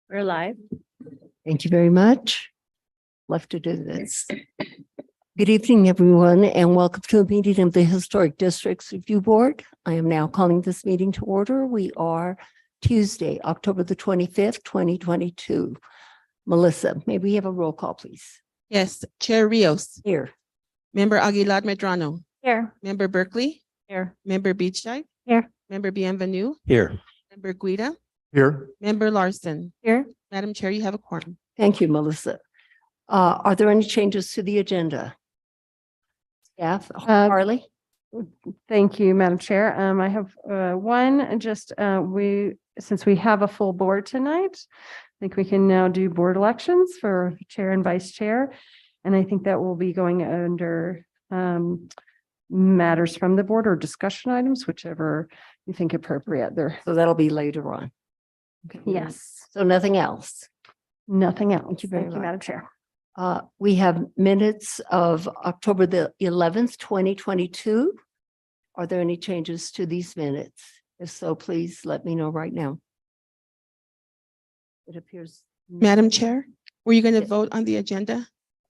We're live. Thank you very much. Love to do this. Good evening, everyone, and welcome to a meeting of the Historic Districts Review Board. I am now calling this meeting to order. We are Tuesday, October the 25th, 2022. Melissa, may we have a roll call, please? Yes, Chair Rios, Here. Member Aguilar Medrano, Here. Member Berkeley, Here. Member Beachside. Here. Member Bienvenue, Here. Member Guida, Here. Member Larson. Here. Madam Chair, you have a quorum. Thank you, Melissa. Are there any changes to the agenda? Staff, Harley? Thank you, Madam Chair. I have one, since we have a full board tonight, I think we can now do board elections for chair and vice chair. And I think that will be going under matters from the board or discussion items, whichever you think appropriate there. So that'll be later on. Okay. Yes, So nothing else. nothing else. Thank you very much. Madam Chair. We have minutes of October the 11th, 2022. Are there any changes to these minutes? If so, please let me know right now. It appears. Madam Chair, were you going to Yes. vote on the agenda?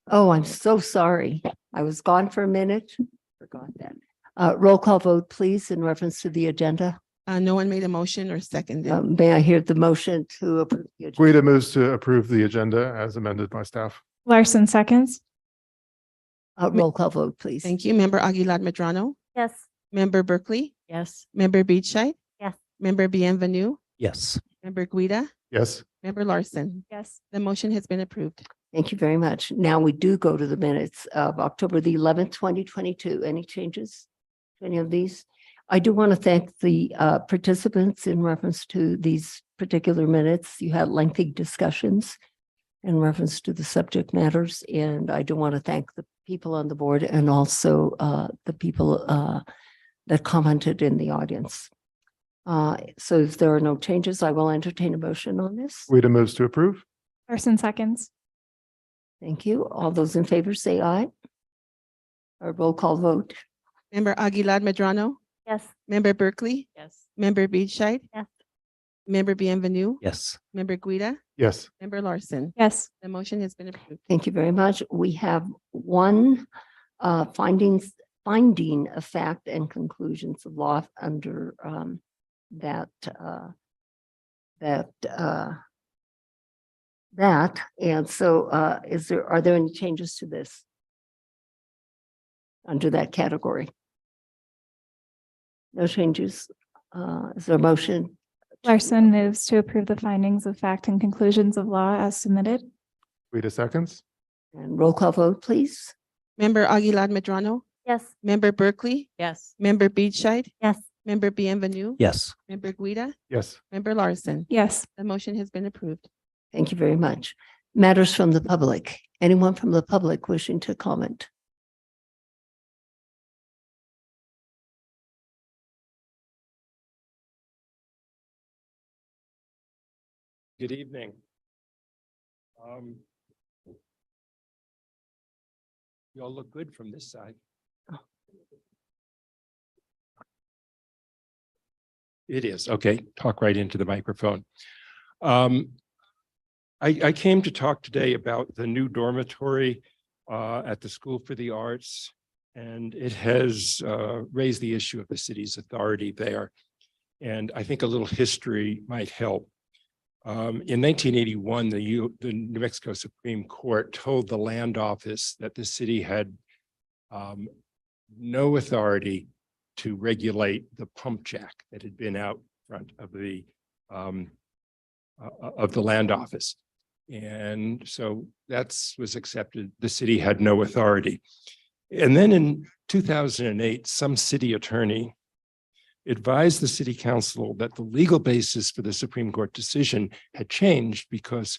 Oh, I'm so sorry. I was gone for a minute. Forgot that. Roll call vote, please, in reference to the agenda. No one made a motion or seconded. May I hear the motion to approve the agenda? Guida moves to approve the agenda as amended by staff. Larson seconds. Roll call vote, please. Thank you. Member Aguilar Medrano, Yes. Member Berkeley, Yes. Member Beachside. Yes. Member Bienvenue, Yes. Member Guida, Yes. Member Larson. Yes. The motion has been approved. Thank you very much. Now we do go to the minutes of October the 11th, 2022. Any changes to any of these? I do want to thank the participants in reference to these particular minutes. You had lengthy discussions in reference to the subject matters, and I do want to thank the people on the board and also the people that commented in the audience. So if there are no changes, I will entertain a motion on this. Guida moves to approve. Larson seconds. Thank you. All those in favor say aye. A roll call vote. Member Aguilar Medrano, Yes. Member Berkeley, Yes. Member Beachside. Yes. Member Bienvenue, Yes. Member Guida, Yes. Member Larson. Yes. The motion has been approved. Thank you very much. We have one finding of fact and conclusions of law under that. And so are there any changes to this? Under that category? No changes. Is there a motion? Larson moves to approve the findings of fact and conclusions of law as submitted. Guida seconds. And roll call vote, please. Member Aguilar Medrano, Yes. Member Berkeley, Yes. Member Beachside, Yes. Member Bienvenue, Yes. Member Guida, Yes. Member Larson. Yes. The motion has been approved. Thank you very much. Matters from the public. Anyone from the public wishing to comment? Good evening. You all look good from this side. It is, okay, talk right into the microphone. I came to talk today about the new dormitory at the School for the Arts, and it has raised the issue of the city's authority there. And I think a little history might help. In 1981, the New Mexico Supreme Court told the land office that the city had no authority to regulate the pump jack that had been out front of the land office. And so that was accepted. The city had no authority. And then in 2008, some city attorney advised the city council that the legal basis for the Supreme Court decision had changed because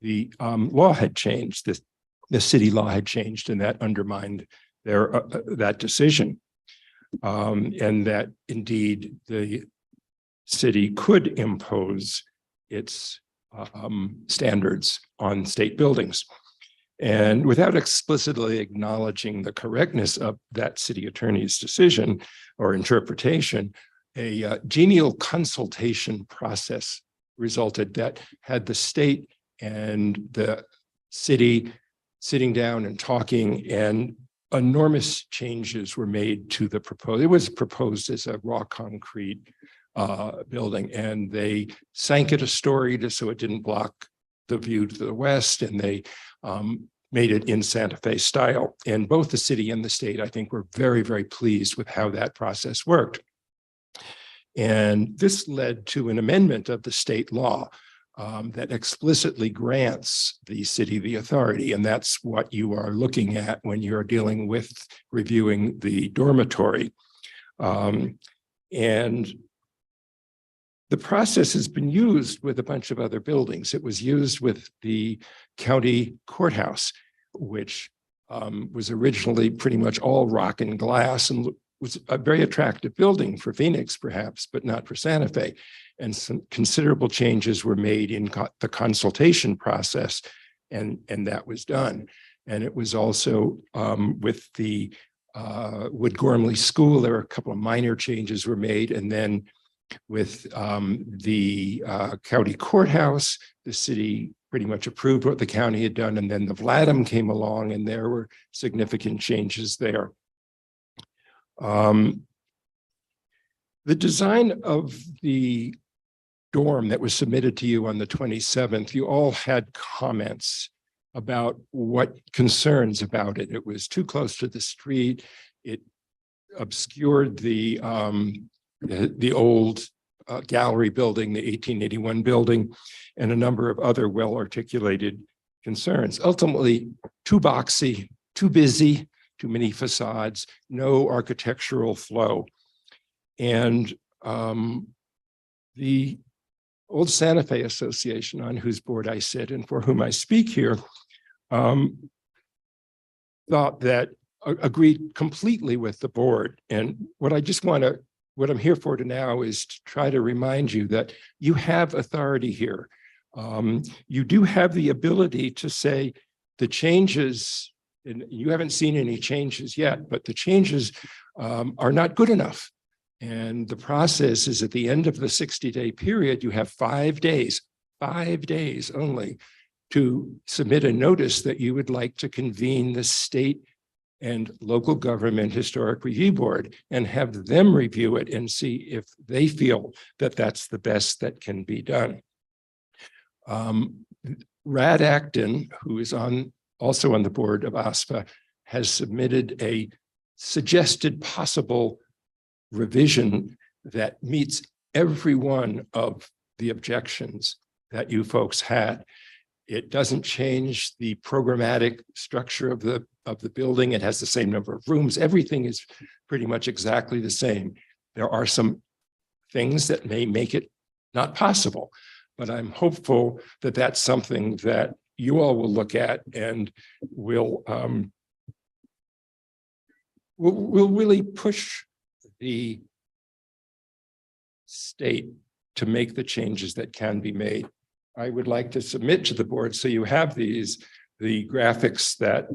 the law had changed, the city law had changed, and that undermined their that decision. And that indeed the city could impose its standards on state buildings. And without explicitly acknowledging the correctness of that city attorney's decision or interpretation, a genial consultation process resulted that had the state and the city sitting down and talking, and enormous changes were made to the proposal. It was proposed as a raw concrete building, and they sank it a story so it didn't block the view to the west, and they made it in Santa Fe style. And both the city and the state, I think, were very, very pleased with how that process worked. And this led to an amendment of the state law that explicitly grants the city the authority. And that's what you are looking at when you're dealing with reviewing the dormitory. And the process has been used with a bunch of other buildings. It was used with the county courthouse, which was originally pretty much all rock and glass and was a very attractive building for Phoenix, perhaps, but not for Santa Fe. And some considerable changes were made in the consultation process, and that was done. And it was also with the Wood Gormley School, there were a couple of minor changes were made, and then with the county courthouse, the city pretty much approved what the county had done, and then the Vladam came along, and there were significant changes there. The design of the dorm that was submitted to you on the 27th, you all had comments about what concerns about it. It was too close to the street. It obscured the old gallery building, the 1881 building, and a number of other well-articulated concerns. Ultimately, too boxy, too busy, too many facades, no architectural flow. And the Old Santa Fe Association, on whose board I sit and for whom I speak here, thought that, agreed completely with the board. And what I'm here for now is to try to remind you that you have authority here. You do have the ability to say the changes, and you haven't seen any changes yet, but the changes are not good enough. And the process is at the end of the 60-day period, you have 5 days only to submit a notice that you would like to convene the state and local government historic review board and have them review it and see if they feel that that's the best that can be done. Rad Acton, who is also on the board of ASPA, has submitted a suggested possible revision that meets every one of the objections that you folks had. It doesn't change the programmatic structure of the building. It has the same number of rooms. Everything is pretty much exactly the same. There are some things that may make it not possible, but I'm hopeful that that's something that you all will look at and will really push the state to make the changes that can be made. I would like to submit to the board, so you have the graphics that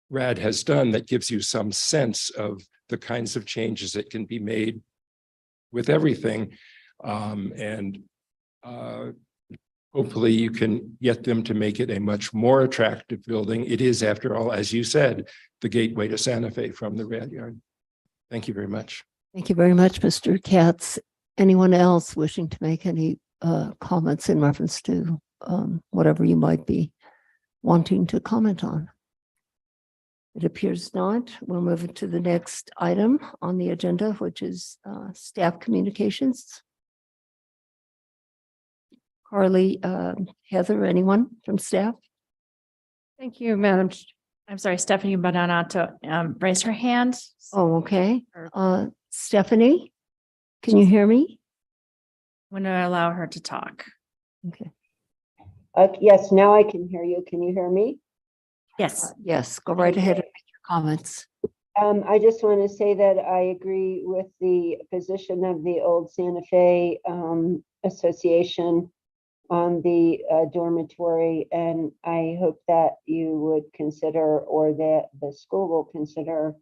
Rad has done that gives you some sense of the kinds of changes that can be made with everything. Hopefully you can get them to make it a much more attractive building. It is, after all, as you said, the gateway to Santa Fe from the Rad Yard. Thank you very much. Thank you very much, Mr. Katz. Anyone else wishing to make any comments in reference to whatever you might be wanting to comment on? It appears not. We'll move to the next item on the agenda, which is staff communications. Carly, Heather, anyone from staff? Thank you, Madam. I'm sorry, Stephanie Bonanato raised her hand. Oh, okay. Stephanie, can you hear me? I'm going to allow her to talk. Okay. Yes, now I can hear you. Can you hear me? Yes. Yes, go right ahead and make your comments. I just want to say that I agree with the position of the Old Santa Fe Association on the dormitory, and I hope that you would consider, or that the school will consider,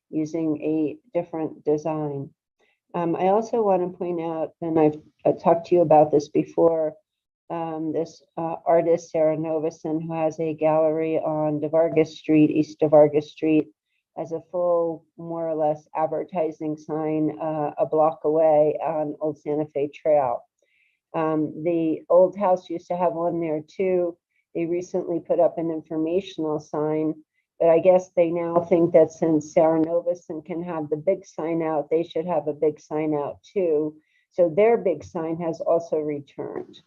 using a different design. I also want to point out, and I've talked to you about this before, this artist, Sarah Novison, who has a gallery on DeVargas Street, East DeVargas Street, as a full, more or less advertising sign a block away on Old Santa Fe Trail. The old house used to have one there too. They recently put up an informational sign, but I guess they now think that since Sarah Novison can have the big sign out, they should have a big sign out too. So their big sign has also returned.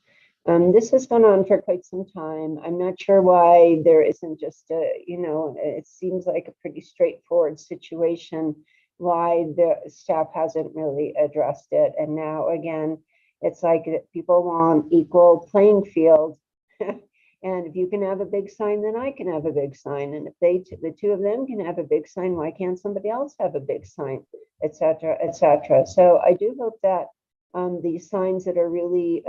This has gone on for quite some time. I'm not sure why there isn't just a, it seems like a pretty straightforward situation, why the staff hasn't really addressed it. And now again, it's like people want equal playing field. And if you can have a big sign, then I can have a big sign. And if the two of them can have a big sign, why can't somebody else have a big sign, et cetera, et cetera. So I do hope that these signs that are really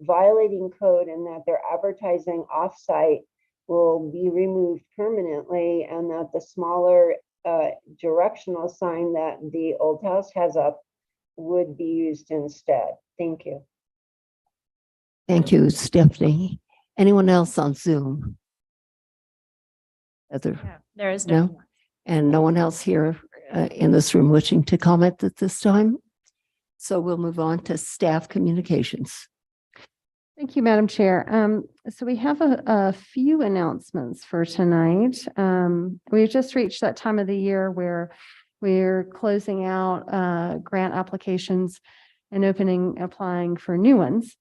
violating code and that they're advertising offsite will be removed permanently, and that the smaller directional sign that the old house has up would be used instead. Thank you. Thank you, Stephanie. Anyone else on Zoom? Other, There is no? And no one else here in this room wishing to comment at this time? So we'll move on to staff communications. Thank you, Madam Chair. So we have a few announcements for tonight. We've just reached that time of the year where we're closing out grant applications and applying for new ones.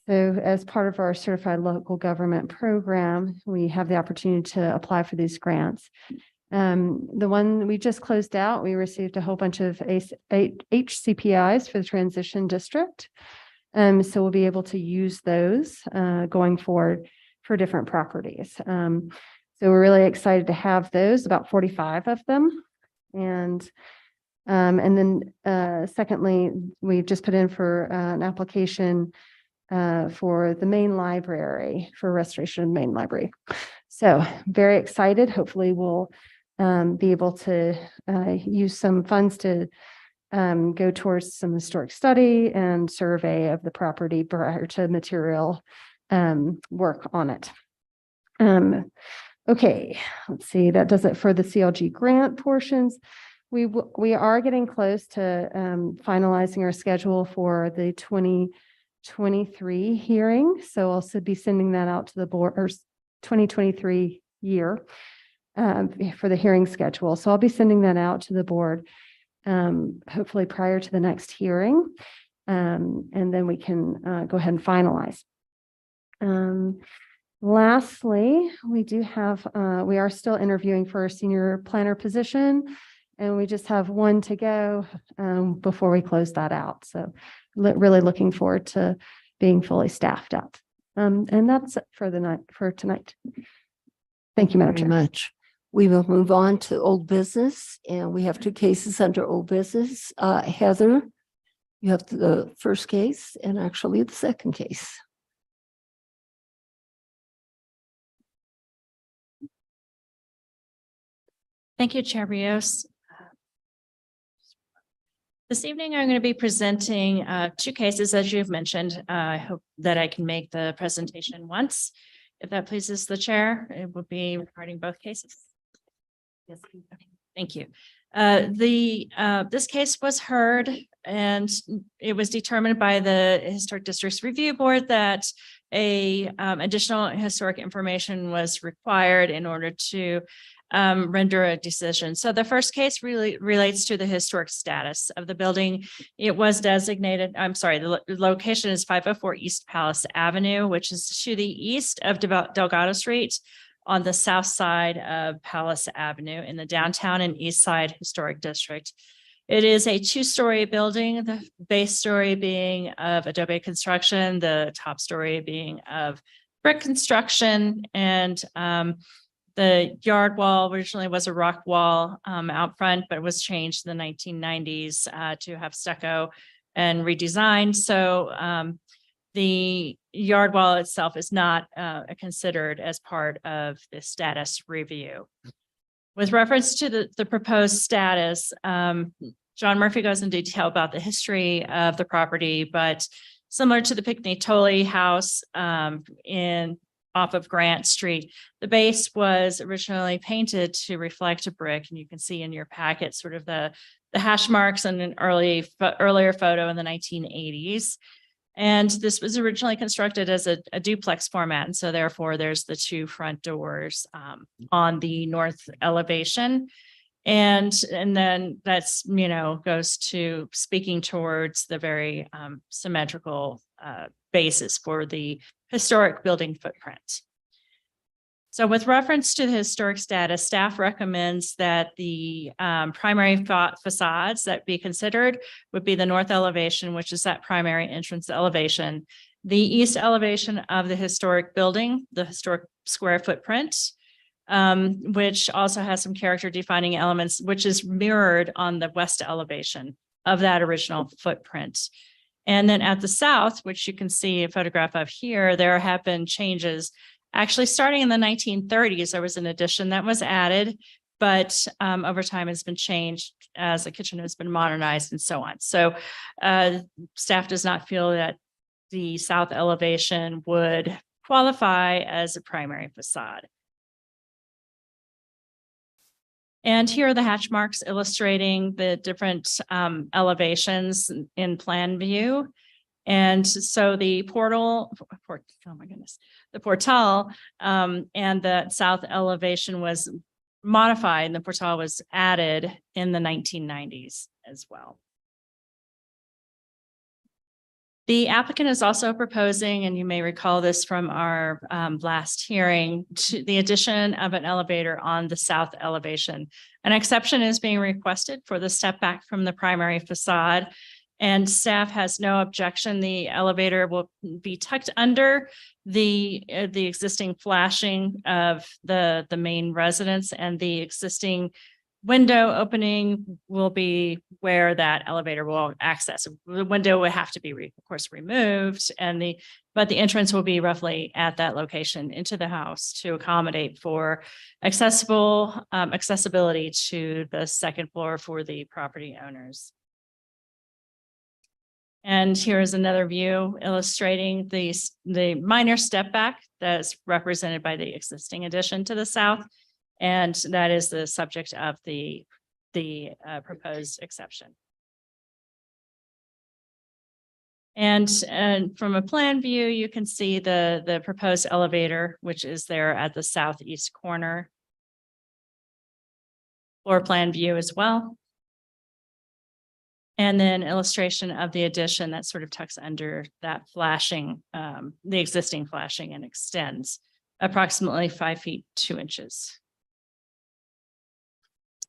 So as part of our certified local government program, we have the opportunity to apply for these grants. The one we just closed out, we received a whole bunch of HCPIs for the transition district. So we'll be able to use those going forward for different properties. So we're really excited to have those, about 45 of them. And then secondly, we've just put in for an application for the main library, for restoration of the main library. So very excited. Hopefully we'll be able to use some funds to go towards some historic study and survey of the property prior to material work on it. Okay, let's see, that does it for the CLG grant portions. We are getting close to finalizing our schedule for the 2023 hearing. So I'll be sending that out to the board, or 2023 year for the hearing schedule. So I'll be sending that out to the board hopefully prior to the next hearing, and then we can go ahead and finalize. Lastly, we are still interviewing for a senior planner position, and we just have one to go before we close that out. So really looking forward to being fully staffed up. And that's it for tonight. Thank you, Madam Very Chair. much. We will move on to old business, and we have two cases under old business. Heather, you have the first case and actually the second case. Thank you, Chair Rios. This evening, I'm going to be presenting two cases, as you've mentioned. I hope that I can make the presentation once. If that pleases the chair, it will be regarding both cases. Yes, thank you. This case was heard, and it was determined by the Historic Districts Review Board that additional historic information was required in order to render a decision. So the first case really relates to the historic status of the building. It was designated, the location is 504 East Palace Avenue, which is to the east of Delgado Street on the south side of Palace Avenue in the downtown and east side historic district. It is a two-story building, the base story being of adobe construction, the top story being of brick construction, and the yard wall originally was a rock wall out front, but it was changed in the 1990s to have stucco and redesigned. So the yard wall itself is not considered as part of the status review. With reference to the proposed status, John Murphy goes in detail about the history of the property, but similar to the Picnic-Tolley house in off of Grant Street, the base was originally painted to reflect a brick, and you can see in your packet sort of the hash marks in an earlier photo in the 1980s. And this was originally constructed as a duplex format, and so therefore there's the two front doors on the north elevation. And then that's, goes to speaking towards the very symmetrical basis for the historic building footprint. So with reference to the historic status, staff recommends that the primary facades that be considered would be the north elevation, which is that primary entrance elevation, the east elevation of the historic building, the historic square footprint, which also has some character defining elements, which is mirrored on the west elevation of that original footprint. And then at the south, which you can see a photograph of here, there have been changes. Actually, starting in the 1930s, there was an addition that was added, but over time has been changed as the kitchen has been modernized and so on. So staff does not feel that the south elevation would qualify as a primary facade. And here are the hatch marks illustrating the different elevations in plan view. And so the oh my goodness, the portal and the south elevation was modified, and the portal was added in the 1990s as well. The applicant is also proposing, and you may recall this from our last hearing, to the addition of an elevator on the south elevation. An exception is being requested for the step back from the primary facade, and staff has no objection. The elevator will be tucked under the existing flashing of the main residence, and the existing window opening will be where that elevator will access. The window would have to be, of course, removed, but the entrance will be roughly at that location into the house to accommodate for accessibility to the second floor for the property owners. And here is another view illustrating the minor step back that's represented by the existing addition to the south. And that is the subject of the proposed exception. And from a plan view, you can see the proposed elevator, which is there at the southeast corner. Floor plan view as well. And then illustration of the addition that sort of tucks under that flashing, the existing flashing, and extends approximately 5 feet 2 inches.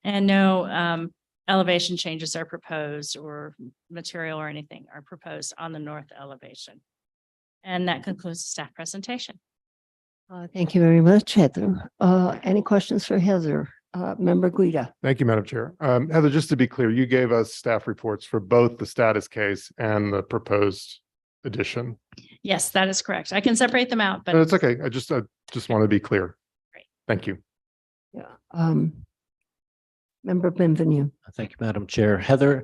And no elevation changes are proposed, or material or anything are proposed on the north elevation. And that concludes the staff presentation. Thank you very much, Heather. Any questions for Heather? Member Guida. Thank you, Madam Chair. Heather, just to be clear, you gave us staff reports for both the status case and the proposed addition. Yes, that is correct. I can separate them out, but No, it's okay. I just want to be clear. Great. Thank you. Yeah. Member Benvenue. Thank you, Madam Chair. Heather,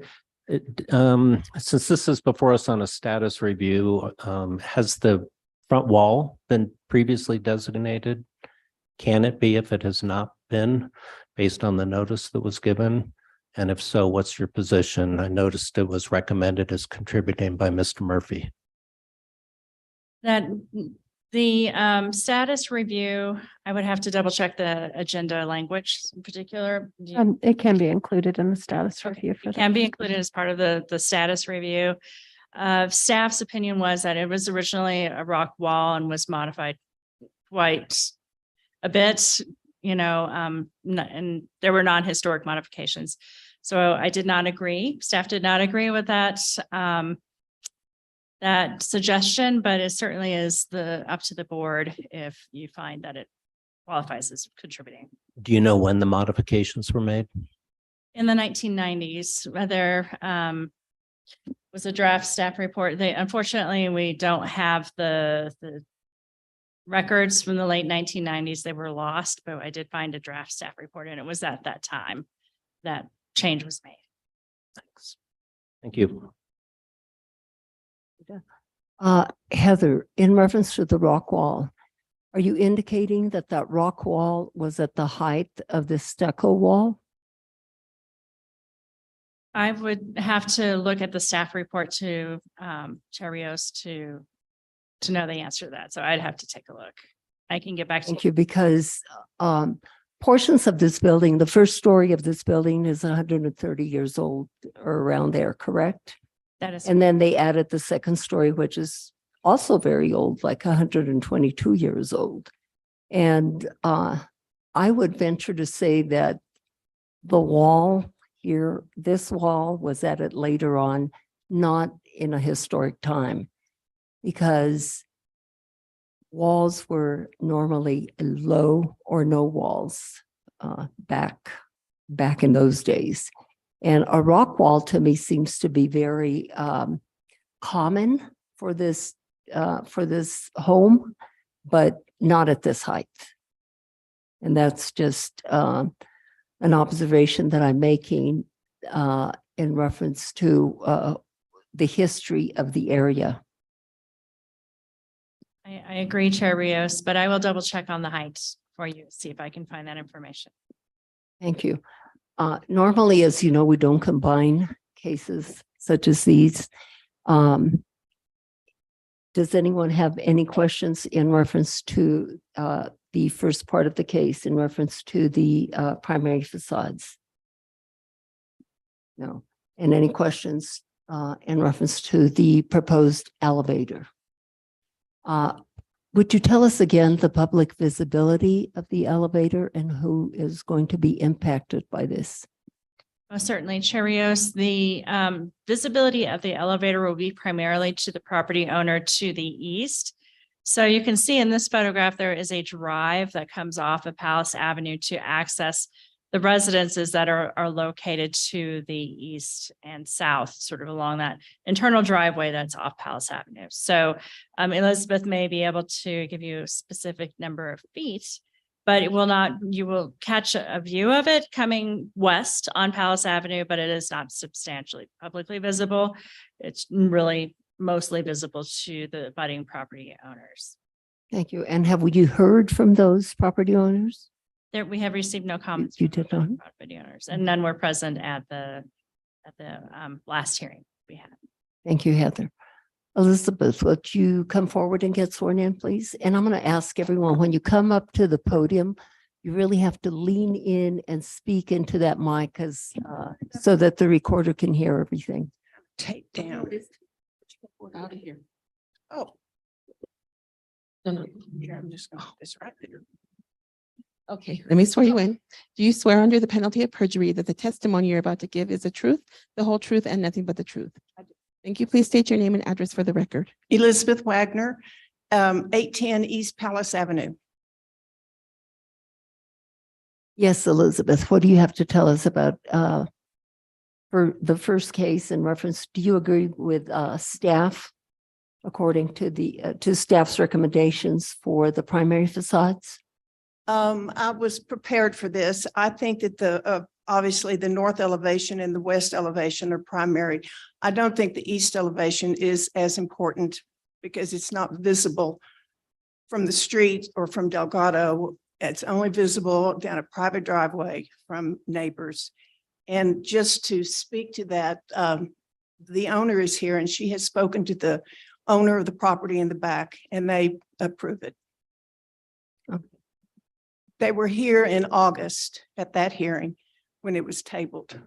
since this is before us on a status review, has the front wall been previously designated? Can it be if it has not been, based on the notice that was given? And if so, what's your position? I noticed it was recommended as contributing by Mr. Murphy. that the status review, I would have to double check the agenda language in particular. It can be included in the status review for It that. can be included as part of the status review. Staff's opinion was that it was originally a rock wall and was modified quite a bit, and there were non-historic modifications. So I did not agree. Staff did not agree with that that suggestion, but it certainly is up to the board if you find that it qualifies as contributing. Do you know when the modifications were made? In the 1990s, there was a draft staff report. Unfortunately, we don't have the records from the late 1990s. They were lost, but I did find a draft staff report, and it was at that time that change was made. Thanks. Thank you. Heather, in reference to the rock wall, are you indicating that that rock wall was at the height of the stucco wall? I would have to look at the staff report to Cherios to know the answer to that. So I'd have to take a look. I can get back to Thank you. you, because portions of this building, the first story of this building is 130 years old or around there, correct? That is, And then they added the second story, which is also very old, like 122 years old. And I would venture to say that the wall here, this wall was added later on, not in a historic time, because walls were normally low or no walls back in those days. And a rock wall to me seems to be very common for this home, but not at this height. And that's just an observation that I'm making in reference to the history of the area. I agree, Chair Rios, but I will double check on the height for you, see if I can find that information. Thank you. Normally, as you know, we don't combine cases such as these. Does anyone have any questions in reference to the first part of the case in reference to the primary facades? No. And any questions in reference to the proposed elevator? Would you tell us again the public visibility of the elevator and who is going to be impacted by this? Certainly, Chair Rios, the visibility of the elevator will be primarily to the property owner to the east. So you can see in this photograph, there is a drive that comes off of Palace Avenue to access the residences that are located to the east and south, sort of along that internal driveway that's off Palace Avenue. So Elizabeth may be able to give you a specific number of feet, but it will not, you will catch a view of it coming west on Palace Avenue, but it is not substantially publicly visible. It's really mostly visible to the budding property owners. Thank you. And have you heard from those property owners? There, we have received no comments. You from did not? property owners, and none were present at the last hearing we had. Thank you, Heather. Elizabeth, would you come forward and get sworn in, please? And I'm going to ask everyone, when you come up to the podium, you really have to lean in and speak into that mic because so that the recorder can hear everything. Tape down. Out of here. Oh. No, here, I'm just going, this right there. Okay, let me swear you in. Do you swear under the penalty of perjury that the testimony you're about to give is the truth, the whole truth, and nothing but the truth? Thank you. Please state your name and address for the record. Elizabeth Wagner, 810 East Palace Avenue. Yes, Elizabeth, what do you have to tell us about for the first case in reference? Do you agree with staff according to the to staff's recommendations for the primary facades? I was prepared for this. I think that the obviously the north elevation and the west elevation are primary. I don't think the east elevation is as important because it's not visible from the street or from Delgado. It's only visible down a private driveway from neighbors. And just to speak to that, the owner is here and she has spoken to the owner of the property in the back and they approve it. They were here in August at that hearing when it was tabled.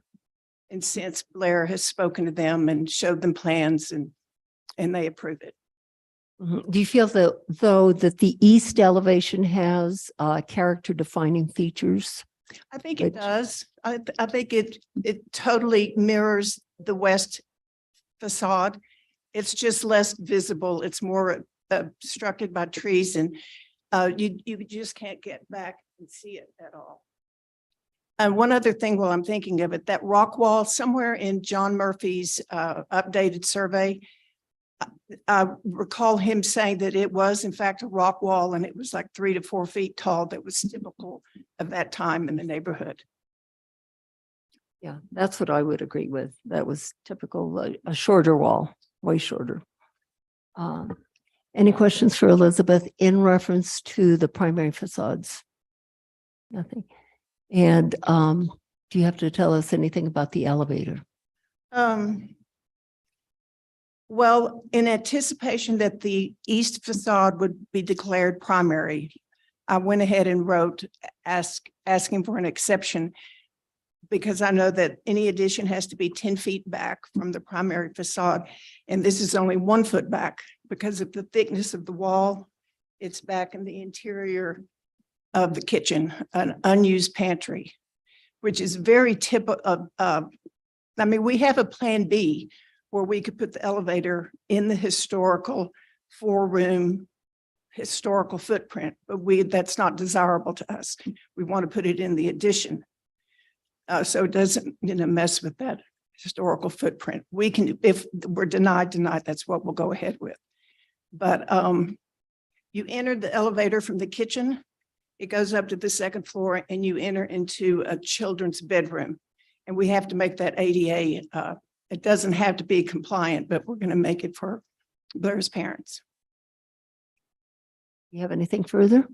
And since Blair has spoken to them and showed them plans and they approve it. Do you feel that though that the east elevation has character defining features? I think it does. I think it totally mirrors the west facade. It's just less visible. It's more obstructed by trees and you just can't get back and see it at all. And one other thing while I'm thinking of it, that rock wall somewhere in John Murphy's updated survey, I recall him saying that it was in fact a rock wall and it was like 3 to 4 feet tall. That was typical of that time in the neighborhood. Yeah, that's what I would agree with. That was typical, a shorter wall, way shorter. Any questions for Elizabeth in reference to the primary facades? Nothing. And do you have to tell us anything about the elevator? Well, in anticipation that the east facade would be declared primary, I went ahead and wrote asking for an exception because I know that any addition has to be 10 feet back from the primary facade. And this is only 1 foot back because of the thickness of the wall. It's back in the interior of the kitchen, an unused pantry, which is very typical of, I mean, we have a plan B where we could put the elevator in the historical 4-room historical footprint, but that's not desirable to us. We want to put it in the addition. So it doesn't, mess with that historical footprint. We can, if we're denied, that's what we'll go ahead with. But you enter the elevator from the kitchen, it goes up to the 2nd floor and you enter into a children's bedroom. And we have to make that ADA, it doesn't have to be compliant, but we're going to make it for Blair's parents. You have anything further?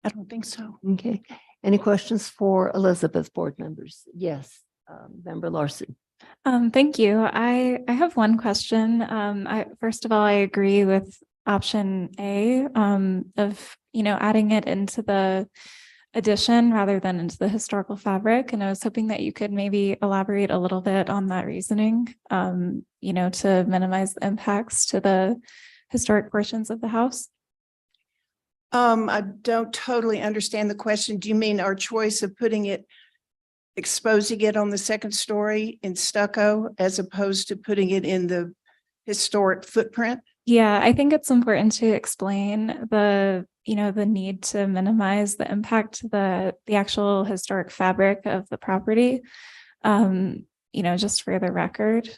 I don't think so. Okay. Any questions for Elizabeth, board members? Yes, Member Larson. Thank you. I have one question. First of all, I agree with option A, of, adding it into the addition rather than into the historical fabric. And I was hoping that you could maybe elaborate a little bit on that reasoning, to minimize the impacts to the historic portions of the house. I don't totally understand the question. Do you mean our choice of exposing it on the 2nd story in stucco as opposed to putting it in the historic footprint? Yeah, I think it's important to explain the need to minimize the impact to the actual historic fabric of the property, just for the record.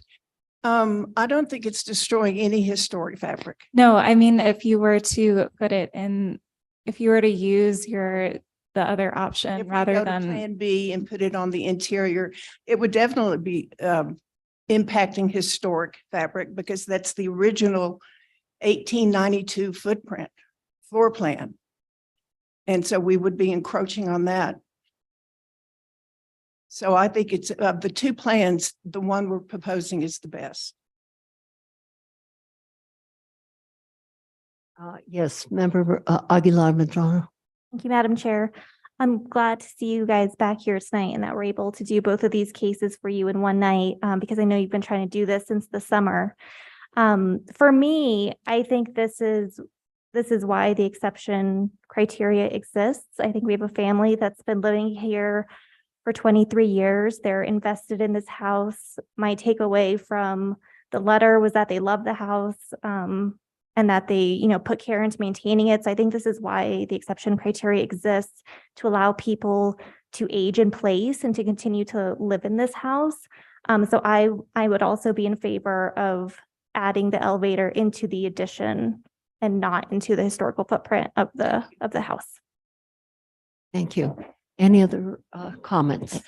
I don't think it's destroying any historic fabric. No, I mean, if you were to use the other option If we rather go to than, Plan B and put it on the interior, it would definitely be impacting historic fabric because that's the original 1892 footprint floor plan. And so we would be encroaching on that. So I think it's of the 2 plans, the one we're proposing is the best. Yes, Member Aguilar Medrano. Thank you, Madam Chair. I'm glad to see you guys back here tonight and that we're able to do both of these cases for you in one night, because I know you've been trying to do this since the summer. For me, I think this is why the exception criteria exists. I think we have a family that's been living here for 23 years. They're invested in this house. My takeaway from the letter was that they love the house, and that they, put care into maintaining it. So I think this is why the exception criteria exists, to allow people to age in place and to continue to live in this house. So I would also be in favor of adding the elevator into the addition and not into the historical footprint of the house. Thank you. Any other comments?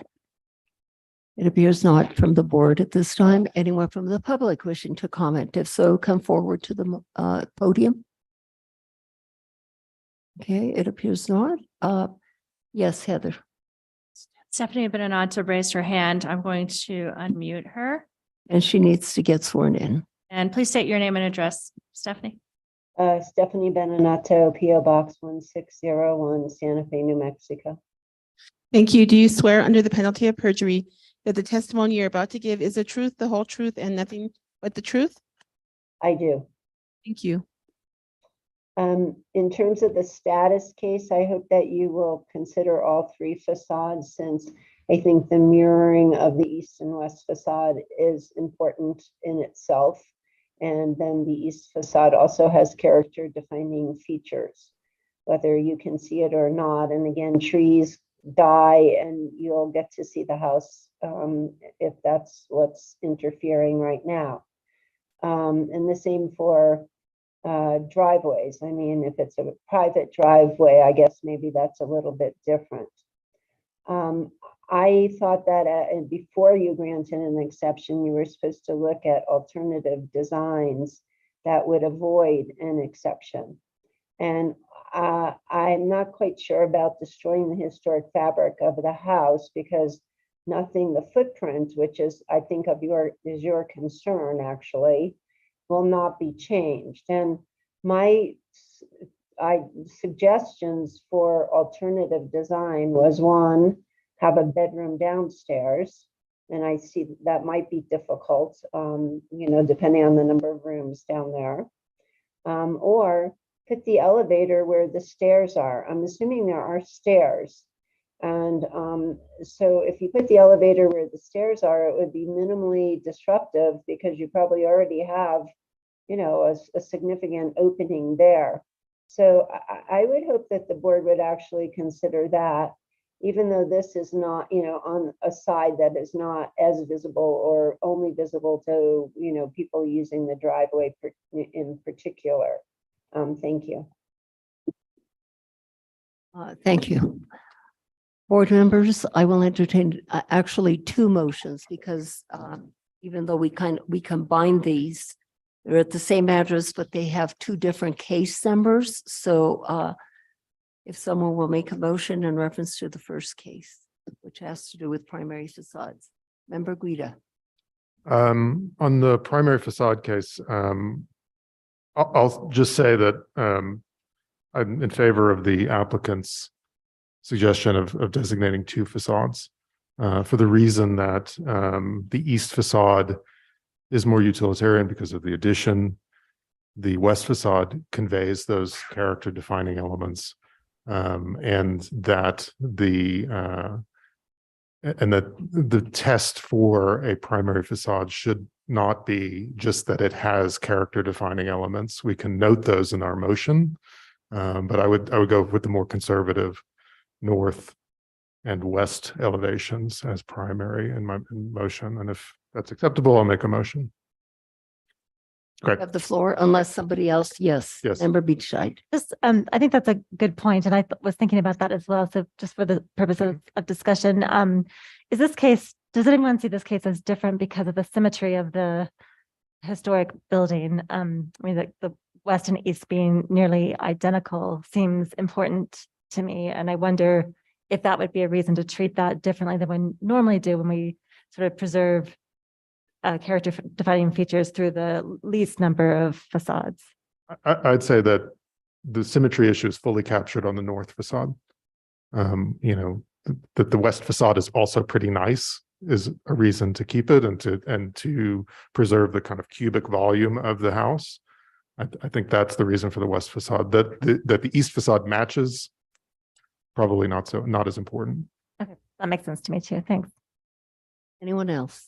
It appears not from the board at this time. Anyone from the public wishing to comment? If so, come forward to the podium. Okay, it appears not. Yes, Heather. Stephanie Beninato raised her hand. I'm going to unmute her. And she needs to get sworn in. And please state your name and address, Stephanie. Stephanie Beninato, PO Box 1601, Santa Fe, New Mexico. Thank you. Do you swear under the penalty of perjury that the testimony you're about to give is the truth, the whole truth, and nothing but the truth? I do. Thank you. In terms of the status case, I hope that you will consider all 3 facades, since I think the mirroring of the east and west facade is important in itself. And then the east facade also has character defining features, whether you can see it or not. And again, trees die and you'll get to see the house if that's what's interfering right now. And the same for driveways. I mean, if it's a private driveway, I guess maybe that's a little bit different. I thought that before you granted an exception, you were supposed to look at alternative designs that would avoid an exception. And I'm not quite sure about destroying the historic fabric of the house because nothing, the footprint, which is, I think, is your concern actually, will not be changed. And my suggestions for alternative design was, one, have a bedroom downstairs. And I see that might be difficult, depending on the number of rooms down there. Or put the elevator where the stairs are. I'm assuming there are stairs. And so if you put the elevator where the stairs are, it would be minimally disruptive because you probably already have, a significant opening there. So I would hope that the board would actually consider that, even though this is not, on a side that is not as visible or only visible to, people using the driveway in particular. Thank you. Thank you. Board members, I will entertain actually two motions because even though we combine these, they're at the same address, but they have two different case numbers. So if someone will make a motion in reference to the first case, which has to do with primary facades. Member Guida. On the primary facade case, I'll just say that I'm in favor of the applicant's suggestion of designating two facades for the reason that the east facade is more utilitarian because of the addition. The west facade conveys those character defining elements, and that the test for a primary facade should not be just that it has character defining elements. We can note those in our motion, but I would go with the more conservative north and west elevations as primary in my motion. And if that's acceptable, I'll make a motion. You have the floor unless somebody else. Yes. Yes. Member Beachside. Just, I think that's a good point, and I was thinking about that as well. So just for the purpose of discussion, does anyone see this case as different because of the symmetry of the historic building? I mean, the west and east being nearly identical seems important to me, and I wonder if that would be a reason to treat that differently than we normally do when we sort of preserve character defining features through the least number of facades. I'd say that the symmetry issue is fully captured on the north facade. That the west facade is also pretty nice is a reason to keep it and to preserve the kind of cubic volume of the house. I think that's the reason for the west facade. That the east facade matches, probably not as important. Okay, that makes sense to me too. Thanks. Anyone else?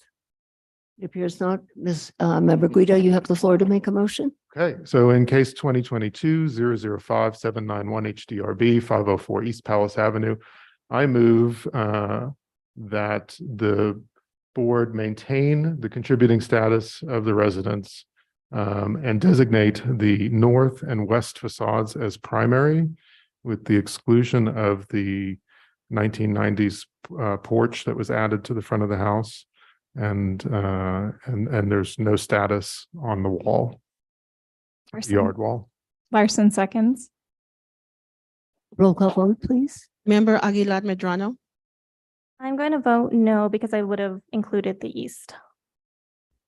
It appears not. Member Guido, you have the floor to make a motion. Okay, so in case 2022-005-791 HDRB 504 East Palace Avenue, I move that the board maintain the contributing status of the residence and designate the north and west facades as primary, with the exclusion of the 1990s porch that was added to the front of the house. And there's no status on the wall, yard wall. Larson seconds. Roll call vote, please. Member Aguilar Medrano, I'm going to vote no because I would have included the east.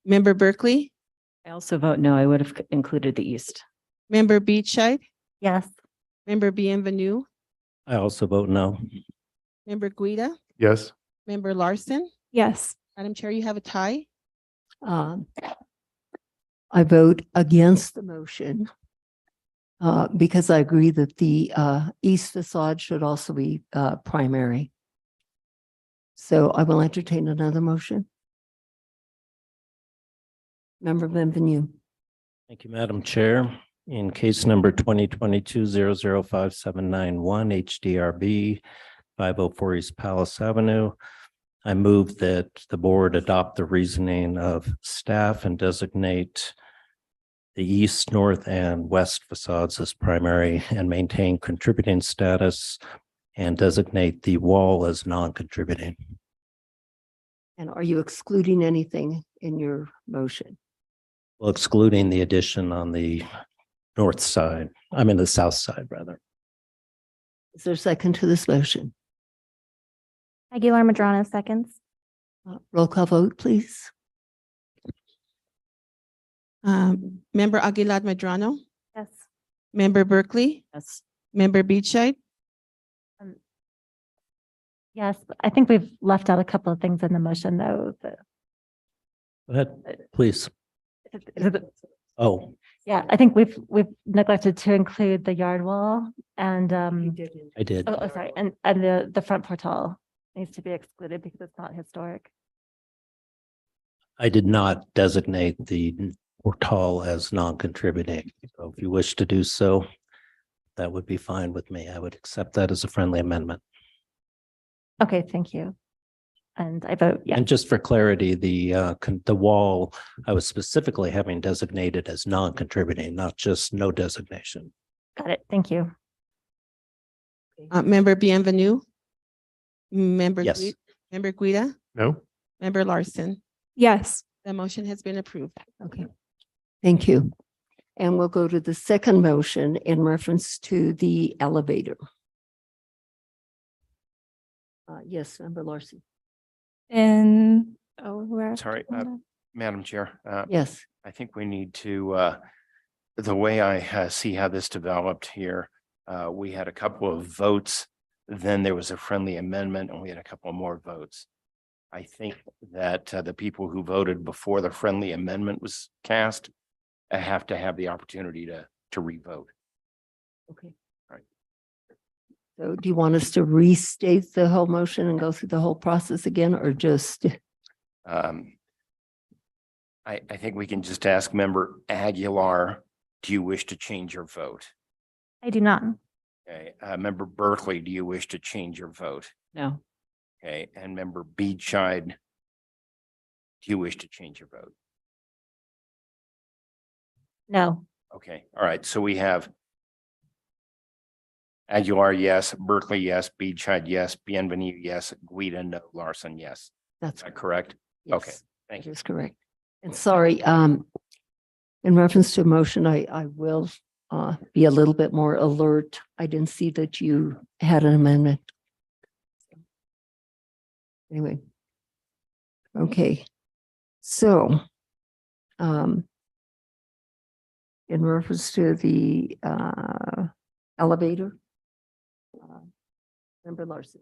Member Berkeley, I also vote no. I would have included the east. Member Beachside, Yes. Member Bienvenue, I also vote no. Member Guida, Yes. Member Larson. Yes. Madam Chair, you have a tie. I vote against the motion because I agree that the east facade should also be primary. So I will entertain another motion. Member Bienvenue. Thank you, Madam Chair. In case number 2022-005-791 HDRB 504 East Palace Avenue, I move that the board adopt the reasoning of staff and designate the east, north, and west facades as primary and maintain contributing status and designate the wall as non-contributing. And are you excluding anything in your motion? Well, excluding the addition on the north side, the south side, rather. Is there a second to this motion? Aguilar Madrano seconds. Roll call vote, please. Member Aguilar Medrano, Yes. Member Berkeley, Yes. Member Beachside, Yes, I think we've left out a couple of things in the motion, though. Go ahead, please. Oh, Yeah, I think we've neglected to include the yard wall and I did. sorry, and the front portal needs to be excluded because it's not historic. I did not designate the portal as non-contributing. So if you wish to do so, that would be fine with me. I would accept that as a friendly amendment. Okay, thank you. And I vote yes. And just for clarity, the wall, I was specifically having designated as non-contributing, not just no designation. Got it. Thank you. Member Bienvenue, Member Yes. Member Guida, No? Member Larson. Yes. The motion has been approved. Okay, thank you. And we'll go to the second motion in reference to the elevator. Yes, Member Larson. Sorry, Madam Chair, Yes, I think we need to, the way I see how this developed here, we had a couple of votes, then there was a friendly amendment, and we had a couple more votes. I think that the people who voted before the friendly amendment was cast have to have the opportunity to revote. okay. Right. So do you want us to restate the whole motion and go through the whole process again, or just? I think we can just ask Member Aguilar, do you wish to change your vote? I do not. Okay, Member Berkeley, do you wish to change your vote? No. Okay, and Member Beachside, do you wish to change your vote? No. Okay, all right, so we have Aguilar, yes, Berkeley, yes, Beachside, yes, Bienvenue, yes, Guida, no, Larson, yes. That's Is that correct? Okay, yes, thank that you. is correct. And sorry, in reference to motion, I will be a little bit more alert. I didn't see that you had an amendment. Anyway. Okay. So, in reference to the elevator, Member Larson.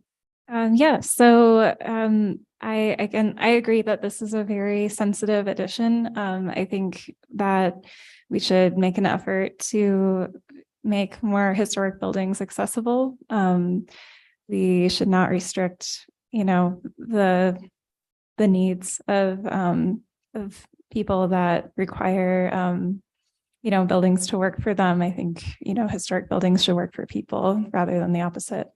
Yeah, so I agree that this is a very sensitive addition. I think that we should make an effort to make more historic buildings accessible. We should not restrict, the needs of people that require buildings to work for them. I think, historic buildings should work for people rather than the opposite.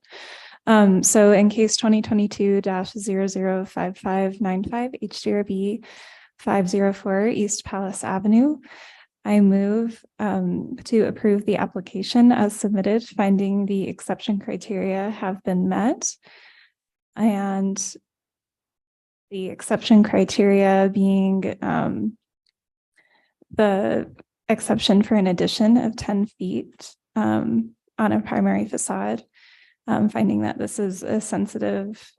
So in case 2022-005595 HDRB 504 East Palace Avenue, I move to approve the application as submitted, finding the exception criteria have been met. And the exception criteria being the exception for an addition of 10 feet on a primary facade. Finding that this is a sensitive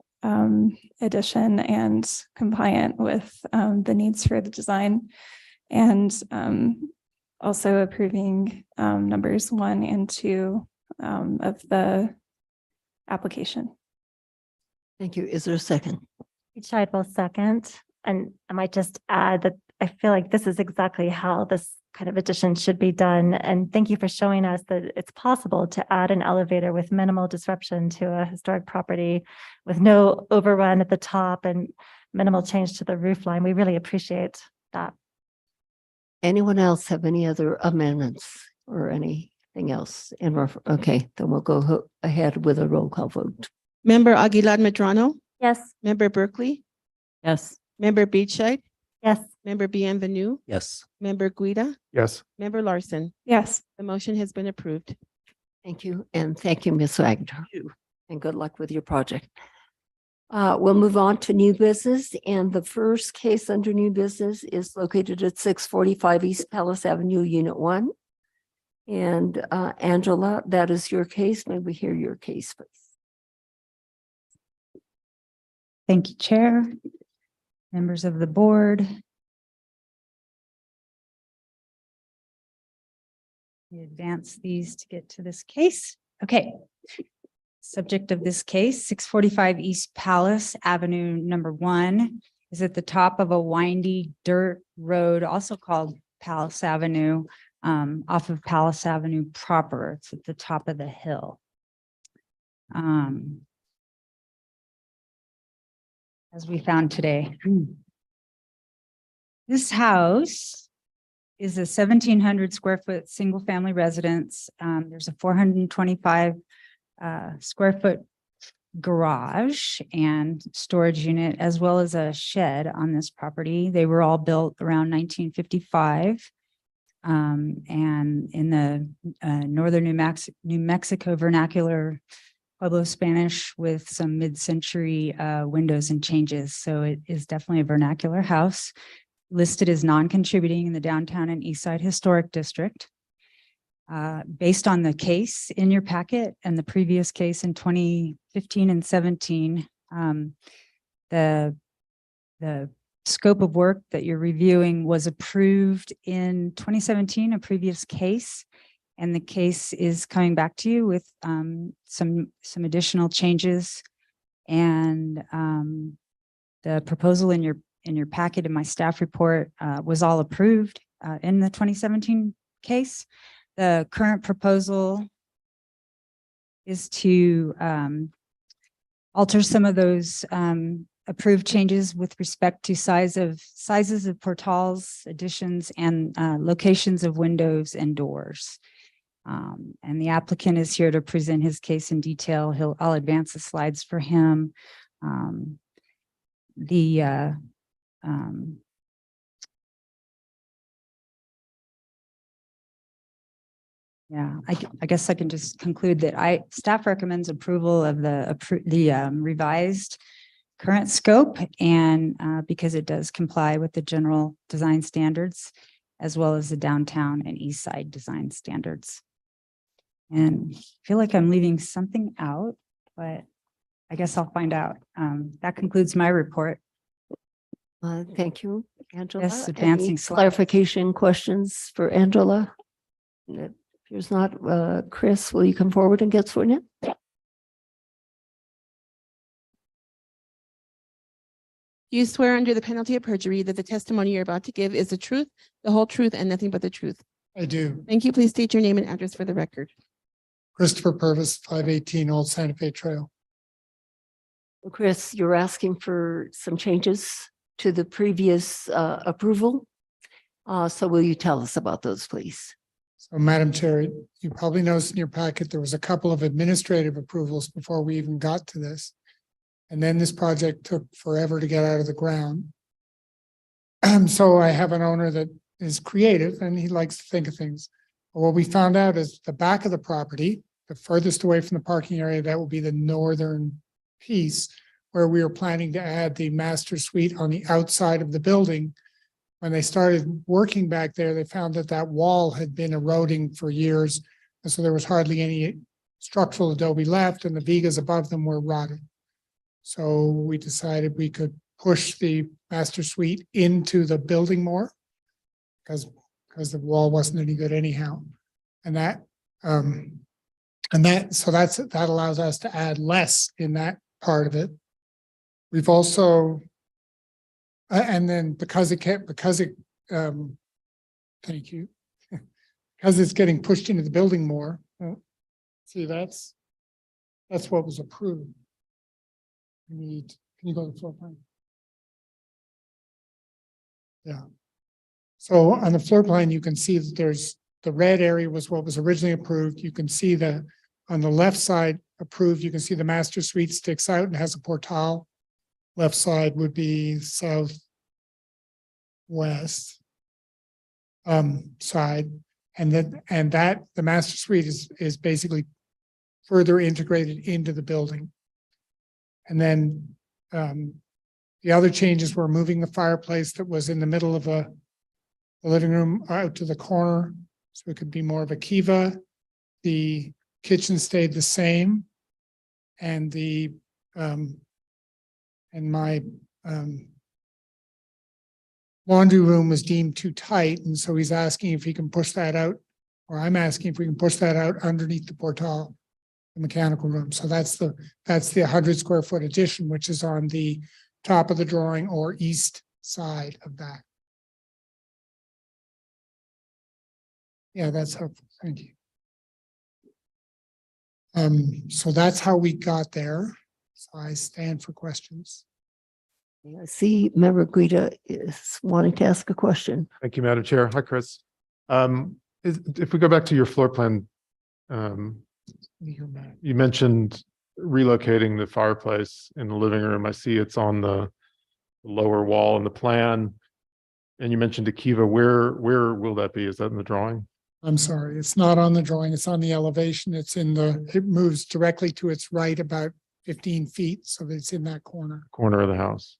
addition and compliant with the needs for the design, and also approving numbers 1 and 2 of the application. Thank you. Is there a second? Beachside will second. And I might just add that I feel like this is exactly how this kind of addition should be done. And thank you for showing us that it's possible to add an elevator with minimal disruption to a historic property with no overrun at the top and minimal change to the roof line. We really appreciate that. Anyone else have any other amendments or anything else? Okay, then we'll go ahead with a roll call vote. Member Aguilar Medrano, Yes. Member Berkeley, Yes. Member Beachside, Yes. Member Bienvenue, Yes. Member Guida, Yes. Member Larson. Yes. The motion has been approved. Thank you. And thank you, Ms. Wagner. And good luck with your project. We'll move on to new business, and the first case under new business is located at 645 East Palace Avenue, Unit 1. And Angela, that is your case. May we hear your case, please? Thank you, Chair, members of the board. We advance these to get to this case. Okay. Subject of this case, 645 East Palace Avenue, number 1, is at the top of a windy dirt road, also called Palace Avenue, off of Palace Avenue proper. It's at the top of the hill. As we found today. This house is a 1,700 square foot single family residence. There's a 425 square foot garage and storage unit, as well as a shed on this property. They were all built around 1955. And in the northern New Mexico vernacular Pueblo Spanish with some mid-century windows and changes. So it is definitely a vernacular house, listed as non-contributing in the downtown and East Side Historic District. Based on the case in your packet and the previous case in 2015 and 17, the scope of work that you're reviewing was approved in 2017, a previous case, and the case is coming back to you with some additional changes. And the proposal in your packet in my staff report was all approved in the 2017 case. The current proposal is to alter some of those approved changes with respect to sizes of portals, additions, and locations of windows and doors. And the applicant is here to present his case in detail. I'll advance the slides for him. Yeah, I guess I can just conclude that staff recommends approval of the revised current scope, and because it does comply with the general design standards, as well as the downtown and east side design standards. And I feel like I'm leaving something out, but I guess I'll find out. That concludes my report. Thank you, Angela. Yes, advancing Any slide. clarification questions for Angela? If there's not, Chris, will you come forward and get sworn in? You swear under the penalty of perjury that the testimony you're about to give is the truth, the whole truth, and nothing but the truth. I do. Thank you. Please state your name and address for the record. Christopher Purvis, 518 Old Santa Fe Trail. Chris, you're asking for some changes to the previous approval. So will you tell us about those, please? So Madam Chair, you probably noticed in your packet, there was a couple of administrative approvals before we even got to this. And then this project took forever to get out of the ground. So I have an owner that is creative and he likes to think of things. But what we found out is the back of the property, the furthest away from the parking area, that will be the northern piece where we were planning to add the master suite on the outside of the building. When they started working back there, they found that that wall had been eroding for years. And so there was hardly any structural adobe left and the vigas above them were rotted. So we decided we could push the master suite into the building more because the wall wasn't any good anyhow. And that allows us to add less in that part of it. We've also, and then because it's getting pushed into the building more. See, that's what was approved. Can you go to the floor plan? Yeah. So on the floor plan, you can see that there's the red area was what was originally approved. You can see on the left side approved, you can see the master suite sticks out and has a portal. Left side would be southwest side. And that the master suite is basically further integrated into the building. And then The other changes were moving the fireplace that was in the middle of the living room out to the corner, so it could be more of a kiva. The kitchen stayed the same. And my laundry room was deemed too tight, and so he's asking if he can push that out, or I'm asking if we can push that out underneath the portal, the mechanical room. So that's the 100 square foot addition, which is on the top of the drawing or east side of that. Yeah, that's helpful. Thank you. So that's how we got there. So I stand for questions. I see Member Guida is wanting to ask a question. Thank you, Madam Chair. Hi, Chris. If we go back to your floor plan, you mentioned relocating the fireplace in the living room. I see it's on the lower wall in the plan. And you mentioned a kiva. Where will that be? Is that in the drawing? I'm sorry, it's not on the drawing. It's on the elevation. It moves directly to its right about 15 feet. So that it's in that corner. Corner of the house.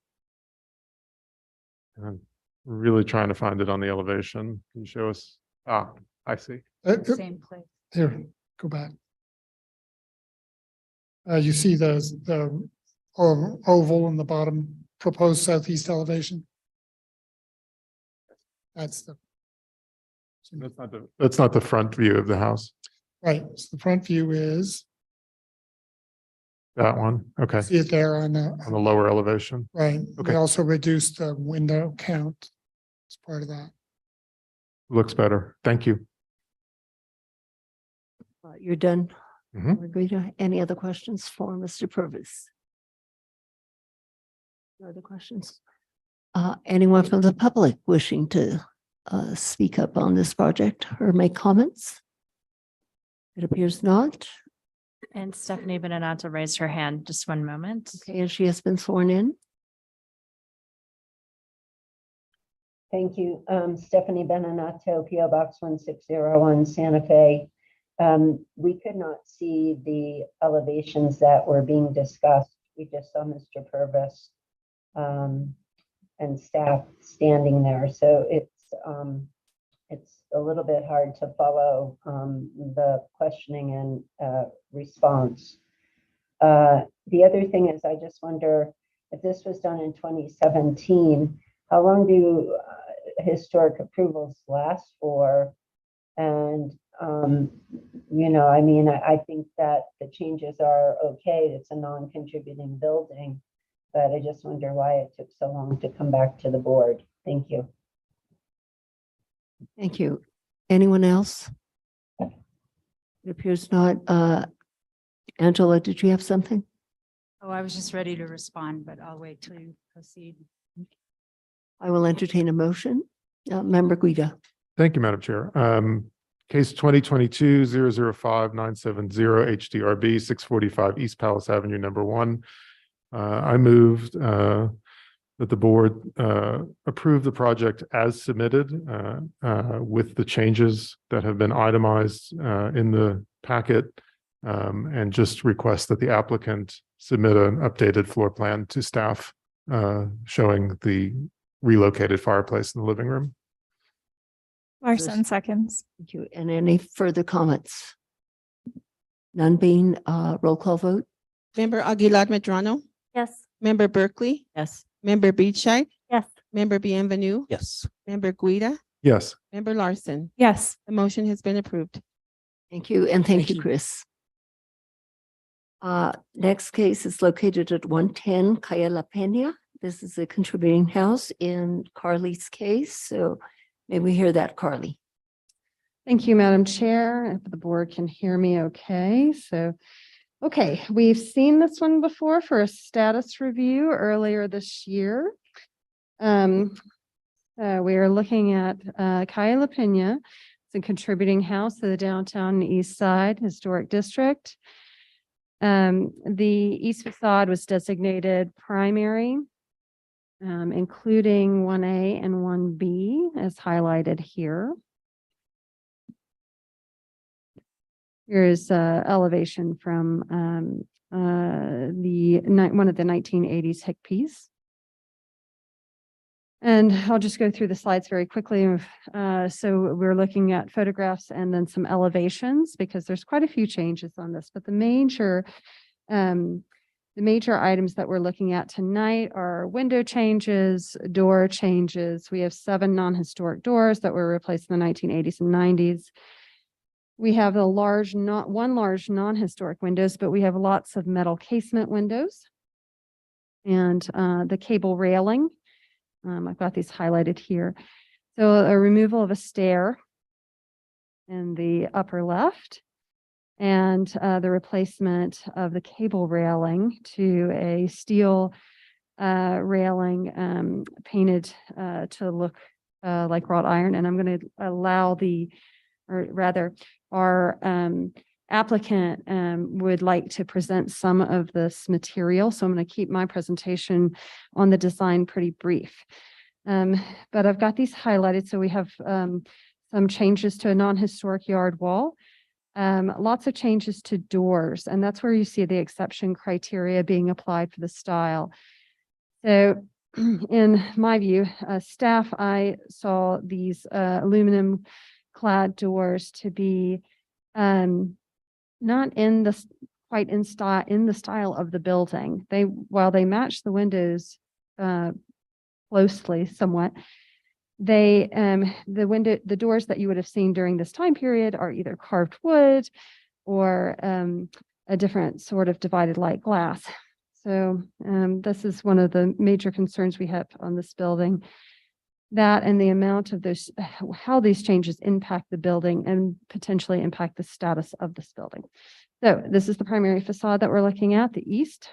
And I'm really trying to find it on the elevation. Can you show us? Ah, I see. Same place. Here, go back. You see the oval in the bottom proposed southeast elevation? That's That's not the front view of the house. right. So the front view is, That one. Okay. see it there on On the lower elevation. right. Okay. We also reduced the window count as part of that. Looks better. Thank you. You're done, Mhm. Member Guida. Any other questions for Mr. Purvis? No other questions? Anyone from the public wishing to speak up on this project or make comments? It appears not. And Stephanie Beninato raised her hand. Just one moment. Okay, and she has been sworn in. Thank you. Stephanie Beninato, PO Box 1601, Santa Fe. We could not see the elevations that were being discussed. We just saw Mr. Purvis and staff standing there. So it's a little bit hard to follow the questioning and response. The other thing is, I just wonder if this was done in 2017, how long do historic approvals last for? And, I mean, I think that the changes are okay. It's a non-contributing building, but I just wonder why it took so long to come back to the board. Thank you. Thank you. Anyone else? It appears not. Angela, did you have something? Oh, I was just ready to respond, but I'll wait till you proceed. I will entertain a motion. Member Guida. Thank you, Madam Chair. Case 2022-005-970 HDRB 645 East Palace Avenue, number 1. I moved that the board approve the project as submitted with the changes that have been itemized in the packet, and just request that the applicant submit an updated floor plan to staff showing the relocated fireplace in the living room. Larson seconds. Thank you. And any further comments? None being roll call vote? Member Aguilar Medrano, Yes. Member Berkeley, Yes. Member Beachside, Yes. Member Bienvenue, Yes. Member Guida, Yes. Member Larson. Yes. The motion has been approved. Thank you, and thank you, Chris. Next case is located at 110 Calle La Peña. This is a contributing house in Carly's case, so may we hear that, Carly? Thank you, Madam Chair. If the board can hear me okay. So, okay, we've seen this one before for a status review earlier this year. We are looking at Calle La Peña. It's a contributing house to the downtown East Side Historic District. The east facade was designated primary, including 1A and 1B as highlighted here. Here's elevation from one of the 1980s Hickpeas. And I'll just go through the slides very quickly. So we're looking at photographs and then some elevations because there's quite a few changes on this, but the major items that we're looking at tonight are window changes, door changes. We have 7 non-historic doors that were replaced in the 1980s and 90s. We have one large non-historic windows, but we have lots of metal casement windows and the cable railing. I've got these highlighted here. So a removal of a stair in the upper left and the replacement of the cable railing to a steel railing painted to look like wrought iron. And I'm going to allow our applicant would like to present some of this material. So I'm going to keep my presentation on the design pretty brief. But I've got these highlighted. So we have some changes to a non-historic yard wall, lots of changes to doors, and that's where you see the exception criteria being applied for the style. So in my view, staff, I saw these aluminum clad doors to be not in the quite in the style of the building. While they match the windows closely somewhat, the doors that you would have seen during this time period are either carved wood or a different sort of divided light glass. So this is one of the major concerns we have on this building. That and the amount of those, how these changes impact the building and potentially impact the status of this building. So this is the primary facade that we're looking at, the east.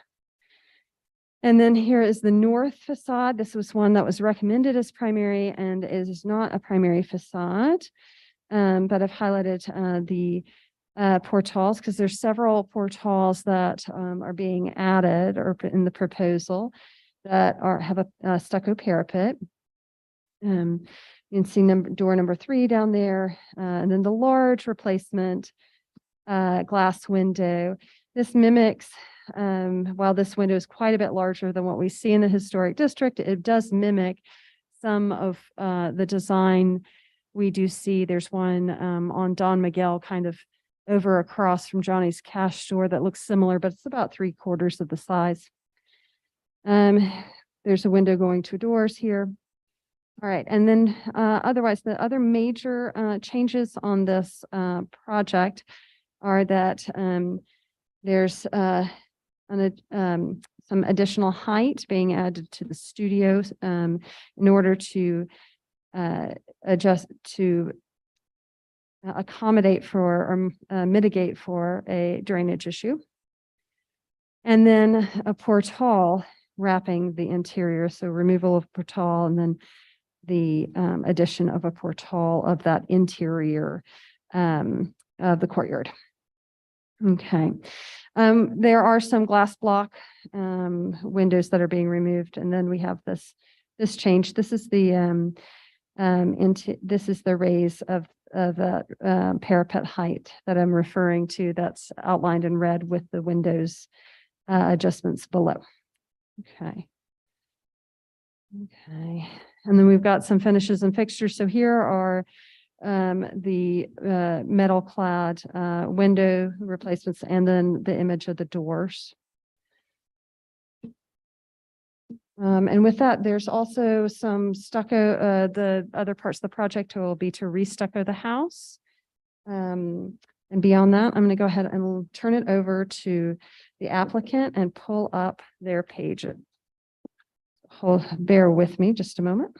And then here is the north facade. This was one that was recommended as primary and is not a primary facade. But I've highlighted the portals because there's several portals that are being added or in the proposal that have a stucco parapet. You can see door number 3 down there, and then the large replacement glass window. This mimics, while this window is quite a bit larger than what we see in the historic district, it does mimic some of the design we do see. There's one on Don Miguel kind of over across from Johnny's Cash Store that looks similar, but it's about 3/4 of the size. There's a window going to doors here. All right, and then otherwise, the other major changes on this project are that there's some additional height being added to the studios in order to adjust to accommodate for or mitigate for a drainage issue. And then a portal wrapping the interior, so removal of portal and then the addition of a portal of that interior of the courtyard. Okay. There are some glass block windows that are being removed, and then we have this change. This is the this is the raise of the parapet height that I'm referring to. That's outlined in red with the windows adjustments below. Okay. Okay. And then we've got some finishes and fixtures. So here are the metal clad window replacements and then the image of the doors. And with that, there's also some stucco, the other parts of the project will be to re-stucco the house. And beyond that, I'm going to go ahead and turn it over to the applicant and pull up their page. Bear with me just a moment.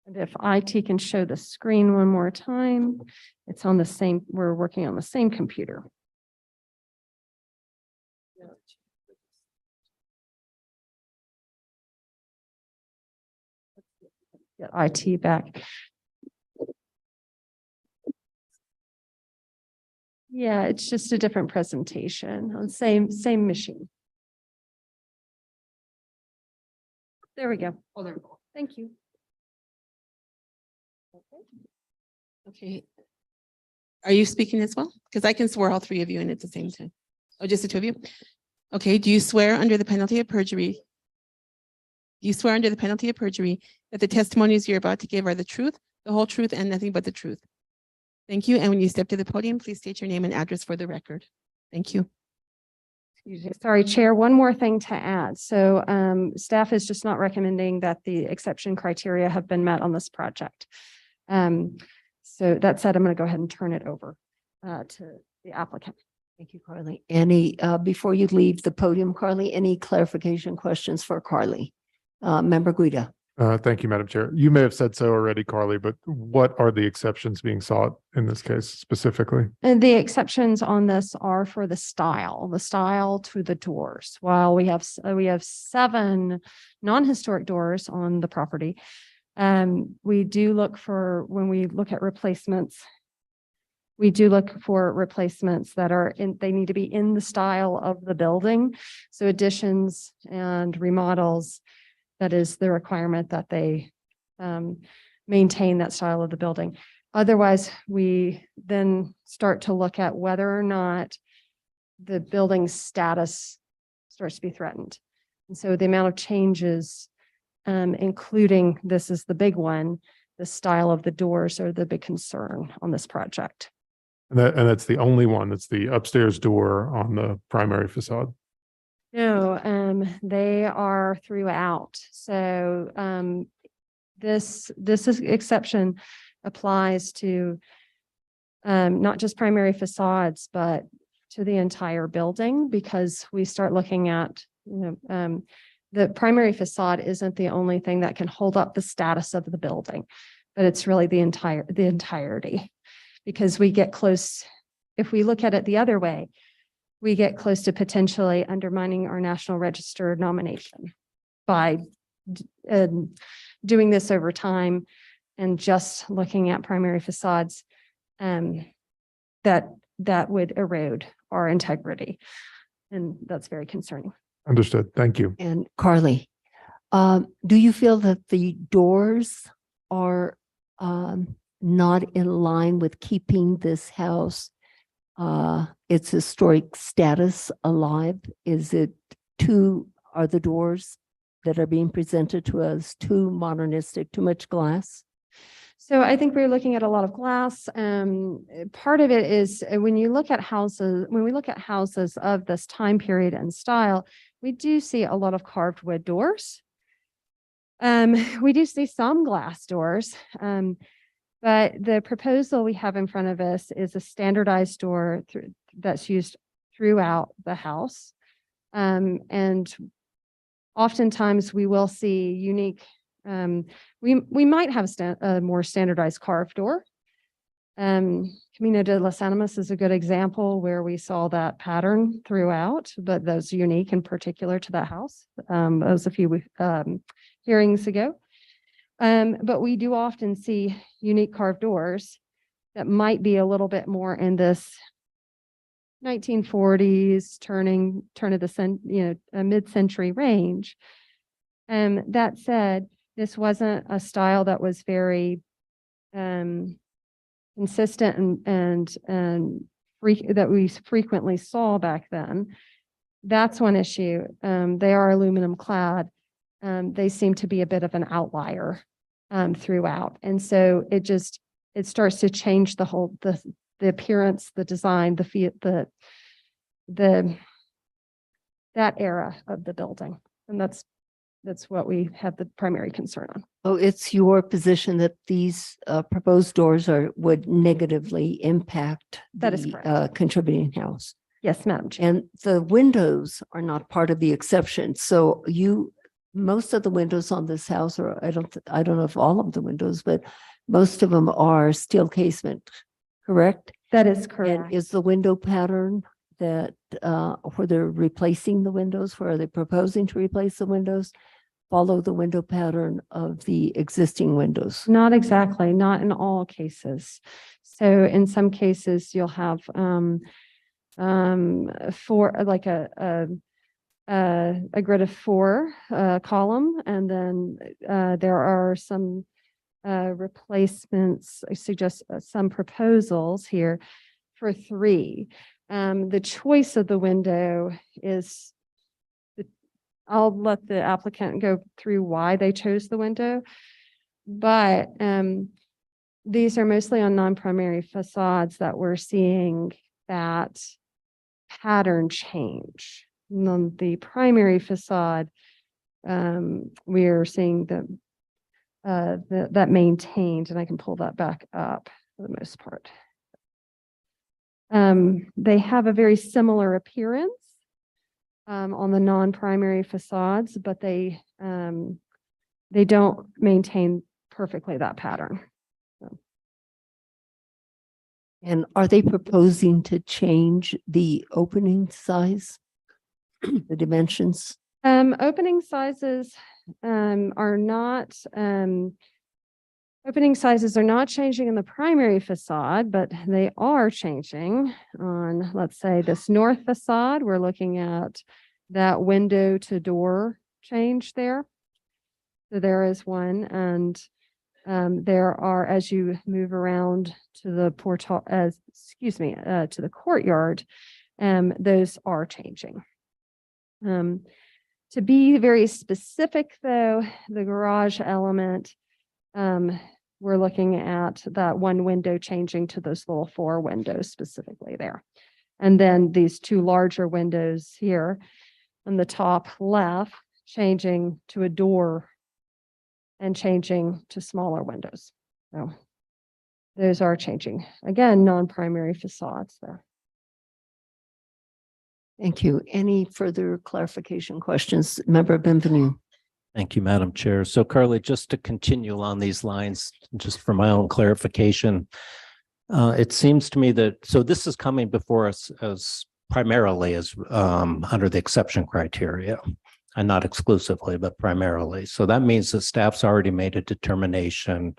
And if IT can show the screen one more time, it's on the same, we're working on the same computer. get IT back. Yeah, it's just a different presentation on same machine. There we go. Oh, there we go. Thank you. Okay. Are you speaking as well? Because I can swear all three of you in at the same time. Oh, just the two of you? Okay, do you swear under the penalty of perjury? Do you swear under the penalty of perjury that the testimonies you're about to give are the truth, the whole truth, and nothing but the truth? Thank you. And when you step to the podium, please state your name and address for the record. Thank you. Excuse me. Sorry, Chair, one more thing to add. So staff is just not recommending that the exception criteria have been met on this project. So that said, I'm going to go ahead and turn it over to the applicant. Thank you, Carly. Any, before you leave the podium, Carly, any clarification questions for Carly? Member Guida. Thank you, Madam Chair. You may have said so already, Carly, but what are the exceptions being sought in this case specifically? And the exceptions on this are for the style to the doors. While we have 7 non-historic doors on the property, we do look for, when we look at replacements, we do look for replacements that are in, they need to be in the style of the building. So additions and remodels, that is the requirement that they maintain that style of the building. Otherwise, we then start to look at whether or not the building's status starts to be threatened. And so the amount of changes, including, this is the big one, the style of the doors are the big concern on this project. And that's the only one. That's the upstairs door on the primary facade. No, they are throughout. So this exception applies to not just primary facades, but to the entire building, because we start looking at, the primary facade isn't the only thing that can hold up the status of the building, but it's really the entirety. Because we get close, if we look at it the other way, we get close to potentially undermining our National Register nomination by doing this over time and just looking at primary facades, that would erode our integrity. And that's very concerning. Understood. Thank you. And Carly, do you feel that the doors are not in line with keeping this house its historic status alive? Is it are the doors that are being presented to us too modernistic, too much glass? So I think we're looking at a lot of glass. Part of it is when you look at houses, when we look at houses of this time period and style, we do see a lot of carved wood doors. We do see some glass doors. But the proposal we have in front of us is a standardized door that's used throughout the house. And oftentimes we will see unique, we might have a more standardized carved door. Camino de las Animas is a good example where we saw that pattern throughout, but those unique in particular to that house. That was a few hearings ago. But we do often see unique carved doors that might be a little bit more in this 1940s turn of the mid-century range. That said, this wasn't a style that was very consistent and that we frequently saw back then. That's one issue. They are aluminum clad. They seem to be a bit of an outlier throughout. And so it starts to change the whole, the appearance, the design, that era of the building. And that's what we have the primary concern on. Oh, it's your position that these proposed doors would negatively impact That is the correct. contributing house. Yes, Madam Chair. And the windows are not part of the exception. So most of the windows on this house, or I don't know if all of the windows, but most of them are steel casement, correct? That is correct. And is the window pattern that where they're replacing the windows, where are they proposing to replace the windows? follow the window pattern of the existing windows? Not exactly, not in all cases. So in some cases, you'll have four, like a grid of four column, and then there are some replacements. I suggest some proposals here for three. The choice of the window is, I'll let the applicant go through why they chose the window. But these are mostly on non-primary facades that we're seeing that pattern change. And on the primary facade, we are seeing that maintained, and I can pull that back up for the most part. They have a very similar appearance on the non-primary facades, but they don't maintain perfectly that pattern. And are they proposing to change the opening size, the dimensions? Opening sizes are not changing in the primary facade, but they are changing on, let's say, this north facade. We're looking at that window to door change there. So there is one, and there are, as you move around to the to the courtyard, those are changing. To be very specific though, the garage element, we're looking at that one window changing to those little four windows specifically there. And then these two larger windows here on the top left, changing to a door and changing to smaller windows. So those are changing. Again, non-primary facades there. Thank you. Any further clarification questions? Member Benvenu. Thank you, Madam Chair. So Carly, just to continue along these lines, just for my own clarification, it seems to me that, so this is coming before us as primarily as under the exception criteria, and not exclusively, but primarily. So that means that staff's already made a determination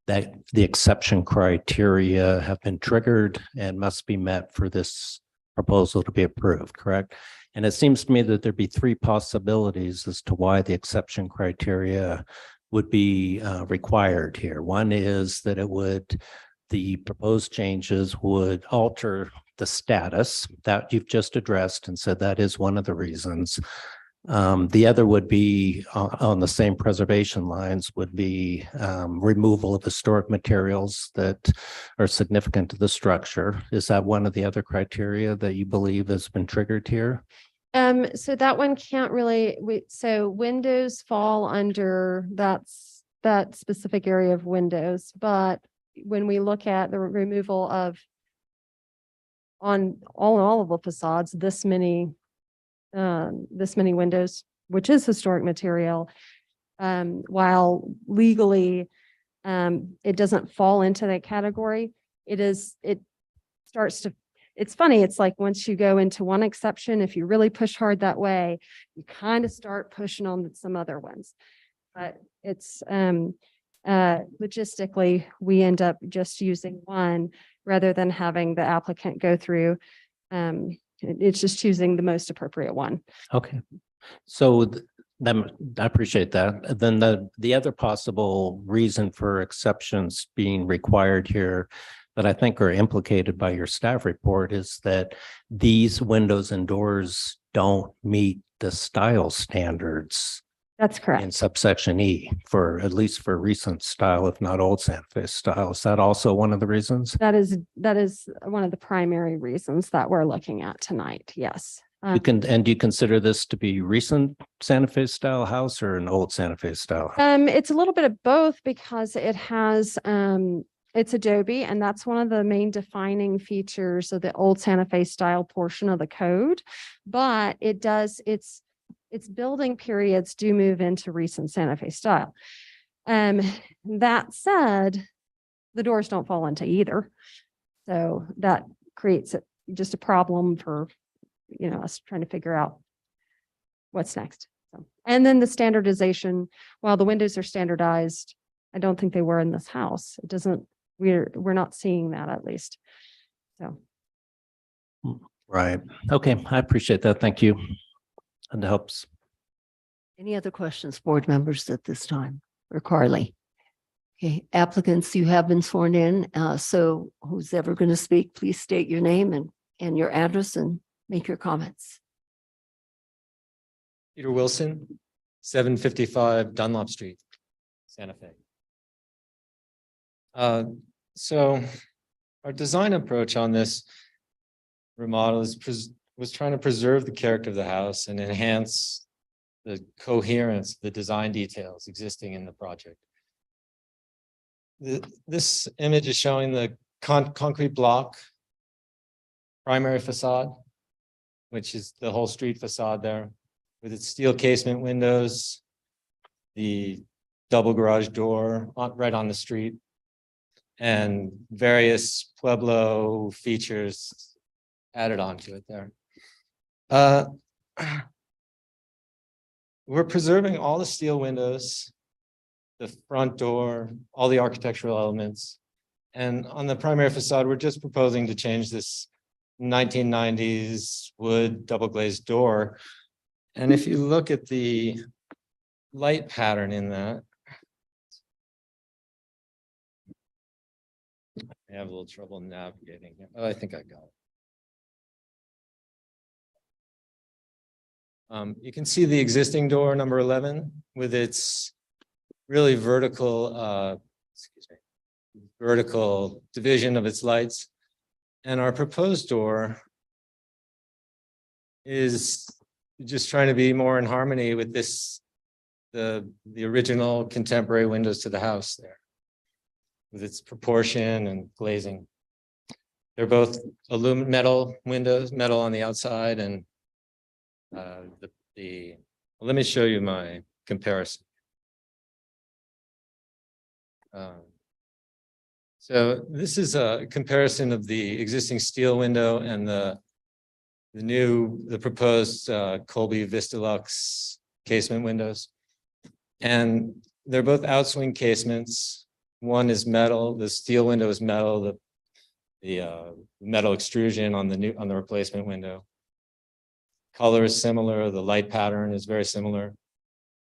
that the exception criteria have been triggered and must be met for this proposal to be approved, correct? And it seems to me that there'd be three possibilities as to why the exception criteria would be required here. One is that the proposed changes would alter the status that you've just addressed and said that is one of the reasons. The other would be on the same preservation lines, would be removal of historic materials that are significant to the structure. Is that one of the other criteria that you believe has been triggered here? So that one can't really, so windows fall under that specific area of windows, but when we look at the removal of on all of the facades, this many windows, which is historic material, while legally it doesn't fall into that category, it's funny. It's like once you go into one exception, if you really push hard that way, you kind of start pushing on some other ones. But it's logistically, we end up just using one rather than having the applicant go through. It's just choosing the most appropriate one. Okay. So then I appreciate that. Then the other possible reason for exceptions being required here that I think are implicated by your staff report is that these windows and doors don't meet the style standards. That's correct. In subsection E, for at least for recent style, if not old Santa Fe style. Is that also one of the reasons? That is one of the primary reasons that we're looking at tonight. Yes. Do you consider this to be recent Santa Fe style house or an old Santa Fe style? It's a little bit of both because it has it's adobe, and that's one of the main defining features of the old Santa Fe style portion of the code. But its building periods do move into recent Santa Fe style. That said, the doors don't fall into either. So that creates just a problem for, us trying to figure out what's next. And then the standardization, while the windows are standardized, I don't think they were in this house. It doesn't, we're not seeing that at least. So. Right. Okay, I appreciate that. Thank you. And it helps. Any other questions, board members at this time? Or Carly? Okay, applicants, you have been sworn in. So who's ever going to speak, please state your name and your address and make your comments. Peter Wilson, 755 Dunlop Street, Santa Fe. So our design approach on this remodel was trying to preserve the character of the house and enhance the coherence, the design details existing in the project. This image is showing the concrete block primary facade, which is the whole street facade there, with its steel casement windows, the double garage door right on the street, and various Pueblo features added onto it there. We're preserving all the steel windows, the front door, all the architectural elements. And on the primary facade, we're just proposing to change this 1990s wood double glazed door. And if you look at the light pattern in that, I have a little trouble navigating it. Oh, I think I got it. You can see the existing door, number 11, with its really vertical, vertical division of its lights. And our proposed door is just trying to be more in harmony with this, the original contemporary windows to the house there, with its proportion and glazing. They're both aluminum metal windows, metal on the outside, and let me show you my comparison. So this is a comparison of the existing steel window and the proposed Colby Vistalux casement windows. And they're both outswing casements. One is metal, the steel window is metal, the metal extrusion on the replacement window. Color is similar, the light pattern is very similar.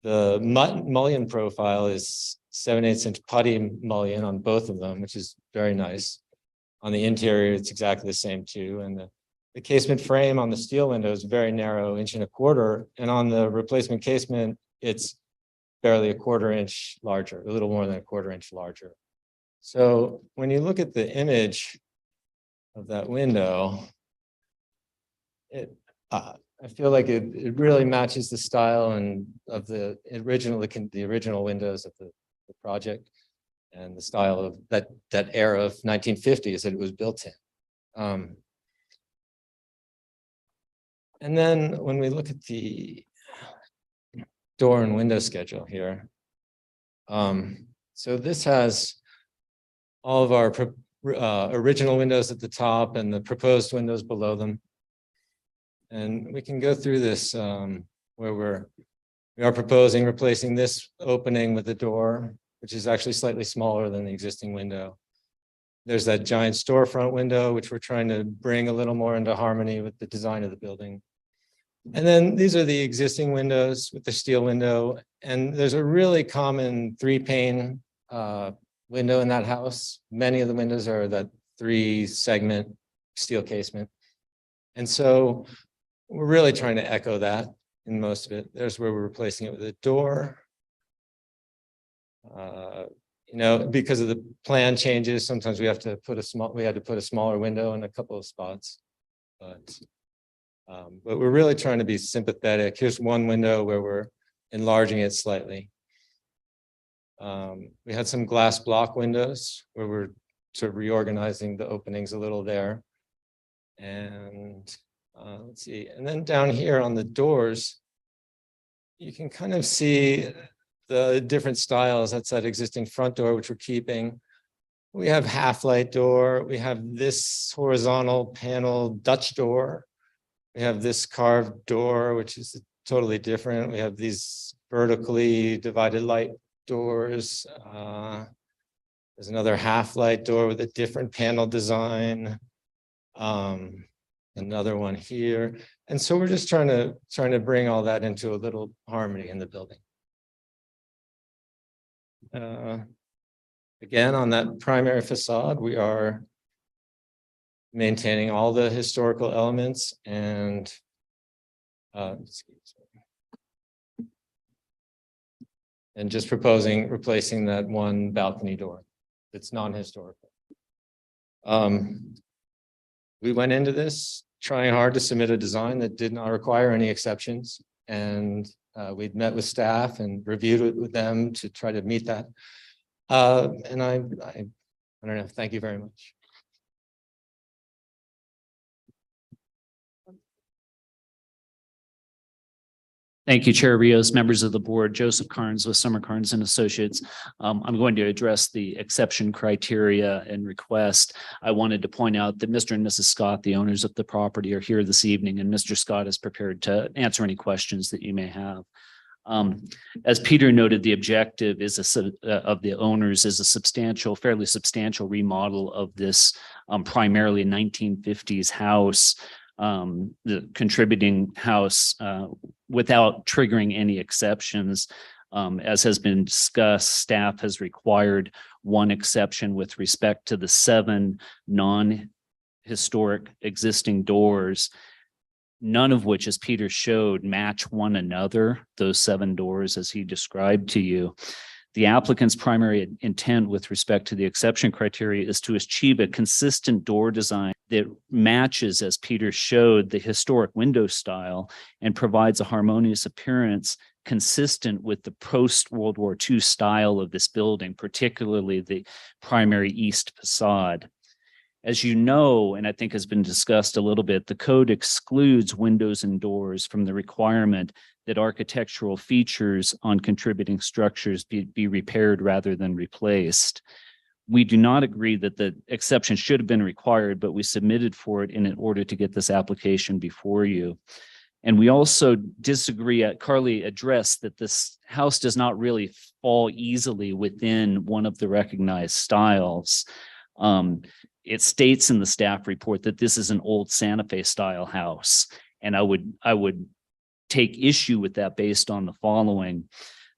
The mullion profile is 7/8 inch putty mullion on both of them, which is very nice. On the interior, it's exactly the same too. And the casement frame on the steel window is very narrow, 1.25 inches. And on the replacement casement, it's barely 1/4 inch larger, a little more than 1/4 inch larger. So when you look at the image of that window, I feel like it really matches the style and of the original windows of the project and the style of that era of 1950s that it was built in. And then when we look at the door and window schedule here, so this has all of our original windows at the top and the proposed windows below them. And we can go through this where we are proposing replacing this opening with the door, which is actually slightly smaller than the existing window. There's that giant storefront window, which we're trying to bring a little more into harmony with the design of the building. And then these are the existing windows with the steel window. And there's a really common 3-pane window in that house. Many of the windows are that 3-segment steel casement. And so we're really trying to echo that in most of it. There's where we're replacing it with a door. Because of the plan changes, sometimes we had to put a smaller window in a couple of spots. But we're really trying to be sympathetic. Here's one window where we're enlarging it slightly. We had some glass block windows where we're sort of reorganizing the openings a little there. And let's see, and then down here on the doors, you can kind of see the different styles. That's that existing front door, which we're keeping. We have half light door. We have this horizontal panel Dutch door. We have this carved door, which is totally different. We have these vertically divided light doors. There's another half light door with a different panel design. Another one here. And so we're just trying to bring all that into a little harmony in the building. Again, on that primary facade, we are maintaining all the historical elements and just replacing that one balcony door that's non-historical. We went into this trying hard to submit a design that did not require any exceptions, and we'd met with staff and reviewed it with them to try to meet that. And I don't know. Thank you very much. Thank you, Chair Rios, members of the board. Joseph Carnes with Summer Carnes and Associates. I'm going to address the exception criteria and request. I wanted to point out that Mr. and Mrs. Scott, the owners of the property, are here this evening, and Mr. Scott is prepared to answer any questions that you may have. As Peter noted, the objective is of the owners is a substantial, fairly substantial remodel of this primarily 1950s house, the contributing house, without triggering any exceptions. As has been discussed, staff has required one exception with respect to the 7 non-historic existing doors, none of which, as Peter showed, match one another, those 7 doors as he described to you. The applicant's primary intent with respect to the exception criteria is to achieve a consistent door design that matches, as Peter showed, the historic window style and provides a harmonious appearance consistent with the post-World War II style of this building, particularly the primary east facade. As you know, and I think has been discussed a little bit, the code excludes windows and doors from the requirement that architectural features on contributing structures be repaired rather than replaced. We do not agree that the exception should have been required, but we submitted for it in order to get this application before you. And we also disagree. Carly addressed that this house does not really fall easily within one of the recognized styles. It states in the staff report that this is an old Santa Fe style house. And I would take issue with that based on the following.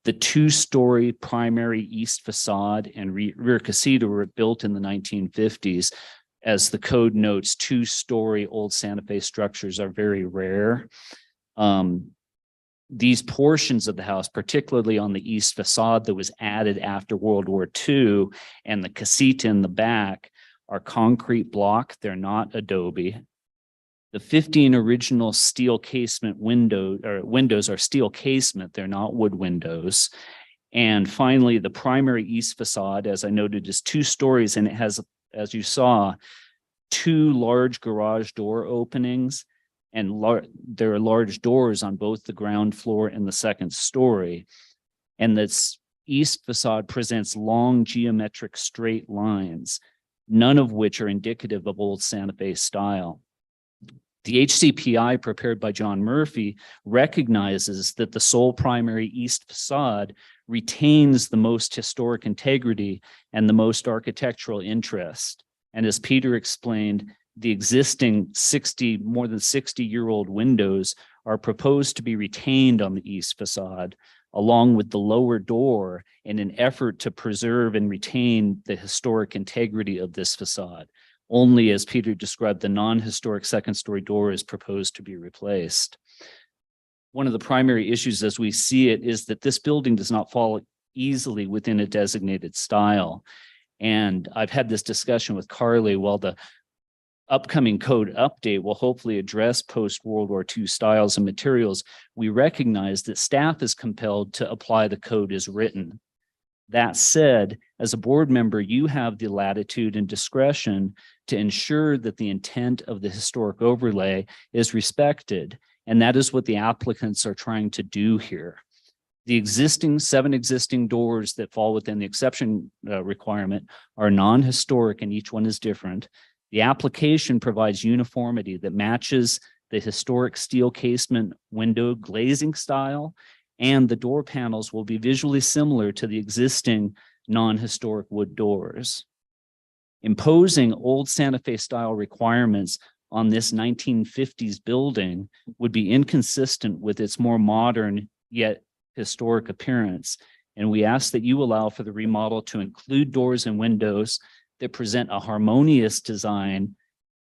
The 2-story primary east facade and rear casita were built in the 1950s. As the code notes, 2-story old Santa Fe structures are very rare. These portions of the house, particularly on the east facade that was added after World War II, and the casita in the back, are concrete block. They're not adobe. The 15 original steel casement windows are steel casement. They're not wood windows. And finally, the primary east facade, as I noted, is 2 stories, and it has, as you saw, 2 large garage door openings, and there are large doors on both the ground floor and the 2nd story. And this east facade presents long geometric straight lines, none of which are indicative of old Santa Fe style. The HCPI prepared by John Murphy recognizes that the sole primary east facade retains the most historic integrity and the most architectural interest. And as Peter explained, the existing more than 60-year-old windows are proposed to be retained on the east facade, along with the lower door, in an effort to preserve and retain the historic integrity of this facade. Only, as Peter described, the non-historic 2nd-story door is proposed to be replaced. One of the primary issues as we see it is that this building does not fall easily within a designated style. And I've had this discussion with Carly. While the upcoming code update will hopefully address post-World War II styles and materials, we recognize that staff is compelled to apply the code as written. That said, as a board member, you have the latitude and discretion to ensure that the intent of the historic overlay is respected, and that is what the applicants are trying to do here. The 7 existing doors that fall within the exception requirement are non-historic, and each one is different. The application provides uniformity that matches the historic steel casement window glazing style, and the door panels will be visually similar to the existing non-historic wood doors. Imposing old Santa Fe style requirements on this 1950s building would be inconsistent with its more modern yet historic appearance. And we ask that you allow for the remodel to include doors and windows that present a harmonious design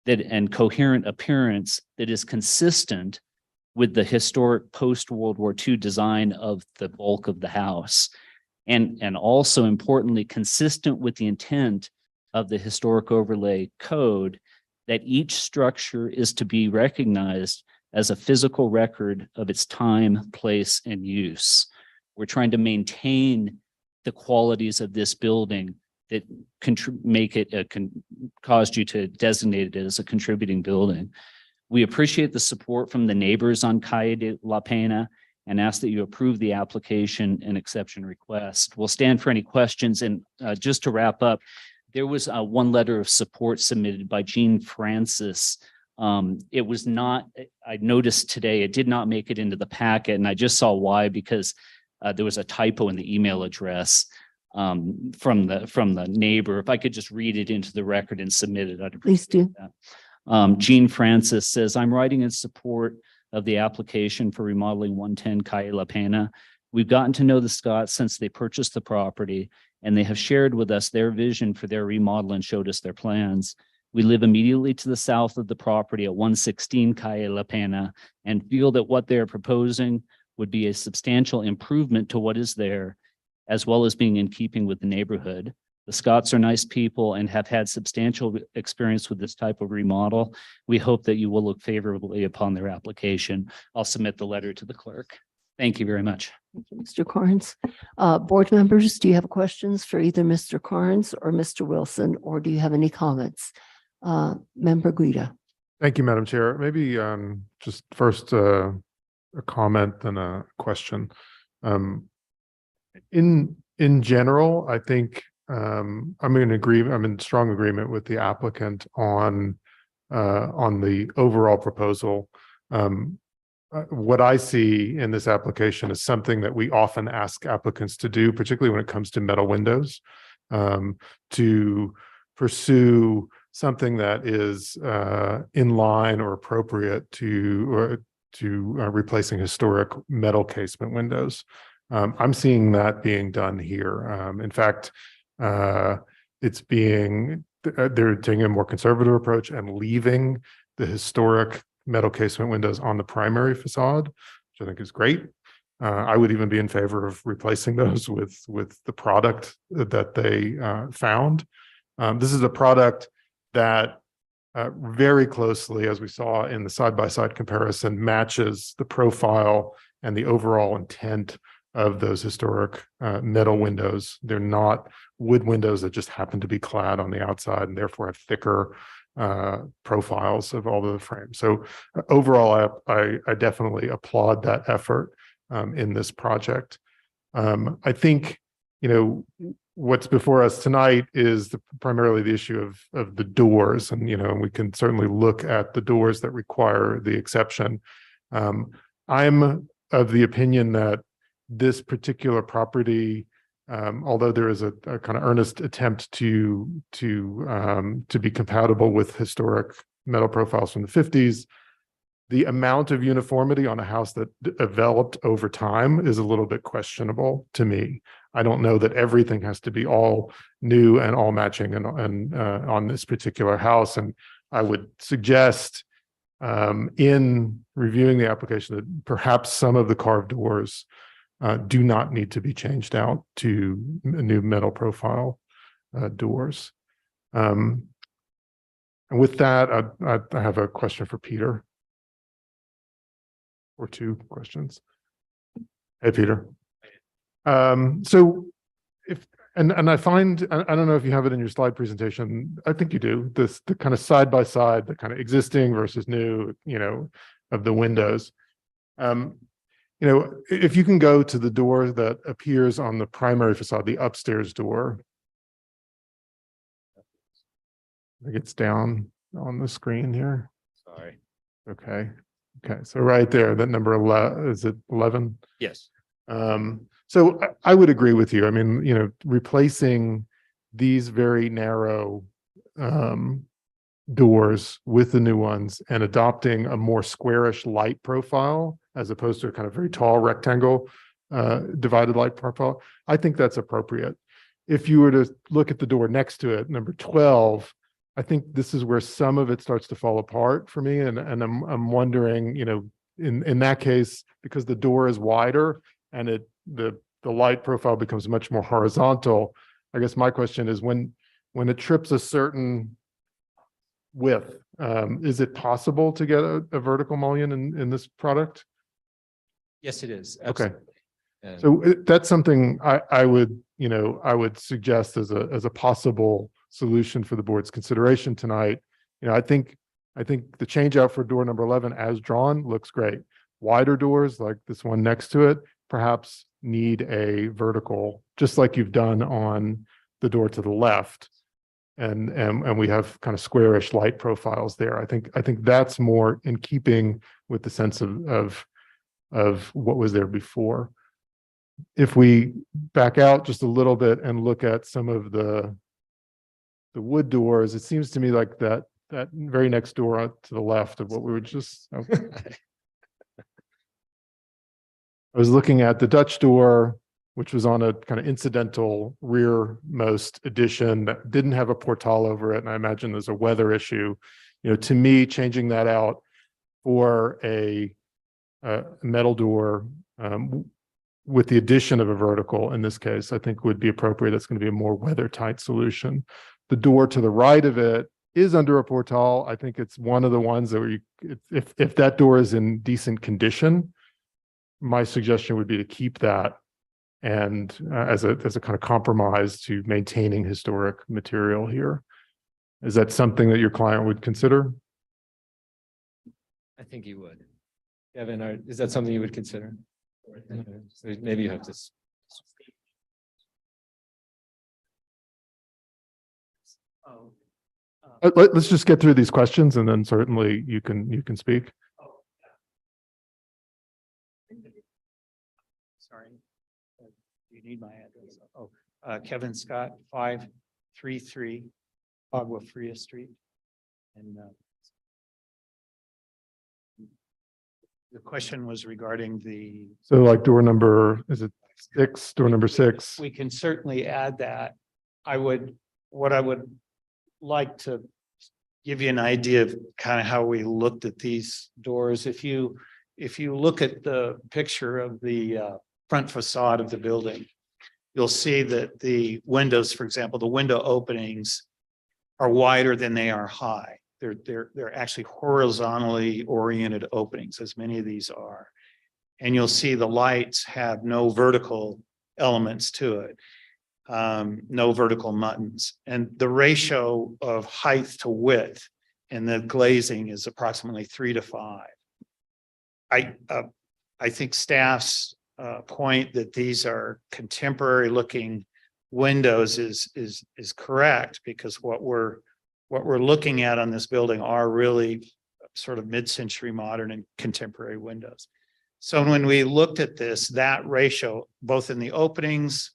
and coherent appearance that is consistent with the historic post-World War II design of the bulk of the house. And also importantly, consistent with the intent of the historic overlay code, that each structure is to be recognized as a physical record of its time, place, and use. We're trying to maintain the qualities of this building that caused you to designate it as a contributing building. We appreciate the support from the neighbors on Calle de la Pena and ask that you approve the application and exception request. We'll stand for any questions. And just to wrap up, there was one letter of support submitted by Jean Francis. It was not, I noticed today, it did not make it into the packet, and I just saw why, because there was a typo in the email address from the neighbor. If I could just read it into the record and submit it, I'd Please do. appreciate that. Jean Francis says, I'm writing in support of the application for remodeling 110 Calle La Pena. We've gotten to know the Scotts since they purchased the property, and they have shared with us their vision for their remodel and showed us their plans. We live immediately to the south of the property at 116 Calle La Pena and feel that what they're proposing would be a substantial improvement to what is there, as well as being in keeping with the neighborhood. The Scotts are nice people and have had substantial experience with this type of remodel. We hope that you will look favorably upon their application. I'll submit the letter to the clerk. Thank you very much. Thank you, Mr. Carnes. Board members, do you have questions for either Mr. Carnes or Mr. Wilson, or do you have any comments? Member Guida. Thank you, Madam Chair. Maybe just first a comment and a question. In general, I think I'm in strong agreement with the applicant on the overall proposal. What I see in this application is something that we often ask applicants to do, particularly when it comes to metal windows, to pursue something that is in line or appropriate to replacing historic metal casement windows. I'm seeing that being done here. In fact, they're taking a more conservative approach and leaving the historic metal casement windows on the primary facade, which I think is great. I would even be in favor of replacing those with the product that they found. This is a product that very closely, as we saw in the side-by-side comparison, matches the profile and the overall intent of those historic metal windows. They're not wood windows that just happen to be clad on the outside and therefore have thicker profiles of all the frames. So overall, I definitely applaud that effort in this project. I think, what's before us tonight is primarily the issue of the doors, and we can certainly look at the doors that require the exception. I'm of the opinion that this particular property, although there is a kind of earnest attempt to be compatible with historic metal profiles from the 50s, the amount of uniformity on a house that developed over time is a little bit questionable to me. I don't know that everything has to be all new and all matching and on this particular house. And I would suggest in reviewing the application that perhaps some of the carved doors do not need to be changed out to new metal profile doors. And with that, I have a question for Peter. Or two questions. Hey, Peter. So I find, I don't know if you have it in your slide presentation, I think you do, the kind of side by side, the kind of existing versus new, of the windows. If you can go to the door that appears on the primary facade, the upstairs door. I think it's down on the screen here. Sorry. Okay. Okay, so right there, that number 11, is it 11? Yes. So I would agree with you. I mean, you know, replacing these very narrow doors with the new ones and adopting a more squarish light profile as opposed to a kind of very tall rectangle divided light profile, I think that's appropriate. If you were to look at the door next to it, number 12, I think this is where some of it starts to fall apart for me. And I'm wondering, you know, in that case, because the door is wider and the light profile becomes much more horizontal, I guess my question is when it trips a certain width, is it possible to get a vertical mullion in this product? Yes, it is. Okay. Absolutely. And- So that's something I would, you know, I would suggest as a possible solution for the board's consideration tonight. You know, I think the change out for door number 11 as drawn looks great. Wider doors like this one next to it, perhaps need a vertical, just like you've done on the door to the left. And we have kind of squarish light profiles there. I think that's more in keeping with the sense of what was there before. If we back out just a little bit and look at some of the wood doors, it seems to me like that very next door to the left of what we were just. I was looking at the Dutch door, which was on a kind of incidental rearmost addition that didn't have a portal over it. And I imagine there's a weather issue. You know, to me, changing that out for a metal door with the addition of a vertical in this case, I think would be appropriate. That's going to be a more weather tight solution. The door to the right of it is under a portal. I think it's one of the ones that if that door is in decent condition, my suggestion would be to keep that and as a kind of compromise to maintaining historic material here. Is that something that your client would consider? I think you would. Kevin, is that something you would consider? So maybe you have to. Let's just get through these questions and then certainly you can speak. Sorry. Do you need my address? Oh, Kevin Scott, 533 Agua Fria Street. And the question was regarding the. So like door number, is it 6, door number 6? We can certainly add that. What I would like to give you an idea of kind of how we looked at these doors. If you look at the picture of the front facade of the building, you'll see that the windows, for example, the window openings are wider than they are high. They're actually horizontally oriented openings, as many of these are. And you'll see the lights have no vertical elements to it. No vertical muttons, and the ratio of height to width in the glazing is approximately 3 to 5. I think staff's point that these are contemporary looking windows is correct, because what we're looking at on this building are really sort of mid-century modern and contemporary windows. So when we looked at this, that ratio, both in the openings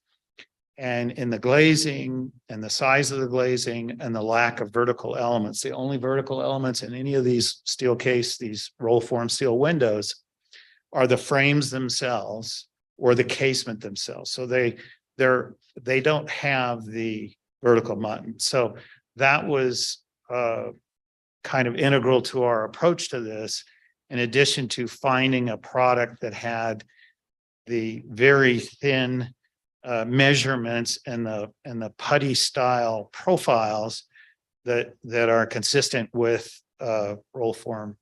and in the glazing and the size of the glazing and the lack of vertical elements, the only vertical elements in any of these steel case, these roll form steel windows are the frames themselves or the casement themselves. So they don't have the vertical mutton. So that was kind of integral to our approach to this, in addition to finding a product that had the very thin measurements and the putty style profiles that are consistent with roll form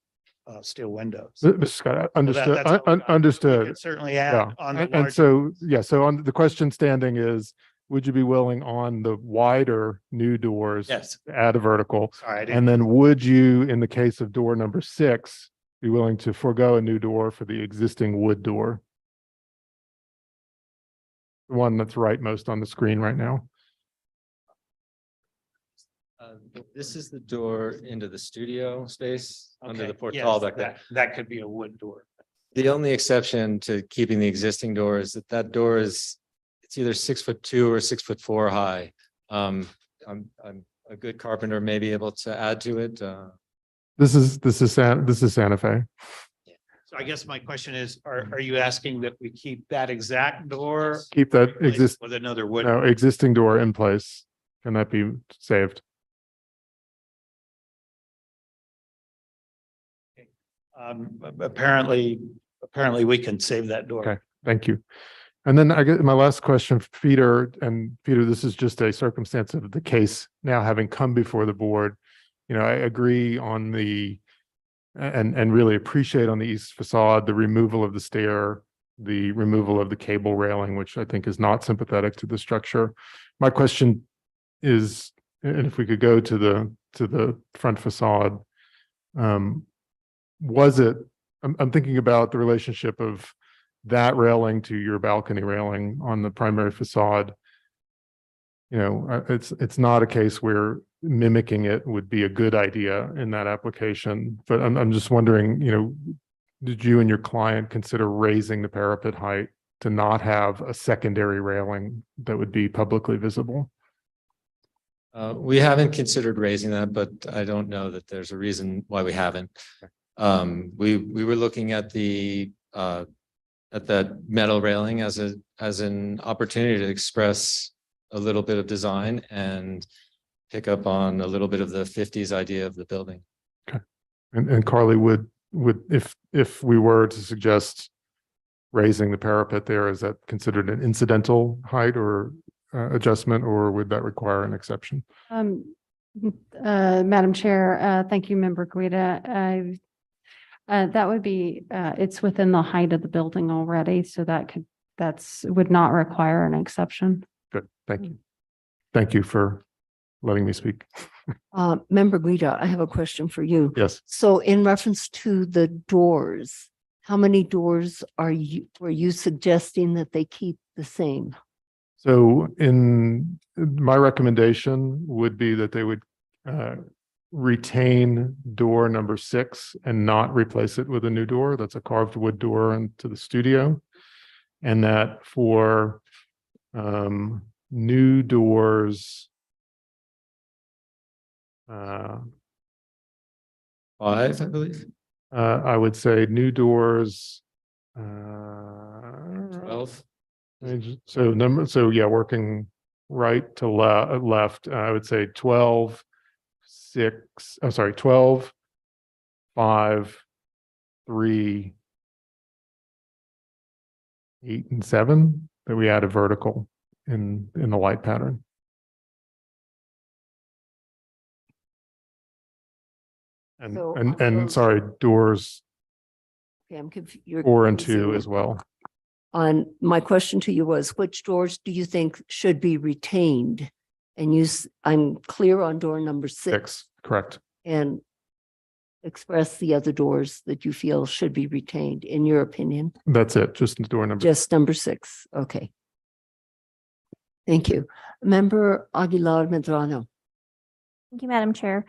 steel windows. Mr. Scott, understood. that's what we got. Understood. We could certainly add Yeah. on the And larger. so, yeah, so on the question standing is, would you be willing on the wider new doors? Yes. To add a vertical? Sorry, I didn't- And then would you, in the case of door number 6, be willing to forego a new door for the existing wood door? The one that's rightmost on the screen right now. This is the door into the studio space under the Okay, portal yes, back there. that could be a wood door. The only exception to keeping the existing door is that that door is, it's either 6'2" or 6'4" high. I'm a good carpenter, may be able to add to it. This is Santa Fe. So I guess my question is, are you asking that we keep that exact door? Keep that replace with another wood? existing door in place. Can that be saved? Apparently we can save that door. Okay, thank you. And then I get my last question, for Peter, and Peter, this is just a circumstance of the case now having come before the board. You know, I agree on the, and really appreciate on the east facade, the removal of the stair, the removal of the cable railing, which I think is not sympathetic to the structure. My question is, and if we could go to the front facade, was it, I'm thinking about the relationship of that railing to your balcony railing on the primary facade. You know, it's not a case where mimicking it would be a good idea in that application, but I'm just wondering, you know, did you and your client consider raising the parapet height to not have a secondary railing that would be publicly visible? We haven't considered raising that, but I don't know that there's a reason why we haven't. We were looking at that metal railing as an opportunity to express a little bit of design and pick up on a little bit of the 50s idea of the building. Okay. And Carly, would if we were to suggest raising the parapet there, is that considered an incidental height or adjustment, or would that require an exception? Madam Chair, thank you, Member Guida. That would be, it's within the height of the building already, so would not require an exception. Good, thank you. Thank you for letting me speak. Member Guida, I have a question for you. Yes. So in reference to the doors, how many doors were you suggesting that they keep the same? So in my recommendation would be that they would retain door number 6 and not replace it with a new door. That's a carved wood door into the studio. And that for new doors, 5, I believe. I would say new doors. 12. So yeah, working right to left, I would say 12, 12, 5, 3, 8, and 7, that we add a vertical in the light pattern. And sorry, doors Okay, I'm confused. 4 and 2 as well. My question to you was, which doors do you think should be retained? And I'm clear on door number 6. Correct. And express the other doors that you feel should be retained, in your opinion. That's it, just door number. Just number 6. Okay. Thank you. Member Aguilar Medrano. Thank you, Madam Chair.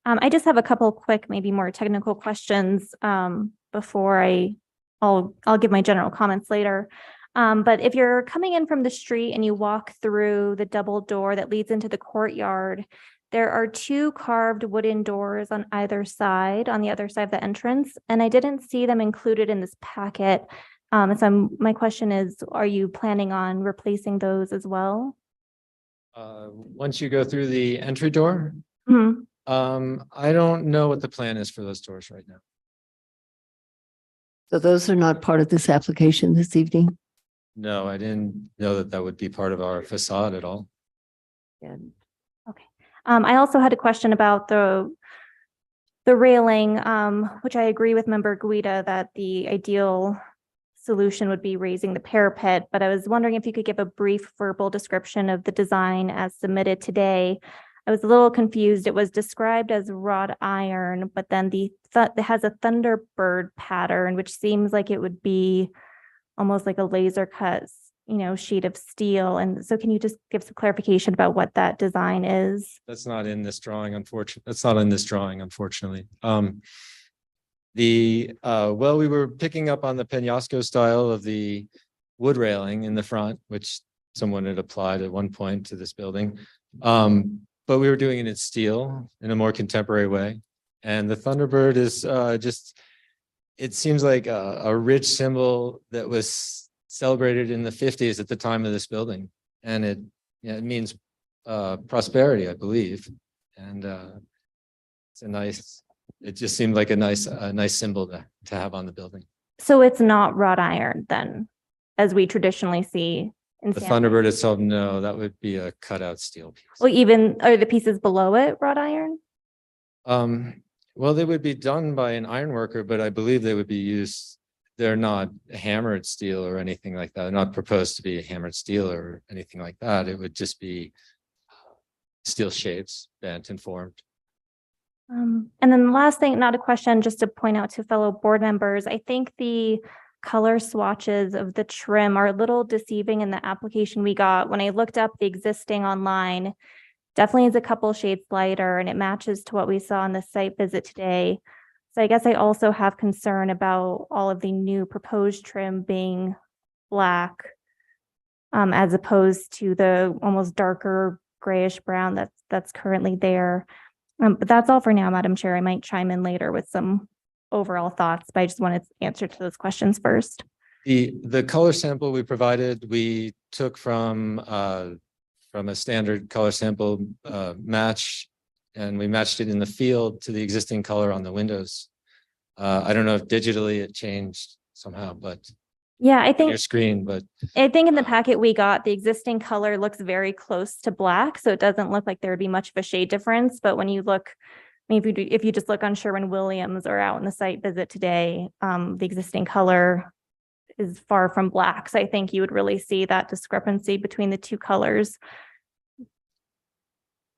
I just have a couple quick, maybe more technical questions before I'll give my general comments later. But if you're coming in from the street and you walk through the double door that leads into the courtyard, there are 2 carved wooden doors on either side, on the other side of the entrance, and I didn't see them included in this packet. So my question is, are you planning on replacing those as well? Once you go through the entry door, Mhm. I don't know what the plan is for those doors right now. So those are not part of this application this evening? No, I didn't know that that would be part of our facade at all. And I also had a question about the railing, which I agree with Member Guida that the ideal solution would be raising the parapet, but I was wondering if you could give a brief verbal description of the design as submitted today. I was a little confused. It was described as wrought iron, but then it has a Thunderbird pattern, which seems like it would be almost like a laser cut sheet of steel. And so can you just give some clarification about what that design is? That's not in this drawing, unfortunately. That's not in this drawing, unfortunately. Well, we were picking up on the Penasco style of the wood railing in the front, which someone had applied at one point to this building. But we were doing it in steel in a more contemporary way. And the Thunderbird is it seems like a rich symbol that was celebrated in the 50s at the time of this building. And it means prosperity, I believe. And it just seemed like a nice symbol to have on the building. So it's not wrought iron then, as we traditionally see in The Santa Fe? Thunderbird itself, no, that would be a cutout steel piece. Well, even, are the pieces below it wrought iron? Well, they would be done by an iron worker, but I believe they would be used. They're not hammered steel or anything like that. They're not proposed to be hammered steel or anything like that. It would just be steel shapes, bent and formed. And then the last thing, not a question, just to point out to fellow board members, I think the color swatches of the trim are a little deceiving in the application we got. When I looked up the existing online, definitely is a couple shades lighter and it matches to what we saw on the site visit today. So I guess I also have concern about all of the new proposed trim being black as opposed to the almost darker grayish brown that's currently there. But that's all for now, Madam Chair. I might chime in later with some overall thoughts, but I just wanted to answer to those questions first. The color sample we provided, we took from a standard color sample match, and we matched it in the field to the existing color on the windows. I don't know if digitally it changed somehow, but Yeah, I on think your screen, but I think in the packet we got, the existing color looks very close to black, so it doesn't look like there would be much of a shade difference. But when you look, I mean, if you just look on Sherwin-Williams or out in the site visit today, the existing color is far from black. So I think you would really see that discrepancy between the two colors.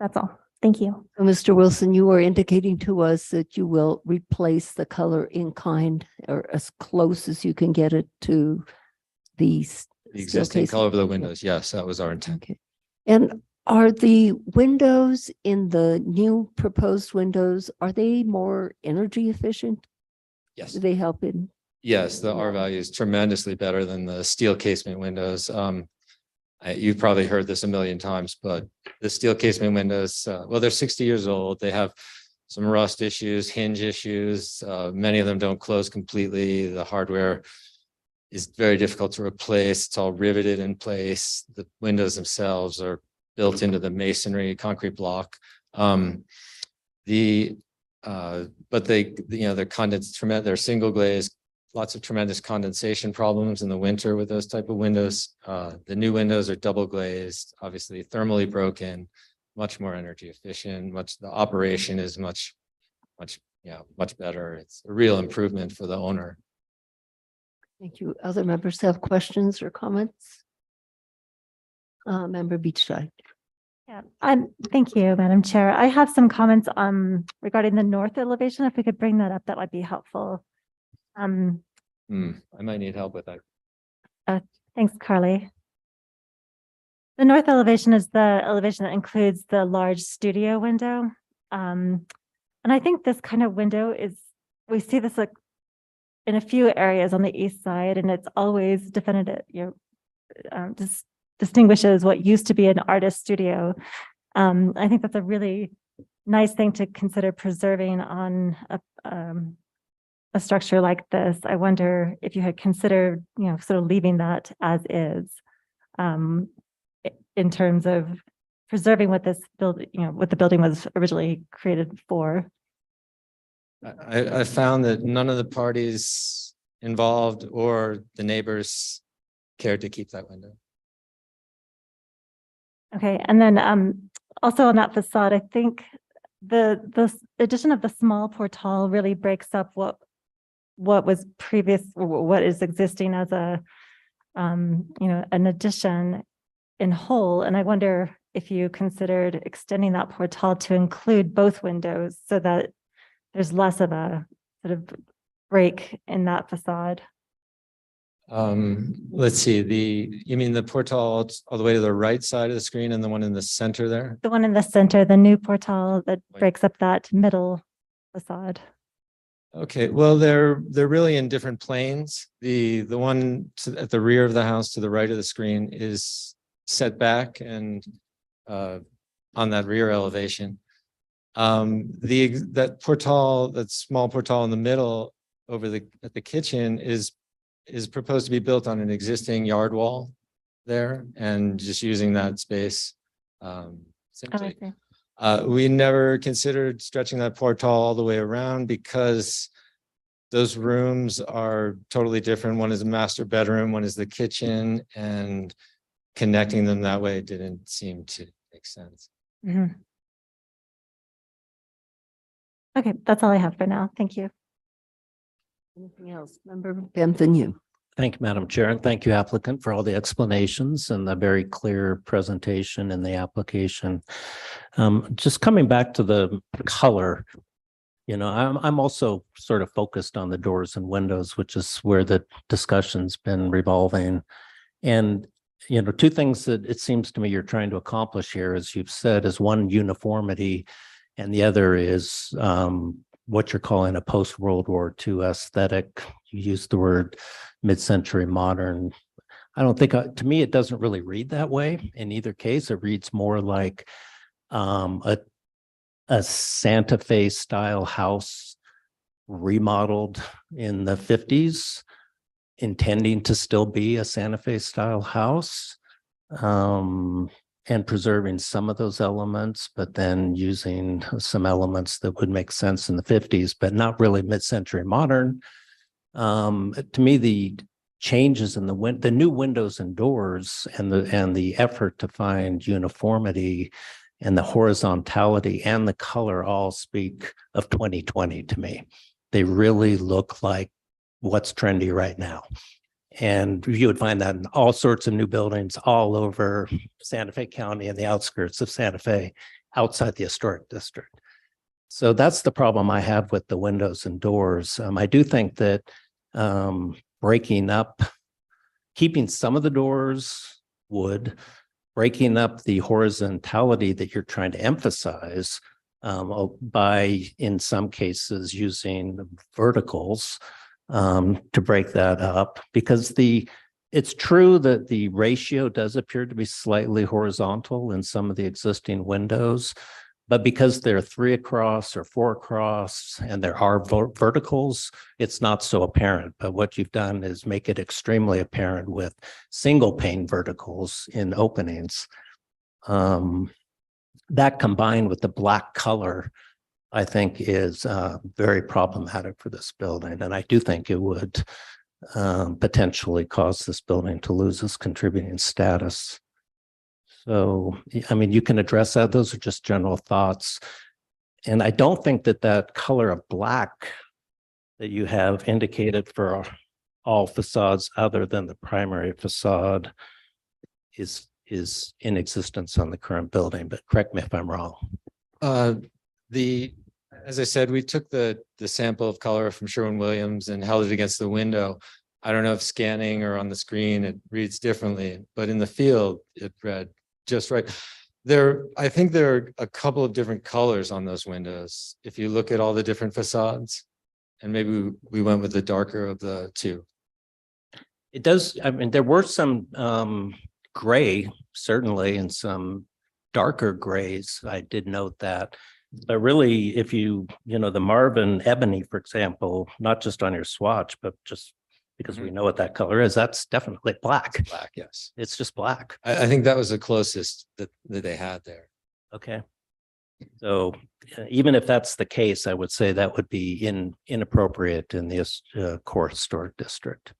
That's all. Thank you. So, Mr. Wilson, you were indicating to us that you will replace the color in kind or as close as you can get it to the the existing color of the windows. Yes, that was our intent. Okay. And are the windows in the new proposed windows, are they more energy efficient? Yes. Do they help in? Yes, the R value is tremendously better than the steel casement windows. You've probably heard this a million times, but the steel casement windows, well, they're 60 years old. They have some rust issues, hinge issues. Many of them don't close completely. The hardware is very difficult to replace. It's all riveted in place. The windows themselves are built into the masonry concrete block. But they're they're single glazed. Lots of tremendous condensation problems in the winter with those type of windows. The new windows are double glazed, obviously thermally broken, much more energy efficient, the operation is much better. It's a real improvement for the owner. Thank you. Other members have questions or comments? Member Beachside. Yeah, thank you, Madam Chair. I have some comments regarding the north elevation. If we could bring that up, that would be helpful. I might need help with that. Thanks, Carly. The north elevation is the elevation that includes the large studio window. And I think this kind of window we see this like in a few areas on the east side, and it's always definitive, distinguishes what used to be an artist studio. I think that's a really nice thing to consider preserving on a structure like this. I wonder if you had considered, sort of leaving that as is, in terms of preserving what this building, what the building was originally created for. I found that none of the parties involved or the neighbors cared to keep that window. Okay, and then also on that facade, I think the addition of the small portal really breaks up what was previous, what is existing as a an addition in whole. And I wonder if you considered extending that portal to include both windows so that there's less of a sort of break in that facade. Let's see, you mean the portal all the way to the right side of the screen and the one in the center there? The one in the center, the new portal that breaks up that middle facade. Okay, well, they're really in different planes. The one at the rear of the house to the right of the screen is set back and on that rear elevation. That portal, that small portal in the middle over at the kitchen is proposed to be built on an existing yard wall there and just using that space. Simply. We never considered stretching that portal all the way around because those rooms are totally different. One is a master bedroom, one is the kitchen, and connecting them that way didn't seem to make sense. Mhm. Okay, that's all I have for now. Thank you. Anything else? Member Benvenu. Thank you, Madam Chair, and thank you applicant for all the explanations and the very clear presentation in the application. Just coming back to the color, I'm also sort of focused on the doors and windows, which is where the discussion's been revolving. And, two things that it seems to me you're trying to accomplish here, as you've said, is one, uniformity, and the other is what you're calling a post-World War II aesthetic. You use the word mid-century modern. I don't think, to me, it doesn't really read that way. In either case, it reads more like a Santa Fe style house remodeled in the 50s, intending to still be a Santa Fe style house, and preserving some of those elements, but then using some elements that would make sense in the 50s, but not really mid-century modern. To me, the changes in the new windows and doors and the effort to find uniformity and the horizontality and the color all speak of 2020 to me. They really look like what's trendy right now. And you would find that in all sorts of new buildings all over Santa Fe County and the outskirts of Santa Fe, outside the historic district. So that's the problem I have with the windows and doors. I do think that breaking up, keeping some of the doors wood, breaking up the horizontality that you're trying to emphasize by, in some cases, using verticals to break that up, because it's true that the ratio does appear to be slightly horizontal in some of the existing windows, but because they're 3 across or 4 across and there are verticals, it's not so apparent. But what you've done is make it extremely apparent with single pane verticals in openings. That combined with the black color, I think is very problematic for this building. And I do think it would potentially cause this building to lose its contributing status. So, I mean, you can address that. Those are just general thoughts. And I don't think that color of black that you have indicated for all facades other than the primary facade is in existence on the current building, but correct me if I'm wrong. As I said, we took the sample of color from Sherwin-Williams and held it against the window. I don't know if scanning or on the screen it reads differently, but in the field it read just right. I think there are a couple of different colors on those windows. If you look at all the different facades, and maybe we went with the darker of the two. It does. I mean, there were some gray, certainly, and some darker grays. I did note that. But really, if the Marvin Ebony, for example, not just on your swatch, but just because we know what that color is, that's definitely black. Black, yes. It's just black. I think that was the closest that they had there. Okay. So even if that's the case, I would say that would be inappropriate in this core historic district.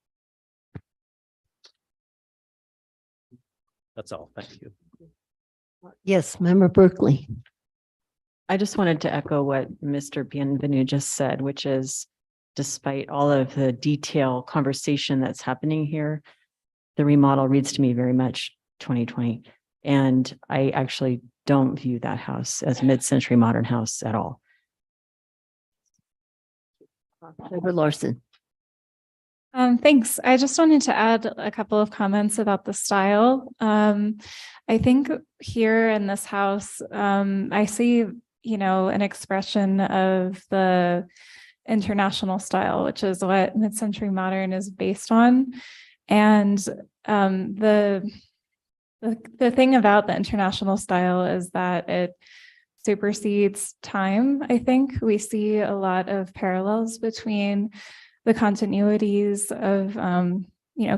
That's all. Thank you. Yes, Member Berkeley. I just wanted to echo what Mr. Bienvenu just said, which is despite all of the detail conversation that's happening here, the remodel reads to me very much 2020. And I actually don't view that house as a mid-century modern house at all. Member Larson. Thanks. I just wanted to add a couple of comments about the style. I think here in this house, I see, an expression of the international style, which is what mid-century modern is based on. And the thing about the international style is that it supersedes time. I think we see a lot of parallels between the continuities of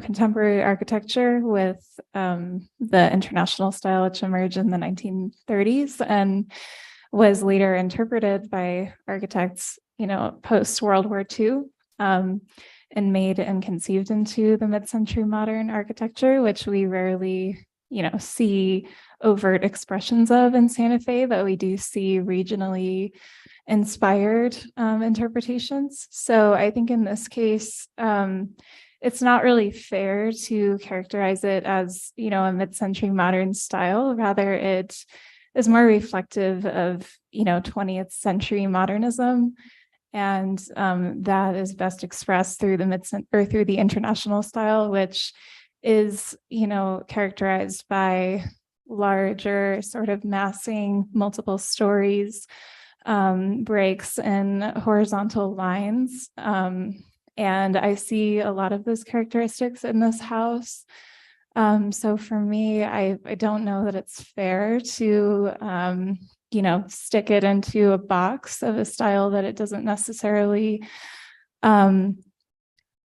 contemporary architecture with the international style, which emerged in the 1930s and was later interpreted by architects, post World War II, and made and conceived into the mid-century modern architecture, which we rarely, see overt expressions of in Santa Fe, but we do see regionally inspired interpretations. So I think in this case, it's not really fair to characterize it as, a mid-century modern style. Rather, it is more reflective of, 20th century modernism. And that is best expressed through through the international style, which is, characterized by larger sort of massing, multiple stories, breaks and horizontal lines. And I see a lot of those characteristics in this house. So for me, I don't know that it's fair to, stick it into a box of a style that it doesn't necessarily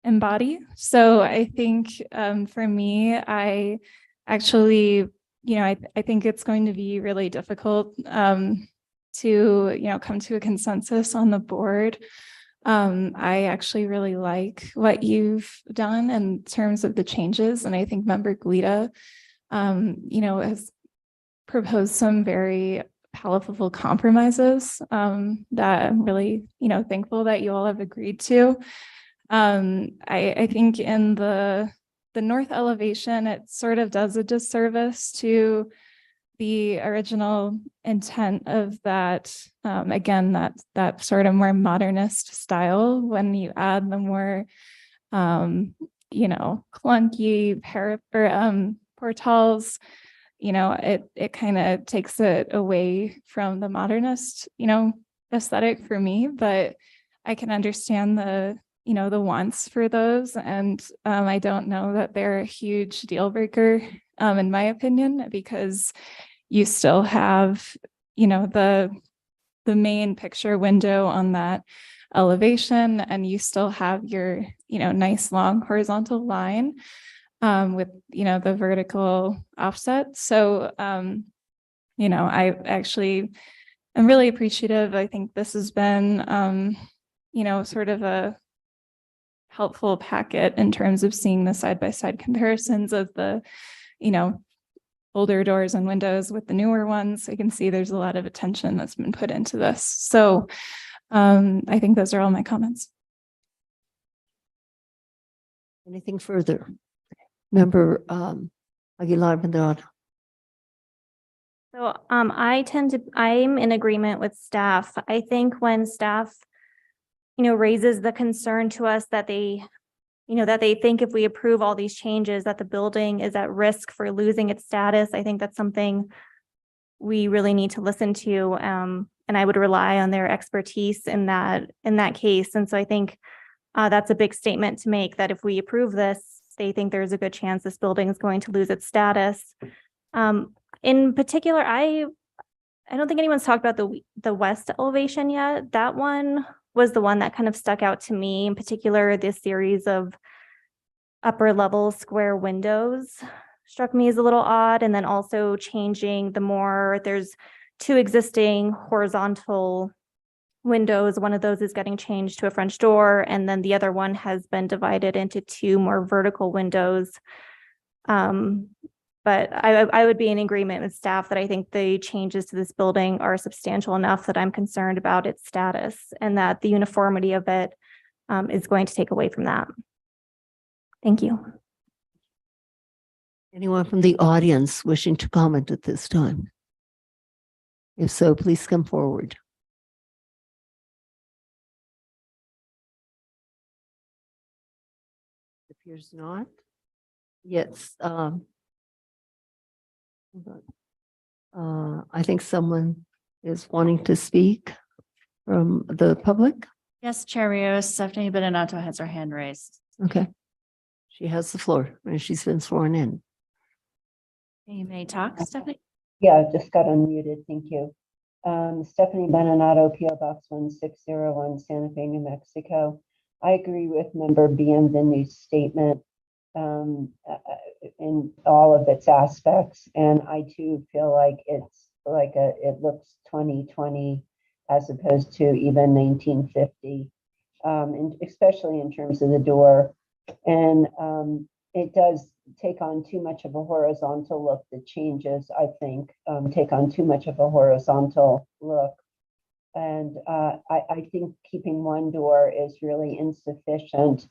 embody. So I think for me, I actually, I think it's going to be really difficult to, come to a consensus on the board. I actually really like what you've done in terms of the changes. And I think Member Guida, has proposed some very palatable compromises that I'm really, thankful that you all have agreed to. I think in the north elevation, it sort of does a disservice to the original intent of that, again, that sort of more modernist style when you add the more, clunky portals, it kind of takes it away from the modernist, aesthetic for me, but I can understand the wants for those. And I don't know that they're a huge deal breaker, in my opinion, because you still have, the main picture window on that elevation, and you still have your, nice long horizontal line with, the vertical offset. So, I actually am really appreciative. I think this has been, sort of a helpful packet in terms of seeing the side-by-side comparisons of the, older doors and windows with the newer ones. I can see there's a lot of attention that's been put into this. So I think those are all my comments. Anything further? Member Aguilar Medrano. So I'm in agreement with staff. I think when staff, raises the concern to us that they think if we approve all these changes that the building is at risk for losing its status, I think that's something we really need to listen to. And I would rely on their expertise in that case. And so I think that's a big statement to make, that if we approve this, they think there's a good chance this building is going to lose its status. In particular, I don't think anyone's talked about the west elevation yet. That one was the one that kind of stuck out to me. In particular, this series of upper level square windows struck me as a little odd. And then also changing there's two existing horizontal windows. One of those is getting changed to a French door, and then the other one has been divided into two more vertical windows. But I would be in agreement with staff that I think the changes to this building are substantial enough that I'm concerned about its status, and that the uniformity of it is going to take away from that. Thank you. Anyone from the audience wishing to comment at this time? If so, please come forward. Appears not. Yes, hold on. I think someone is wanting to speak from the public. Yes, Chair Rios, Stephanie Benenato has her hand raised. Okay. She has the floor and she's been sworn in. You may talk, Stephanie. Yeah, just got unmuted. Thank you. Stephanie Benenato, PO Box 1601, Santa Fe, New Mexico. I agree with Member Bienvenu's statement in all of its aspects. And I too feel like it's like it looks 2020 as opposed to even 1950, and especially in terms of the door. And it does take on too much of a horizontal look. The changes, I think, take on too much of a horizontal look. And I think keeping one door is really insufficient.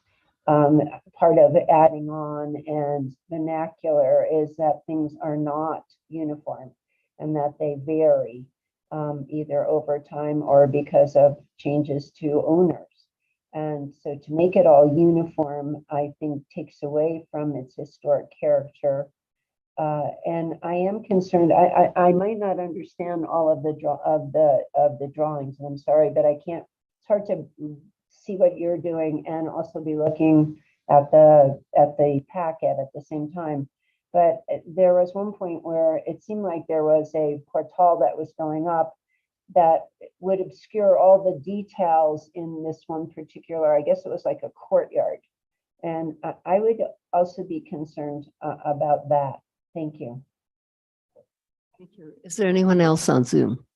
Part of adding on and vernacular is that things are not uniform and that they vary either over time or because of changes to owners. And so to make it all uniform, I think takes away from its historic character. And I am concerned, I might not understand all of the drawings, and I'm sorry, but I can't, it's hard to see what you're doing and also be looking at the packet at the same time. But there was one point where it seemed like there was a portal that was going up that would obscure all the details in this one particular, I guess it was like a courtyard. And I would also be concerned about that. Thank you. Thank you. Is there anyone else on Zoom?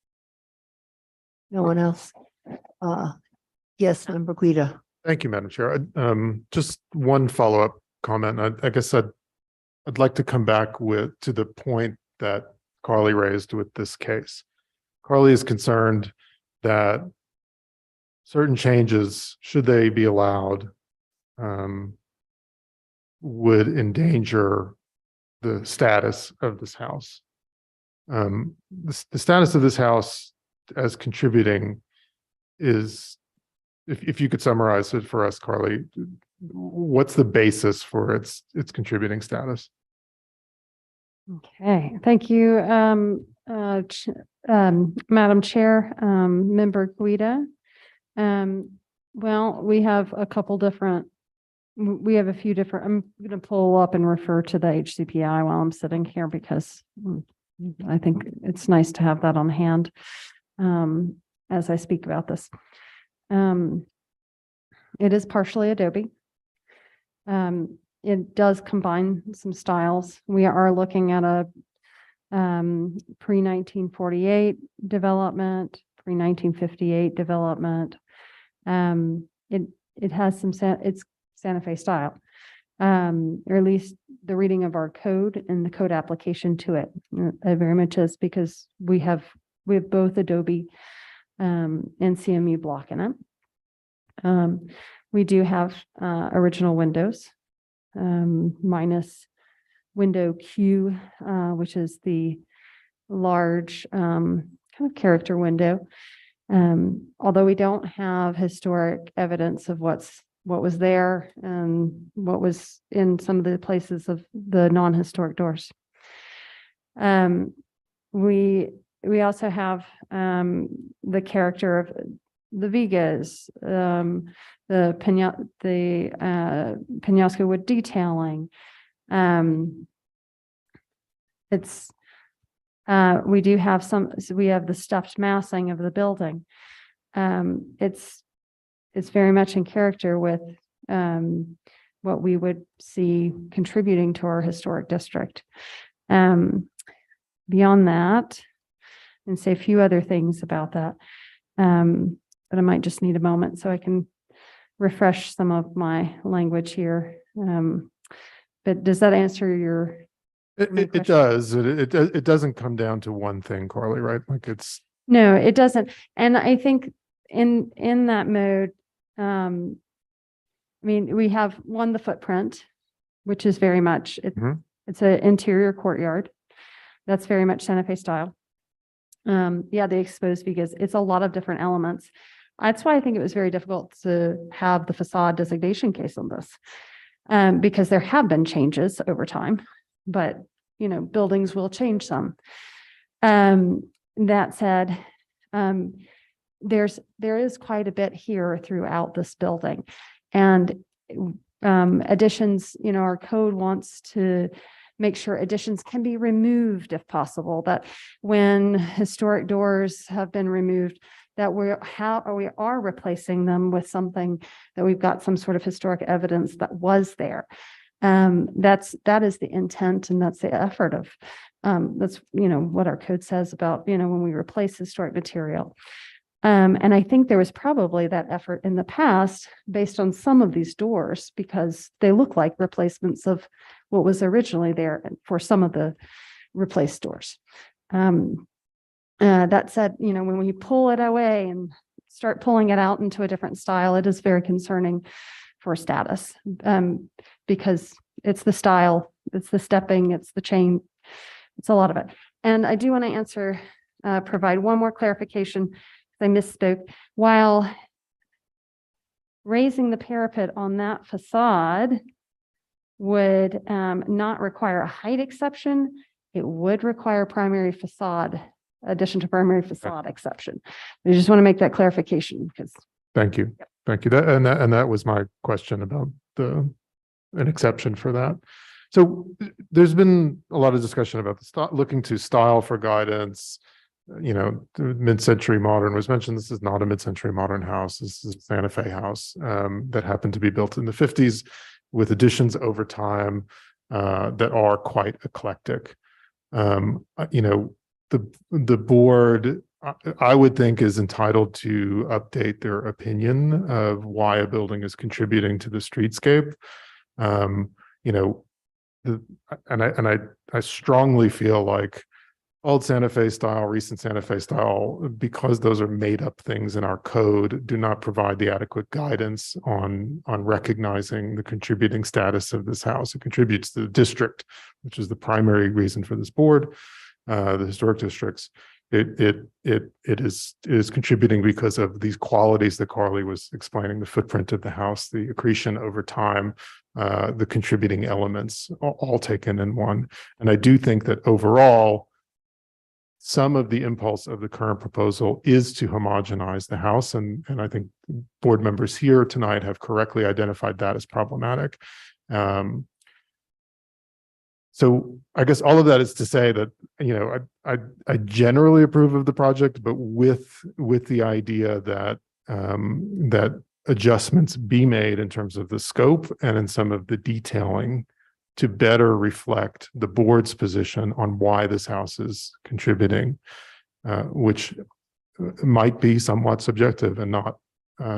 No one else? Yes, Member Guida. Thank you, Madam Chair. Just one follow-up comment. I guess I'd like to come back to the point that Carly raised with this case. Carly is concerned that certain changes, should they be allowed, would endanger the status of this house. The status of this house as contributing is, if you could summarize it for us, Carly, what's the basis for its contributing status? Okay, thank you, Madam Chair, Member Guida. Well, we have a couple different, we have a few different, I'm going to pull up and refer to the HCPI while I'm sitting here because I think it's nice to have that on hand as I speak about this. It is partially Adobe. It does combine some styles. We are looking at a pre-1948 development, pre-1958 development. It has some, it's Santa Fe style, or at least the reading of our code and the code application to it. Very much is because we have both Adobe and CMU block in it. We do have original windows, minus window Q, which is the large kind of character window. Although we don't have historic evidence of what was there and what was in some of the places of the non-historic doors. We also have the character of the Vigas, the Penasco wood detailing. We do have some, so we have the stuffed massing of the building. It's very much in character with what we would see contributing to our historic district. Beyond that, and say a few other things about that, but I might just need a moment so I can refresh some of my language here. But does that answer your? It does. It doesn't come down to one thing, Carly, right? Like it's. No, it doesn't. And I think in that mode, I mean, we have the footprint, which is very much, it's an interior courtyard. That's very much Santa Fe style. Yeah, the exposed because it's a lot of different elements. That's why I think it was very difficult to have the facade designation case on this. because there have been changes over time, but, you know, buildings will change some. That said, there is quite a bit here throughout this building. And additions, you know, our code wants to make sure additions can be removed if possible, that when historic doors have been removed, that we are replacing them with something that we've got some sort of historic evidence that was there. That is the intent, and that's the effort of, that's, you know, what our code says about, you know, when we replace historic material. And I think there was probably that effort in the past based on some of these doors, because they look like replacements of what was originally there for some of the replaced doors. That said, you know, when we pull it away and start pulling it out into a different style, it is very concerning for status, because it's the style, it's the stepping, it's the chain, it's a lot of it. And I do want to answer, provide one more clarification. I misspoke. While raising the parapet on that facade would not require a height exception, it would require primary facade, addition to primary facade exception. I just want to make that clarification because. Thank you. Thank you. That was my question about an exception for that. So there's been a lot of discussion about looking to style for guidance. You know, mid-century modern was mentioned. This is not a mid-century modern house. This is a Santa Fe house that happened to be built in the 50s with additions over time that are quite eclectic. You know, the board, I would think, is entitled to update their opinion of why a building is contributing to the streetscape. You know, I strongly feel like old Santa Fe style, recent Santa Fe style, because those are made up things in our code, do not provide the adequate guidance on recognizing the contributing status of this house. It contributes to the district, which is the primary reason for this board, the historic districts. It is contributing because of these qualities that Carly was explaining: the footprint of the house, the accretion over time, the contributing elements, all taken in one. And I do think that overall, some of the impulse of the current proposal is to homogenize the house. And I think board members here tonight have correctly identified that as problematic. So I guess all of that is to say that, you know, I generally approve of the project, but with the idea that that adjustments be made in terms of the scope and in some of the detailing to better reflect the board's position on why this house is contributing, which might be somewhat subjective and not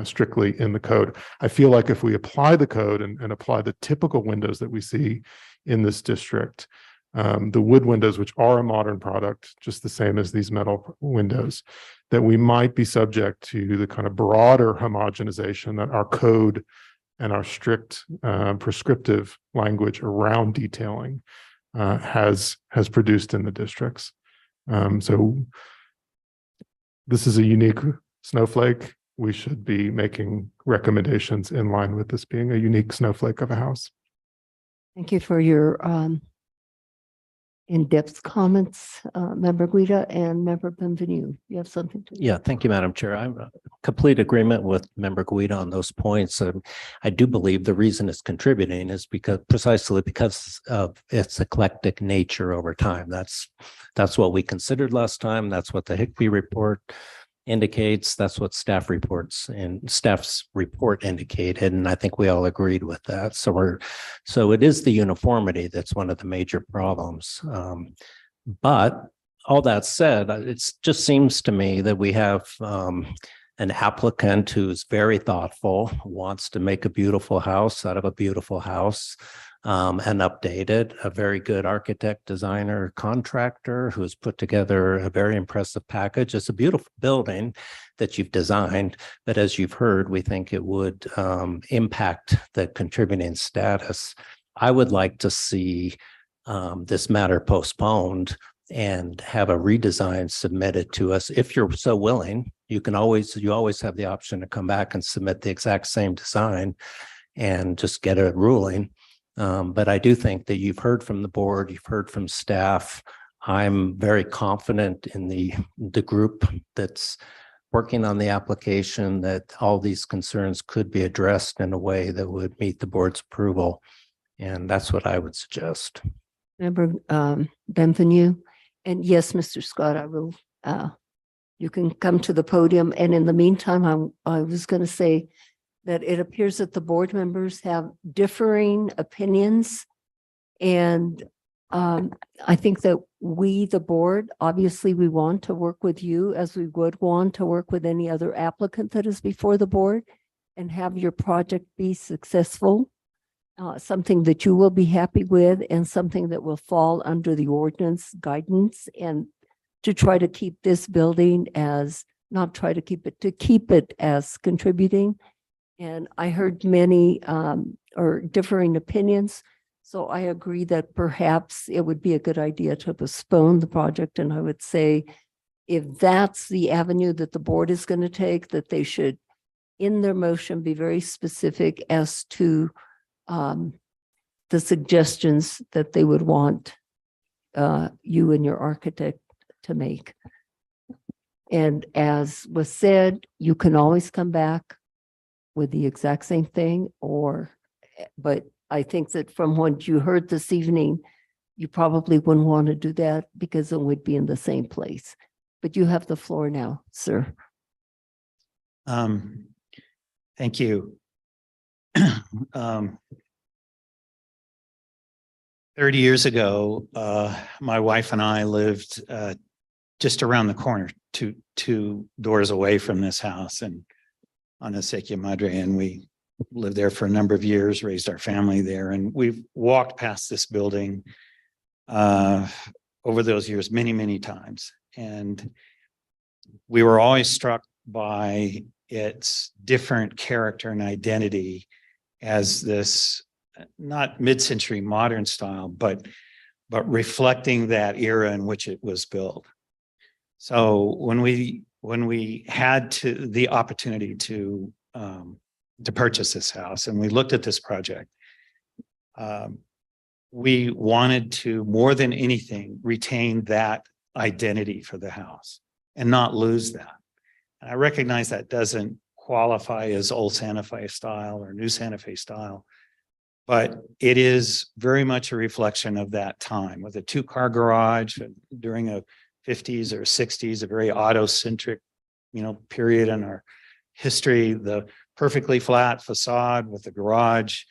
strictly in the code. I feel like if we apply the code and apply the typical windows that we see in this district, the wood windows, which are a modern product, just the same as these metal windows, that we might be subject to the kind of broader homogenization that our code and our strict prescriptive language around detailing has produced in the districts. So this is a unique snowflake. We should be making recommendations in line with this being a unique snowflake of a house. Thank you for your in-depth comments, Member Guida and Member Benvenue. You have something to? Yeah, thank you, Madam Chair. I'm in complete agreement with Member Guida on those points. I do believe the reason it's contributing is precisely because of its eclectic nature over time. That's what we considered last time. That's what the Higbee report indicates. That's what staff's report indicated, and I think we all agreed with that. So it is the uniformity that's one of the major problems. But all that said, it just seems to me that we have an applicant who's very thoughtful, wants to make a beautiful house out of a beautiful house, and updated, a very good architect, designer, contractor who's put together a very impressive package. It's a beautiful building that you've designed, but as you've heard, we think it would impact the contributing status. I would like to see this matter postponed and have a redesign submitted to us. If you're so willing, you always have the option to come back and submit the exact same design and just get a ruling. But I do think that you've heard from the board, you've heard from staff. I'm very confident in the group that's working on the application, that all these concerns could be addressed in a way that would meet the board's approval. And that's what I would suggest. Member Benvenue. And yes, Mr. Scott, I will, you can come to the podium. And in the meantime, I was going to say that it appears that the board members have differing opinions. And I think that we, the board, obviously we want to work with you as we would want to work with any other applicant that is before the board and have your project be successful. Something that you will be happy with and something that will fall under the ordinance guidance, and to try to keep this building as, not try to keep it, to keep it as contributing. And I heard many or differing opinions. So I agree that perhaps it would be a good idea to postpone the project. And I would say, if that's the avenue that the board is going to take, that they should, in their motion, be very specific as to the suggestions that they would want you and your architect to make. And as was said, you can always come back with the exact same thing, but I think that from what you heard this evening, you probably wouldn't want to do that because it would be in the same place. But you have the floor now, sir. Thank you. 30 years ago, my wife and I lived just around the corner, two doors away from this house and on Acequia Madre, and we lived there for a number of years, raised our family there, and we've walked past this building over those years many, many times. And we were always struck by its different character and identity as this not mid-century modern style, but reflecting that era in which it was built. So when we had the opportunity to purchase this house and we looked at this project, we wanted to, more than anything, retain that identity for the house and not lose that. And I recognize that doesn't qualify as old Santa Fe style or new Santa Fe style, but it is very much a reflection of that time with a two-car garage during a 50s or 60s, a very auto-centric, period in our history, the perfectly flat facade with the garage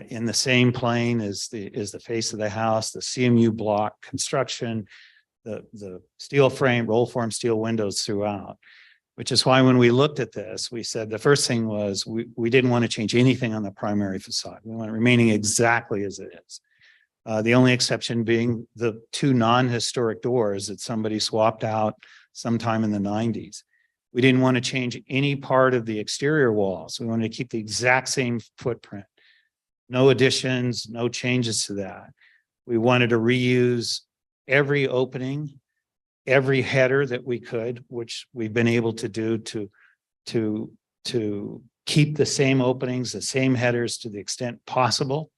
in the same plane as the face of the house, the CMU block construction, the steel frame, roll form steel windows throughout, which is why when we looked at this, we said the first thing was we didn't want to change anything on the primary facade. We want it remaining exactly as it is. The only exception being the two non-historic doors that somebody swapped out sometime in the 90s. We didn't want to change any part of the exterior walls. We wanted to keep the exact same footprint. No additions, no changes to that. We wanted to reuse every opening, every header that we could, which we've been able to do to keep the same openings, the same headers to the extent possible.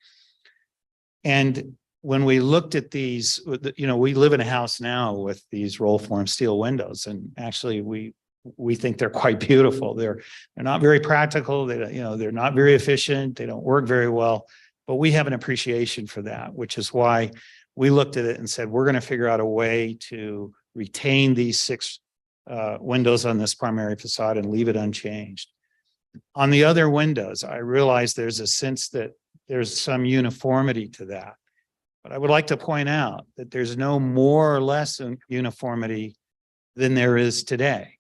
And when we looked at these, we live in a house now with these roll form steel windows, and actually we think they're quite beautiful. They're not very practical. They're not very efficient. They don't work very well, but we have an appreciation for that, which is why we looked at it and said, we're going to figure out a way to retain these 6 windows on this primary facade and leave it unchanged. On the other windows, I realize there's a sense that there's some uniformity to that, but I would like to point out that there's no more or less uniformity than there is today.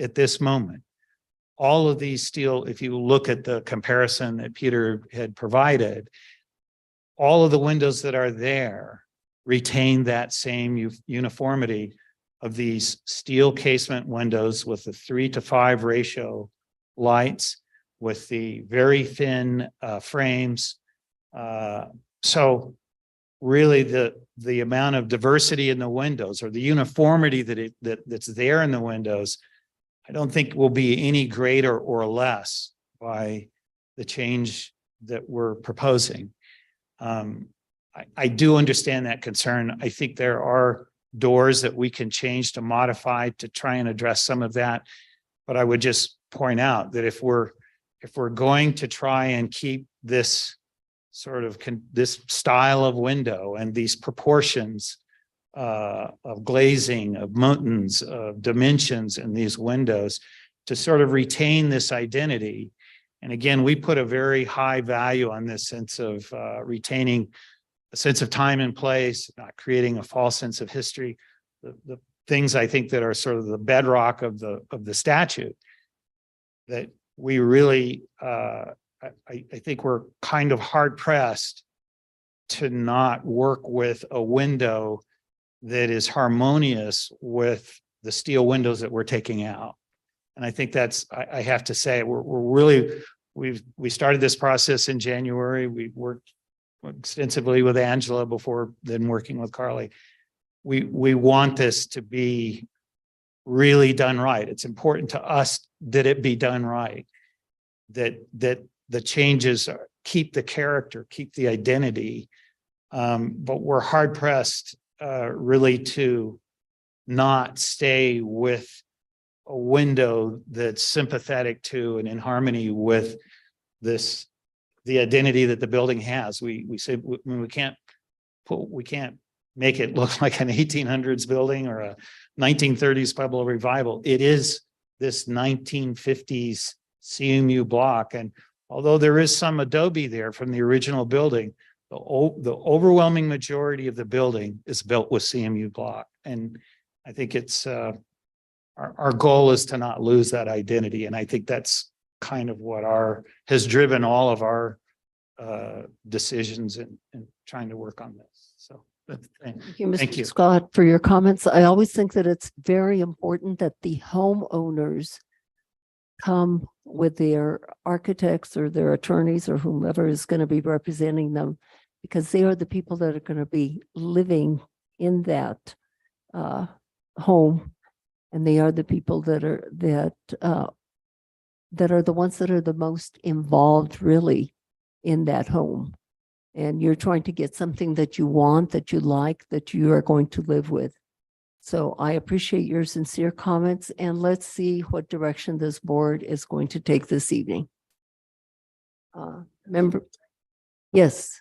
At this moment, all of these steel, if you look at the comparison that Peter had provided, all of the windows that are there retain that same uniformity of these steel casement windows with the 3:5 ratio lights, with the very thin frames. So really the amount of diversity in the windows, or the uniformity that's there in the windows, I don't think will be any greater or less by the change that we're proposing. I do understand that concern. I think there are doors that we can change to modify to try and address some of that. But I would just point out that if we're going to try and keep this sort of this style of window and these proportions of glazing, of mountains, of dimensions in these windows to sort of retain this identity. And again, we put a very high value on this sense of retaining a sense of time and place, not creating a false sense of history. The things I think that are sort of the bedrock of the statute that we really, I think we're kind of hard pressed to not work with a window that is harmonious with the steel windows that we're taking out. And I think that's, I have to say, we're really, we started this process in January. We worked extensively with Angela before then working with Carly. We want this to be really done right. It's important to us that it be done right, that the changes keep the character, keep the identity. But we're hard pressed really to not stay with a window that's sympathetic to and in harmony with the identity that the building has. We say we can't make it look like an 1800s building or a 1930s Pueblo revival. It is this 1950s CMU block. And although there is some adobe there from the original building, the overwhelming majority of the building is built with CMU block. And I think it's our goal is to not lose that identity. And I think that's kind of what has driven all of our decisions in trying to work on this. So Thank you, thank Mr. you. Scott, for your comments. I always think that it's very important that the homeowners come with their architects or their attorneys or whomever is going to be representing them, because they are the people that are going to be living in that home, and they are the people that are the ones that are the most involved really in that home. And you're trying to get something that you want, that you like, that you are going to live with. So I appreciate your sincere comments, and let's see what direction this board is going to take this evening. Member, yes.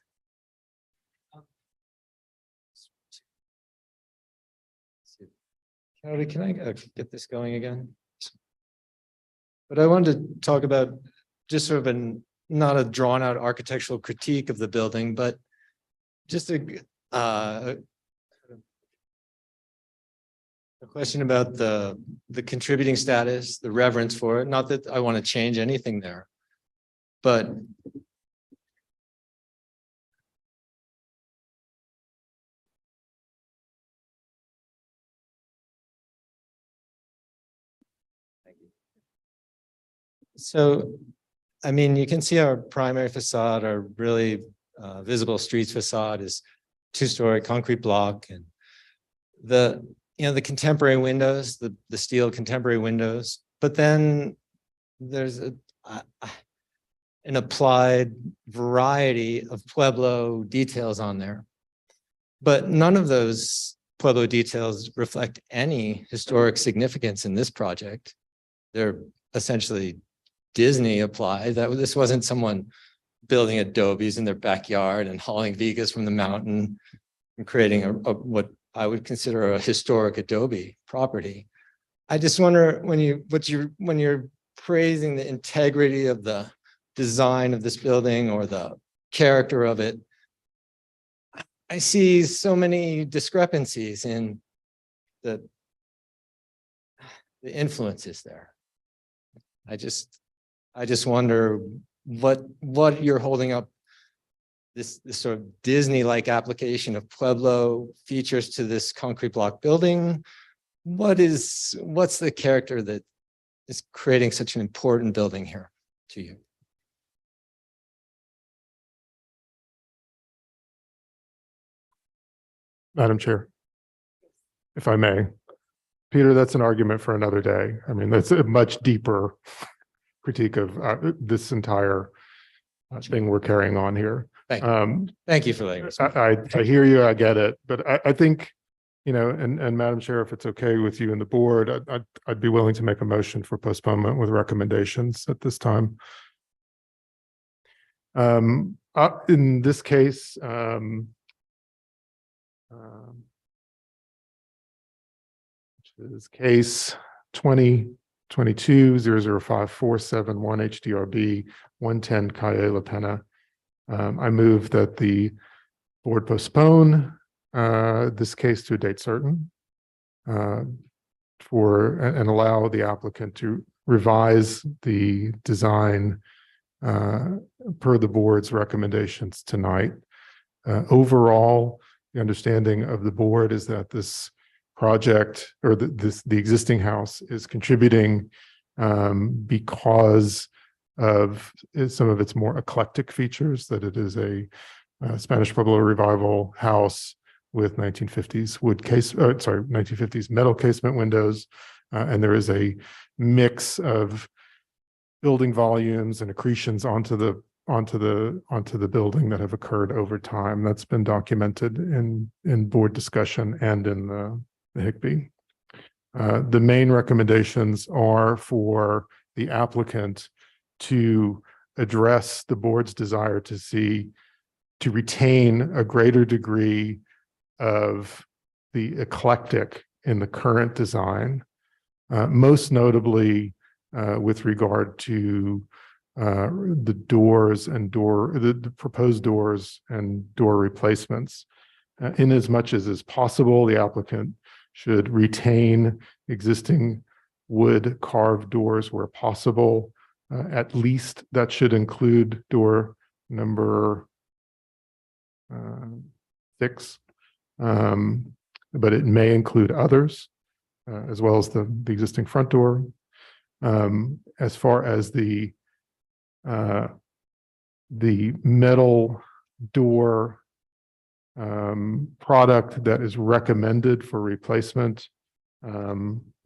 Howdy, can I get this going again? But I wanted to talk about just sort of not a drawn out architectural critique of the building, but just a question about the contributing status, the reverence for it. Not that I want to change anything there, but so, I mean, you can see our primary facade, our really visible streets facade is two-story concrete block, and the contemporary windows, the steel contemporary windows, but then there's an applied variety of Pueblo details on there. But none of those Pueblo details reflect any historic significance in this project. They're essentially Disney applied. This wasn't someone building adobes in their backyard and hauling vigas from the mountain and creating what I would consider a historic adobe property. I just wonder when you're praising the integrity of the design of this building or the character of it, I see so many discrepancies in the influences there. I just wonder what you're holding up this sort of Disney-like application of Pueblo features to this concrete block building. What's the character that is creating such an important building here to you? Madam Chair, if I may. Peter, that's an argument for another day. I mean, that's a much deeper critique of this entire thing we're carrying on here. Thank you. Um, Thank you for letting me speak. I hear you, I get it, but I think, you know, and Madam Chair, if it's okay with you and the board, I'd be willing to make a motion for postponement with recommendations at this time. In this case, which is case 2022-005-471 HDRB 110 Calle La Pena. I move that the board postpone this case to a date certain and allow the applicant to revise the design per the board's recommendations tonight. Overall, the understanding of the board is that this project or the existing house is contributing because of some of its more eclectic features, that it is a Spanish Pueblo revival house with 1950s 1950s metal casement windows, and there is a mix of building volumes and accretions onto the building that have occurred over time. That's been documented in board discussion and in the Higbee. The main recommendations are for the applicant to address the board's desire to retain a greater degree of the eclectic in the current design, most notably with regard to the doors and the proposed doors and door replacements. In as much as is possible, the applicant should retain existing wood carved doors where possible. At least that should include door number 6, but it may include others, as well as the existing front door. As far as the metal door product that is recommended for replacement,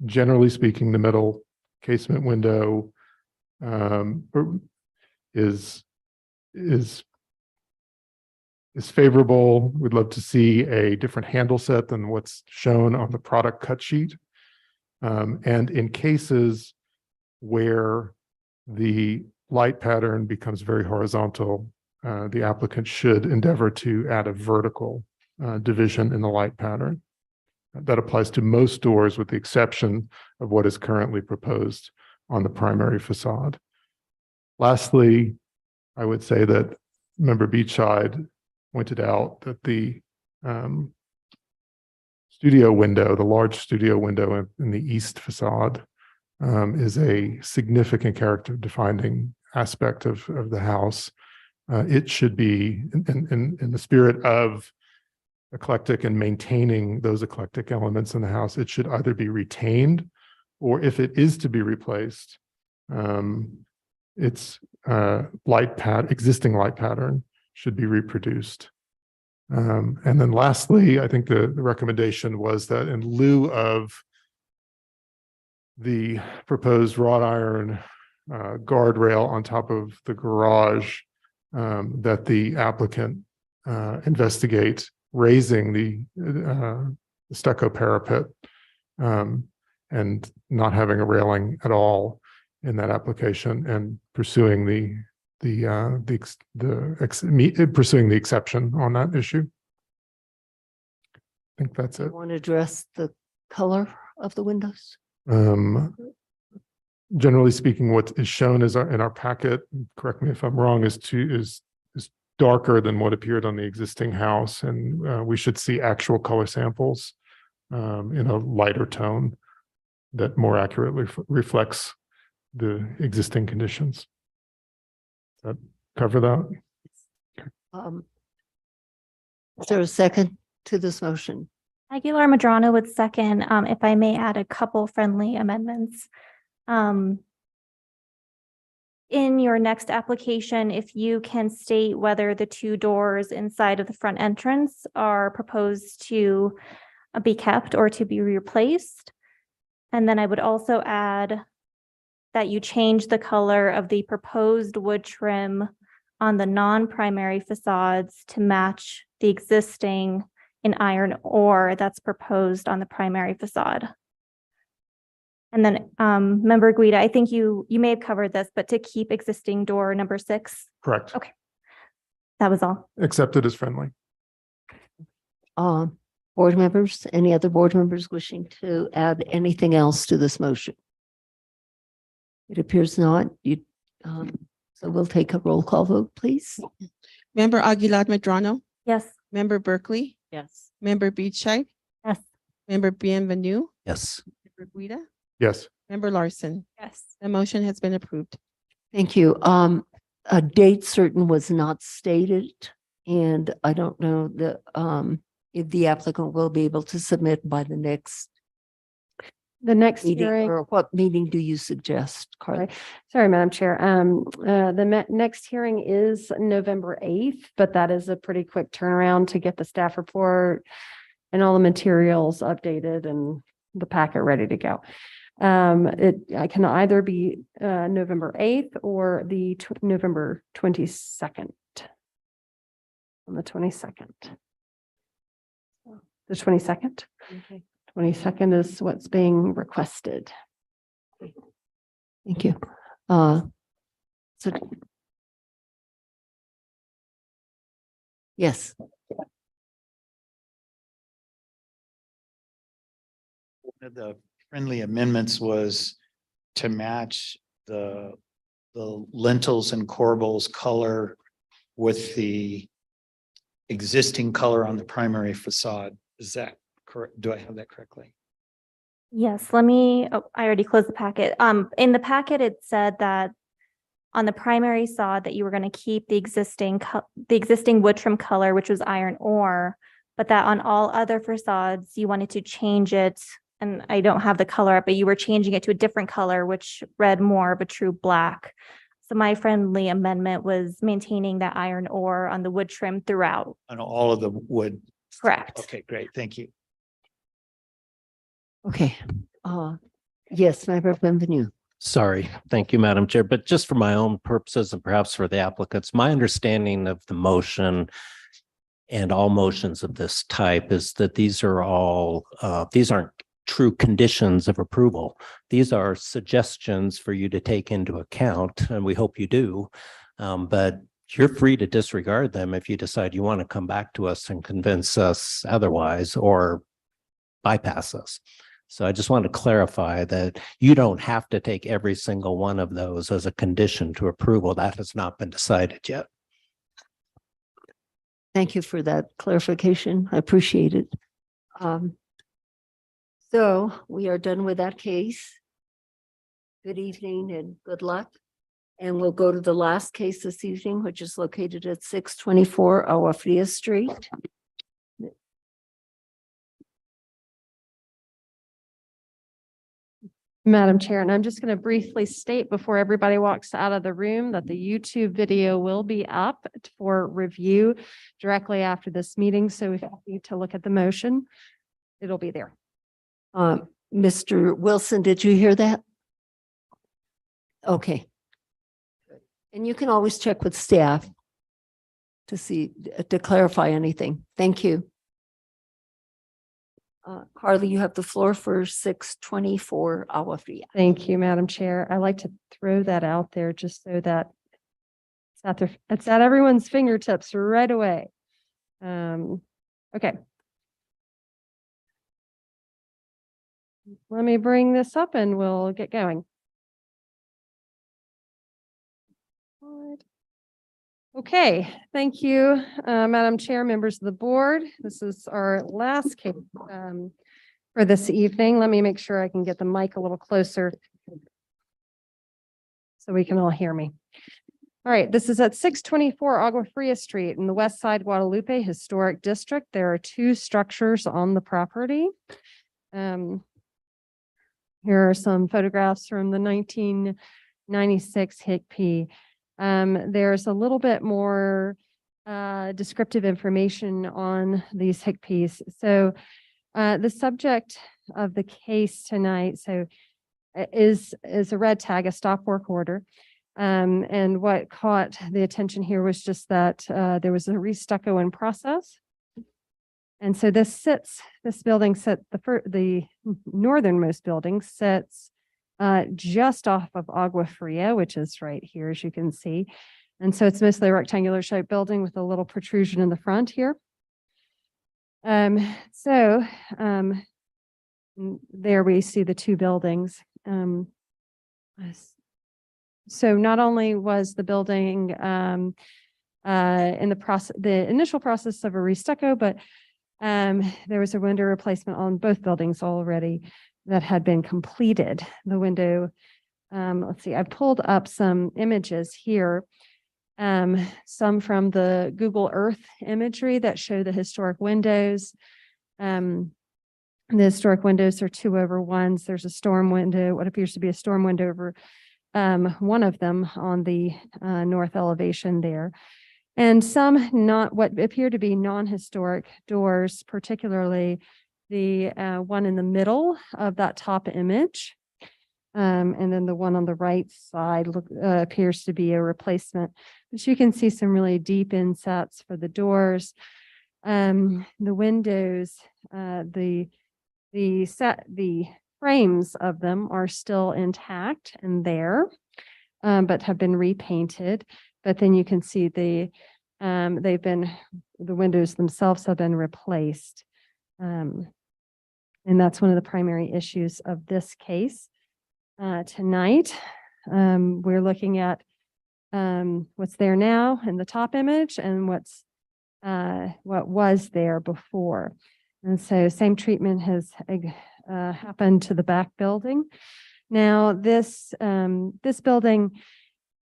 generally speaking, the metal casement window is favorable. We'd love to see a different handle set than what's shown on the product cut sheet. And in cases where the light pattern becomes very horizontal, the applicant should endeavor to add a vertical division in the light pattern. That applies to most doors with the exception of what is currently proposed on the primary facade. Lastly, I would say that Member Beachside pointed out that the studio window, the large studio window in the east facade, is a significant character defining aspect of the house. It should be in the spirit of eclectic and maintaining those eclectic elements in the house. It should either be retained, or if it is to be replaced, its existing light pattern should be reproduced. And then lastly, I think the recommendation was that in lieu of the proposed wrought iron guardrail on top of the garage, that the applicant investigate raising the stucco parapet and not having a railing at all in that application, and pursuing the exception on that issue. I think that's it. Want to address the color of the windows? Generally speaking, what is shown in our packet, correct me if I'm wrong, is darker than what appeared on the existing house, and we should see actual color samples in a lighter tone that more accurately reflects the existing conditions. Does that cover that? Is there a second to this motion? Aguilar Madrano would second, if I may add a couple friendly amendments. In your next application, if you can state whether the 2 doors inside of the front entrance are proposed to be kept or to be replaced. And then I would also add that you change the color of the proposed wood trim on the non-primary facades to match the existing in iron ore that's proposed on the primary facade. And then, Member Guida, I think you may have covered this, but to keep existing door number 6, Correct. Okay. That was all. Accepted as friendly. Board members, any other board members wishing to add anything else to this motion? It appears not. So we'll take a roll call vote, please. Member Aguilar Medrano, Yes. Member Berkeley, Yes. Member Beachside, Yes. Member Bienvenue, Yes. Member Guida, Yes. Member Larson. Yes. The motion has been approved. Thank you. A date certain was not stated, and I don't know if the applicant will be able to submit by the next The next meeting, hearing. or what meeting do you suggest, Carly? Sorry, Madam Chair. Next hearing is November 8th, but that is a pretty quick turnaround to get the staff report and all the materials updated and the packet ready to go. I can either be November 8th or the November 22nd. On the 22nd. The 22nd? Okay. 22nd is what's being requested. Thank you. So. Yes. One of the friendly amendments was to match the lintels and corbels color with the existing color on the primary facade. Is that correct? Do I have that correctly? Yes, I already closed the packet. In the packet, it said that on the primary facade that you were going to keep the existing wood trim color, which was iron ore, but that on all other facades, you wanted to change it. And I don't have the color up, but you were changing it to a different color, which read more of a true black. So my friendly amendment was maintaining that iron ore on the wood trim throughout. On all of the wood? Correct. Okay, great. Thank you. Okay. Yes, Member Bienvenue. Sorry. Thank you, Madam Chair. But just for my own purposes and perhaps for the applicants, my understanding of the motion and all motions of this type is that these aren't true conditions of approval. These are suggestions for you to take into account, and we hope you do. But you're free to disregard them if you decide you want to come back to us and convince us otherwise or bypass us. So I just want to clarify that you don't have to take every single one of those as a condition to approval. That has not been decided yet. Thank you for that clarification. I appreciate it. So we are done with that case. Good evening and good luck. And we'll go to the last case this evening, which is located at 624 Agua Fria Street. Madam Chair, and I'm just going to briefly state before everybody walks out of the room that the YouTube video will be up for review directly after this meeting. So if you need to look at the motion, it'll be there. Mr. Wilson, did you hear that? Okay. And you can always check with staff to clarify anything. Thank you. Carly, you have the floor for 624 Agua Fria. Thank you, Madam Chair. I like to throw that out there just so that it's at everyone's fingertips right away. Okay. Let me bring this up and we'll get going. Okay, thank you, Madam Chair, members of the board. This is our last case for this evening. Let me make sure I can get the mic a little closer so we can all hear me. All right, this is at 624 Agua Fria Street in the West Side Guadalupe Historic District. There are two structures on the property. Here are some photographs from the 1996 HICP. There's a little bit more descriptive information on these HICPs. So the subject of the case tonight is a red tag, a stop work order. And what caught the attention here was just that there was a re-stucco in process. And so this building the northernmost building sits just off of Agua Fria, which is right here, as you can see. And so it's mostly a rectangular shaped building with a little protrusion in the front here. There we see the two buildings. So not only was the building in the initial process of a re-stucco, but there was a window replacement on both buildings already that had been completed. The window, let's see, I pulled up some images here. Some from the Google Earth imagery that show the historic windows. The historic windows are 2/1s. There's a storm window, what appears to be a storm window over one of them on the north elevation there. And some not what appear to be non-historic doors, particularly the one in the middle of that top image. And then the one on the right side appears to be a replacement. But you can see some really deep insets for the doors. The windows, the frames of them are still intact and there, but have been repainted. But then you can see the windows themselves have been replaced. And that's one of the primary issues of this case. Tonight, we're looking at what's there now in the top image and what was there before. And so same treatment has happened to the back building. Now this building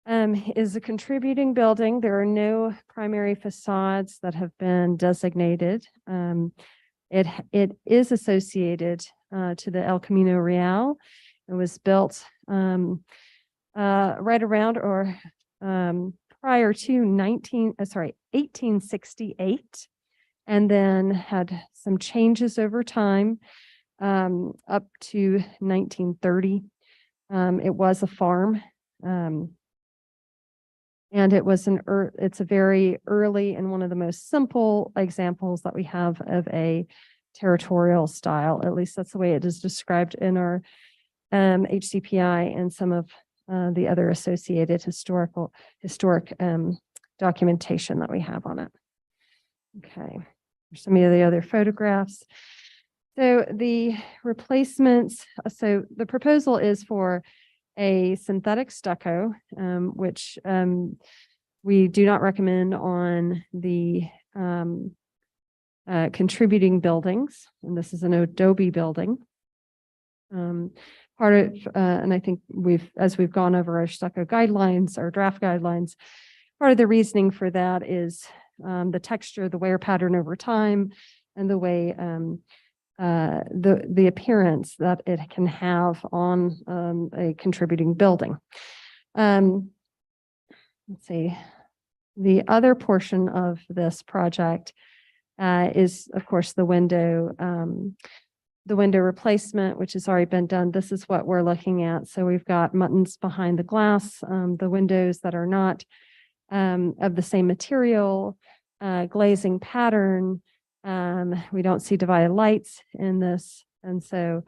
is a contributing building. There are no primary facades that have been designated. It is associated to the El Camino Real. It was built right around or prior to 1868, and then had some changes over time up to 1930. It was a farm, and it's a very early and one of the most simple examples that we have of a territorial style. At least that's the way it is described in our HCPI and some of the other associated historic documentation that we have on it. Okay, here's some of the other photographs. So the replacements, so the proposal is for a synthetic stucco, which we do not recommend on the contributing buildings. And this is an adobe building. Part of, and I think as we've gone over our stucco guidelines, our draft guidelines, part of the reasoning for that is the texture, the wear pattern over time, and the way the appearance that it can have on a contributing building. Let's see. The other portion of this project is, of course, the window replacement, which has already been done. This is what we're looking at. So we've got muttons behind the glass, the windows that are not of the same material, glazing pattern. We don't see divided lights in this. And so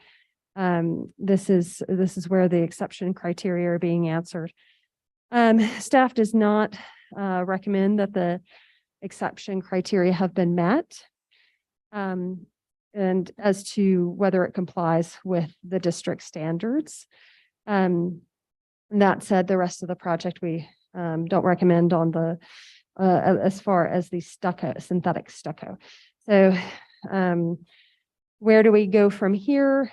this is where the exception criteria are being answered. Staff does not recommend that the exception criteria have been met. And as to whether it complies with the district standards. That said, the rest of the project we don't recommend on the as far as the synthetic stucco. So where do we go from here?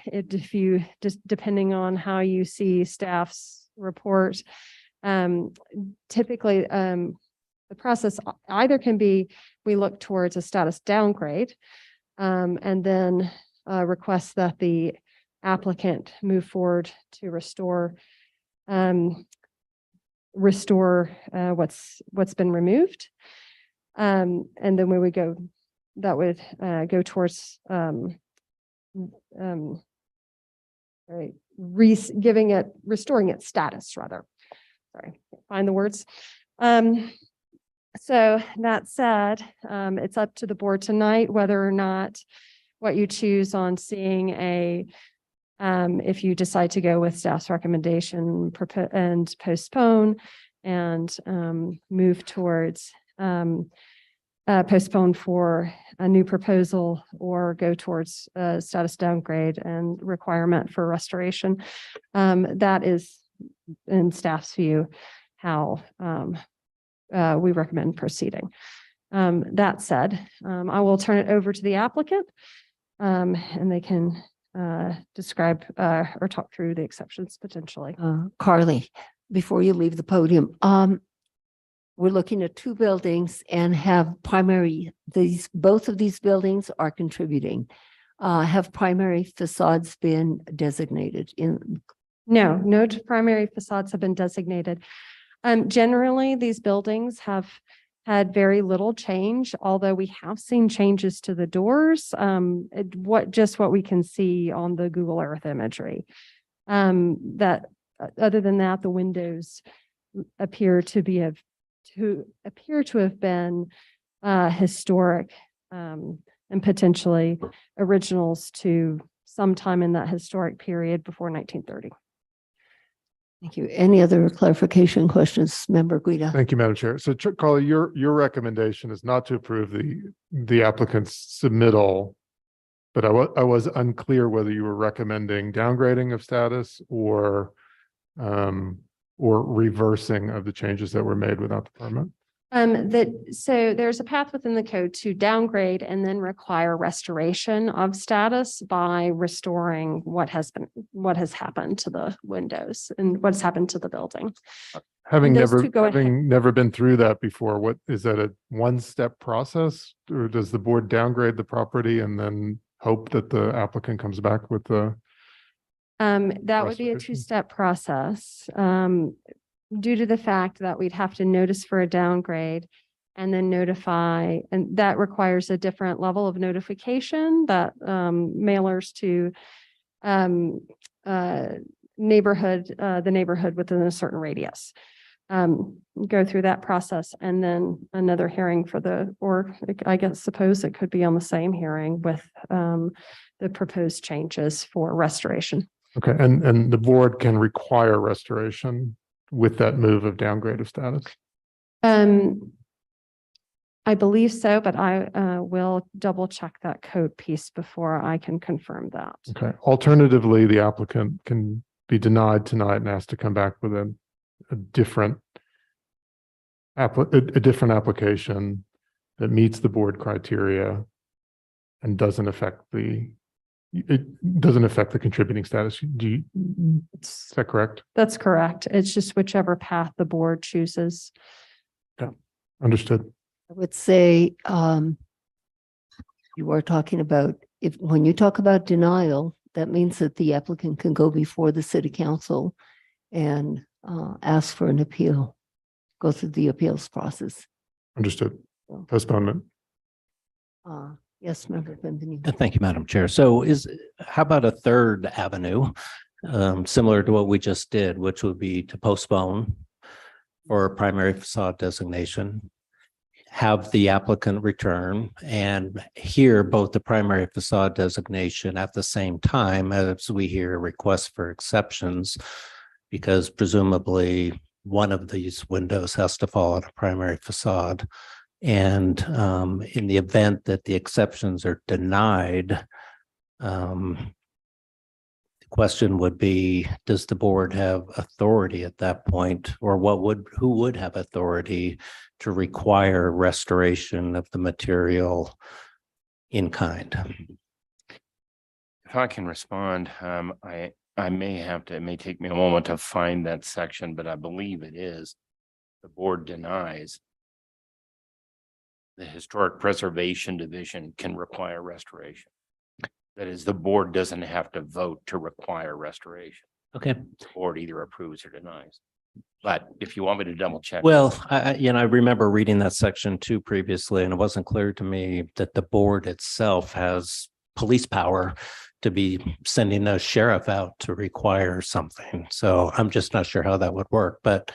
Depending on how you see staff's report, typically the process either can be we look towards a status downgrade, and then request that the applicant move forward to restore what's been removed. And then when we go, that would go towards restoring its status rather. sorry, can't find the words. So that said, it's up to the board tonight whether or not what you choose on seeing if you decide to go with staff's recommendation and postpone and move towards postpone for a new proposal or go towards a status downgrade and requirement for restoration. That is in staff's view how we recommend proceeding. That said, I will turn it over to the applicant and they can describe or talk through the exceptions potentially. Carly, before you leave the podium, we're looking at two buildings and have both of these buildings are contributing. Have primary facades been designated in? No primary facades have been designated. Generally, these buildings have had very little change, although we have seen changes to the doors. What we can see on the Google Earth imagery. That other than that, the windows appear to have been historic and potentially originals to sometime in that historic period before 1930. Thank you. Any other clarification questions, Member Guida? Thank you, Madam Chair. So Carly, your recommendation is not to approve the applicant's submittal, but I was unclear whether you were recommending downgrading of status or reversing of the changes that were made without the permit. So there's a path within the code to downgrade and then require restoration of status by restoring what has happened to the windows and what's happened to the building. Having Those two go ahead. never been through that before, what is that a one-step process? Or does the board downgrade the property and then hope that the applicant comes back with the? That would be a Restoration. two-step process. Due to the fact that we'd have to notice for a downgrade and then notify, and that requires a different level of notification that mailers to the neighborhood within a certain radius. Go through that process and then another hearing or I suppose it could be on the same hearing with the proposed changes for restoration. Okay, and the board can require restoration with that move of downgrade of status? I believe so, but I will double check that code piece before I can confirm that. Okay, alternatively, the applicant can be denied tonight and asked to come back with a different application that meets the board criteria and doesn't affect the contributing status. Is that correct? That's correct. It's just whichever path the board chooses. Yeah, understood. I would say you are talking about, when you talk about denial, that means that the applicant can go before the city council and ask for an appeal, go through the appeals process. Understood. Postponement. Yes, Member Benvenu. Thank you, Madam Chair. So how about a third avenue, similar to what we just did, which would be to postpone for primary facade designation, have the applicant return and hear both the primary facade designation at the same time as we hear requests for exceptions, because presumably one of these windows has to fall on a primary facade. And in the event that the exceptions are denied, the question would be, does the board have authority at that point, or who would have authority to require restoration of the material in kind? If I can respond, it may take me a moment to find that section, but I believe it is. The board denies. The Historic Preservation Division can require restoration. That is, the board doesn't have to vote to require restoration. Okay. The board either approves or denies. But if you want me to double check. Well, I remember reading that section too previously, and it wasn't clear to me that the board itself has police power to be sending a sheriff out to require something. So I'm just not sure how that would work, but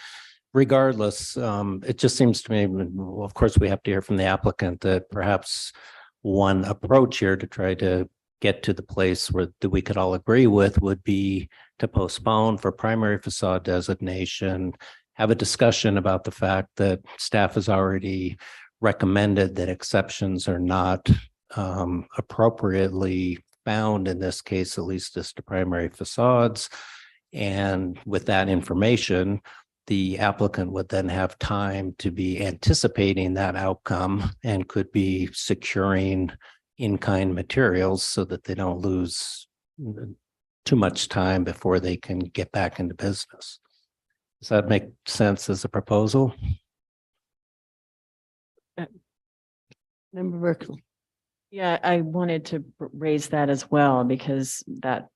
regardless, it just seems to me, well, of course, we have to hear from the applicant that perhaps one approach here to try to get to the place where that we could all agree with would be to postpone for primary facade designation, have a discussion about the fact that staff has already recommended that exceptions are not appropriately found in this case, at least as to primary facades. And with that information, the applicant would then have time to be anticipating that outcome and could be securing in-kind materials so that they don't lose too much time before they can get back into business. Does that make sense as a proposal? Member Berkeley. Yeah, I wanted to raise that as well because that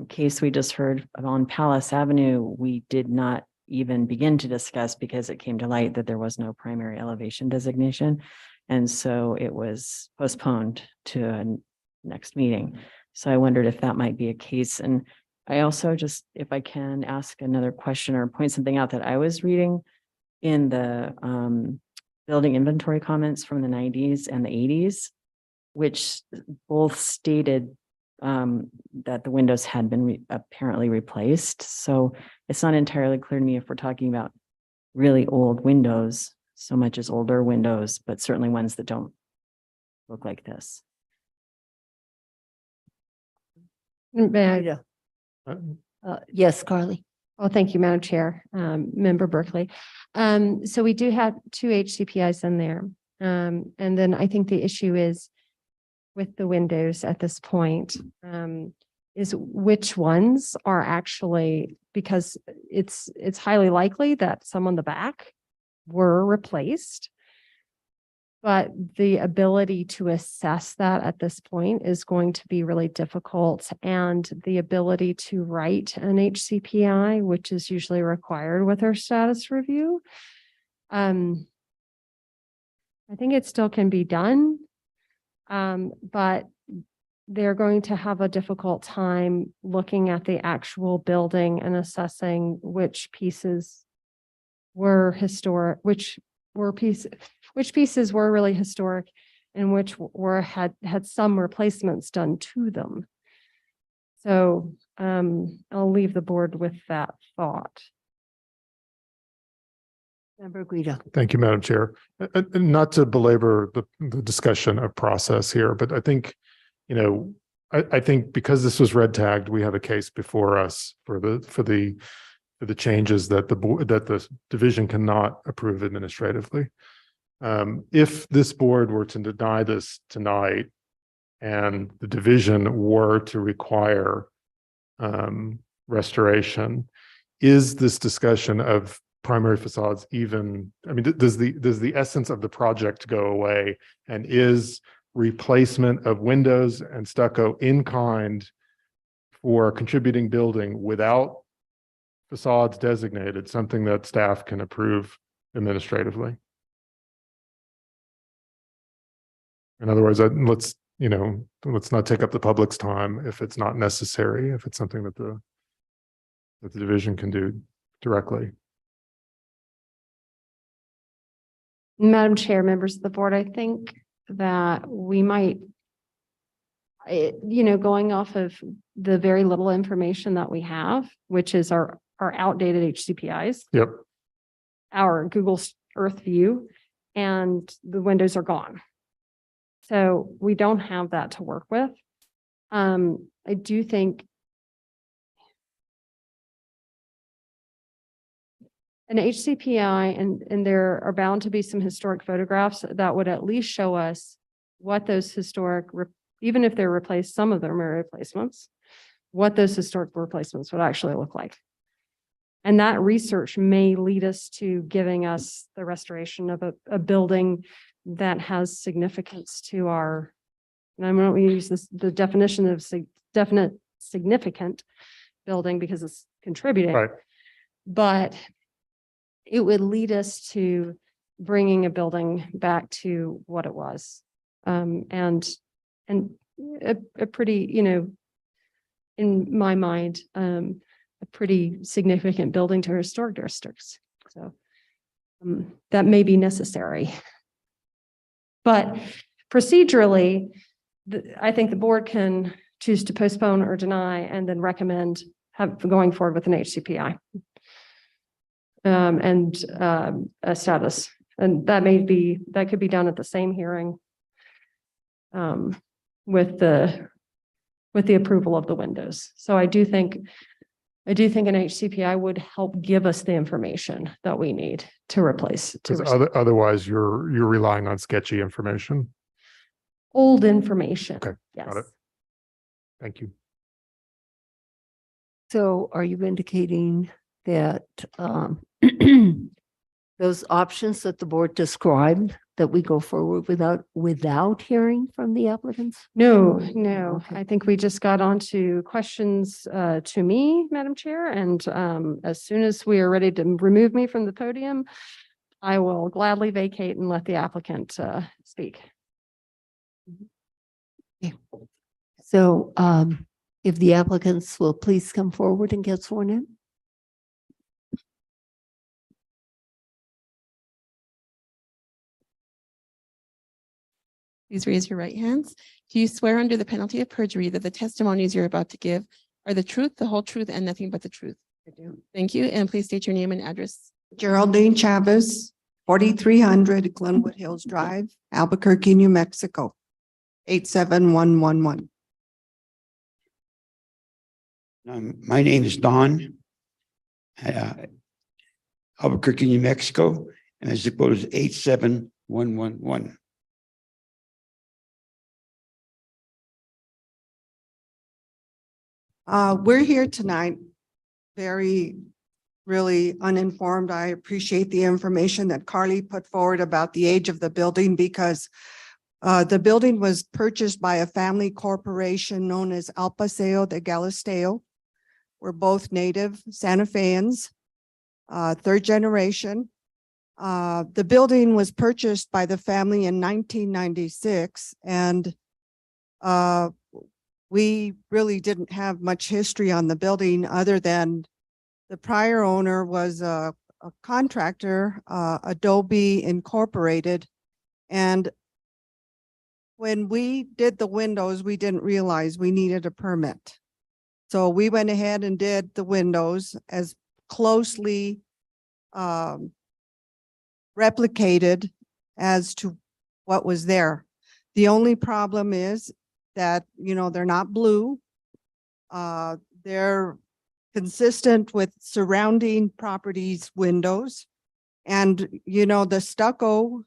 case we just heard on Palace Avenue, we did not even begin to discuss because it came to light that there was no primary elevation designation. And so it was postponed to a next meeting. So I wondered if that might be a case. And I also just, if I can ask another question or point something out that I was reading in the building inventory comments from the 90s and the 80s, which both stated that the windows had been apparently replaced. So it's not entirely clear to me if we're talking about really old windows, so much as older windows, but certainly ones that don't look like this. May I? Yes, Carly. Oh, thank you, Madam Chair, Member Berkeley. So we do have 2 HCPIs in there. And then I think the issue is with the windows at this point, is which ones are actually, because it's highly likely that some on the back were replaced. But the ability to assess that at this point is going to be really difficult, and the ability to write an HCPI, which is usually required with our status review. I think it still can be done, but they're going to have a difficult time looking at the actual building and assessing which pieces were historic, which pieces were really historic and which had some replacements done to them. So I'll leave the board with that thought. Member Guido. Thank you, Madam Chair. Not to belabor the discussion of process here, but I think, you know, I think because this was red tagged, we have a case before us for the changes that the division cannot approve administratively. If this board were to deny this tonight and the division were to require restoration, is this discussion of primary facades even, I mean, does the essence of the project go away, and is replacement of windows and stucco in kind for a contributing building without facades designated something that staff can approve administratively? In other words, let's not take up the public's time if it's not necessary, if it's something that the division can do directly. Madam Chair, members of the board, I think that we might, going off of the very little information that we have, which is our outdated HCPIs. Yep. Our Google Earth view, and the windows are gone. So we don't have that to work with. I do think an HCPI, and there are bound to be some historic photographs that would at least show us what those historic, even if they're replaced, some of them are replacements, what those historic replacements would actually look like. And that research may lead us to giving us the restoration of a building that has significance to our, and I'm going to use the definition of definite significant building because it's contributing. Right. But it would lead us to bringing a building back to what it was. And a pretty, in my mind, a pretty significant building to historic districts. So that may be necessary. But procedurally, I think the board can choose to postpone or deny and then recommend going forward with an HCPI. A status, and that could be done at the same hearing. With the approval of the windows. So I do think an HCPI would help give us the information that we need to replace. Because otherwise you're relying on sketchy information. Old information. Okay, Yes. got it. Thank you. So are you indicating that those options that the board described, that we go forward without hearing from the applicants? No. Okay. I think we just got on to questions to me, Madam Chair, and as soon as we are ready to remove me from the podium, I will gladly vacate and let the applicant speak. So if the applicants will please come forward and get sworn in. Please raise your right hands. Do you swear under the penalty of perjury that the testimonies you're about to give are the truth, the whole truth, and nothing but the truth? I do. Thank you. And please state your name and address. Geraldine Chavez, 4300 Glenwood Hills Drive, Albuquerque, New Mexico, 87111. My name is Don. Albuquerque, New Mexico, and the zip code is 87111. We're here tonight, really uninformed. I appreciate the information that Carly put forward about the age of the building because the building was purchased by a family corporation known as Al Paseo de Galisteo. We're both native Santa Feans, third generation. The building was purchased by the family in 1996, and we really didn't have much history on the building other than the prior owner was a contractor, Adobe Incorporated. And when we did the windows, we didn't realize we needed a permit. So we went ahead and did the windows as closely replicated as to what was there. The only problem is that, they're not blue. They're consistent with surrounding properties' windows. And, the stucco,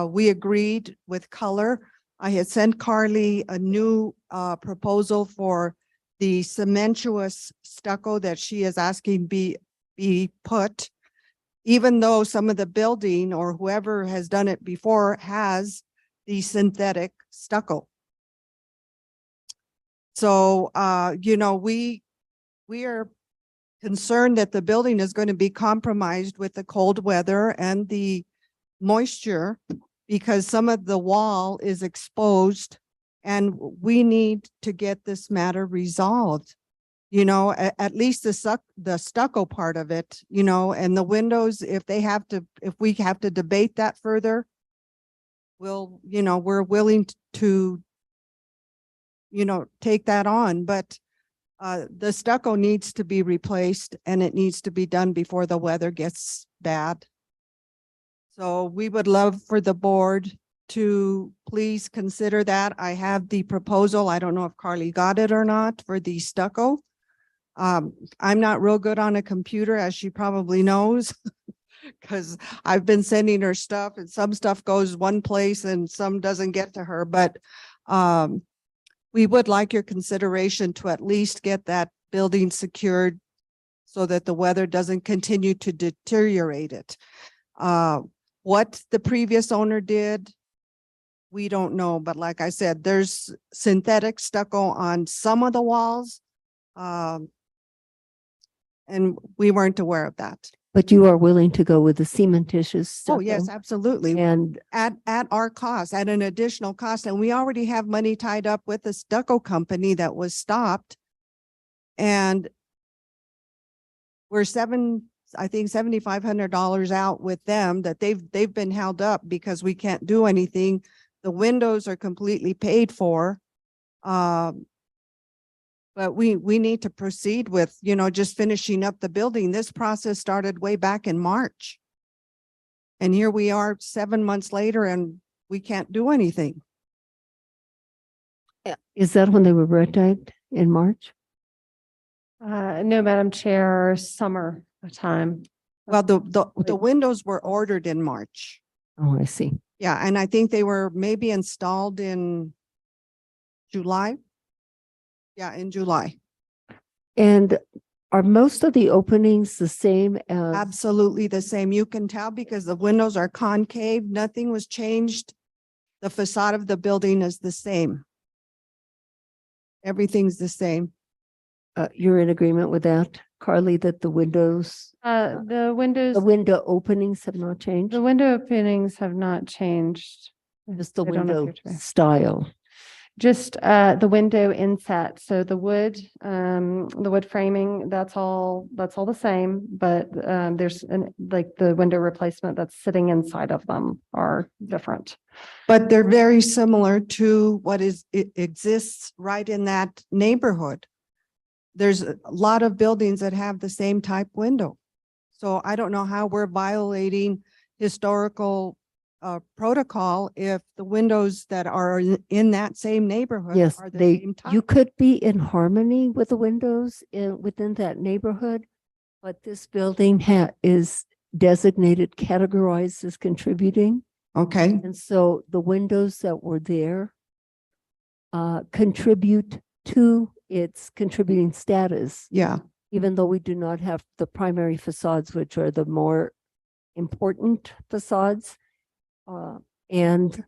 we agreed with color. I had sent Carly a new proposal for the cementuous stucco that she is asking be put, even though some of the building or whoever has done it before has the synthetic stucco. So, we are concerned that the building is going to be compromised with the cold weather and the moisture because some of the wall is exposed and we need to get this matter resolved. At least the stucco part of it, and the windows, if we have to debate that further, we're willing to take that on, but the stucco needs to be replaced and it needs to be done before the weather gets bad. So we would love for the board to please consider that. I have the proposal. I don't know if Carly got it or not for the stucco. I'm not real good on a computer, as she probably knows, because I've been sending her stuff and some stuff goes one place and some doesn't get to her, but we would like your consideration to at least get that building secured so that the weather doesn't continue to deteriorate it. What the previous owner did, we don't know, but like I said, there's synthetic stucco on some of the walls. And we weren't aware of that. But you are willing to go with the cementitious stucco? Oh, yes, absolutely. And at our cost, at an additional cost. And we already have money tied up with the stucco company that was stopped. And we're seven I think $7,500 out with them that they've been held up because we can't do anything. The windows are completely paid for. But we need to proceed with, you know, just finishing up the building. This process started way back in March. And here we are 7 months later and we can't do anything. Is that when they were red tagged in March? No, Madam Chair, summer time. Well, the windows were ordered in March. Oh, I see. Yeah, and I think they were maybe installed in July. Yeah, in July. And are most of the openings the same as? Absolutely the same. You can tell because the windows are concave. Nothing was changed. The facade of the building is the same. Everything's the same. You're in agreement with that, Carly, that the windows, The windows, the window openings have not changed? the window openings have not changed. Just the I don't know if window you're trying- style. Just the window inset. So the wood framing, that's all the same, but there's like the window replacement that's sitting inside of them are different. But they're very similar to what exists right in that neighborhood. There's a lot of buildings that have the same type window. So I don't know how we're violating historical protocol if the windows that are in that same neighborhood Yes, are the same type. you could be in harmony with the windows within that neighborhood, but this building is designated, categorized as contributing. Okay, And so the windows that were there contribute to its contributing status, yeah, even though we do not have the primary facades, which are the more important facades. And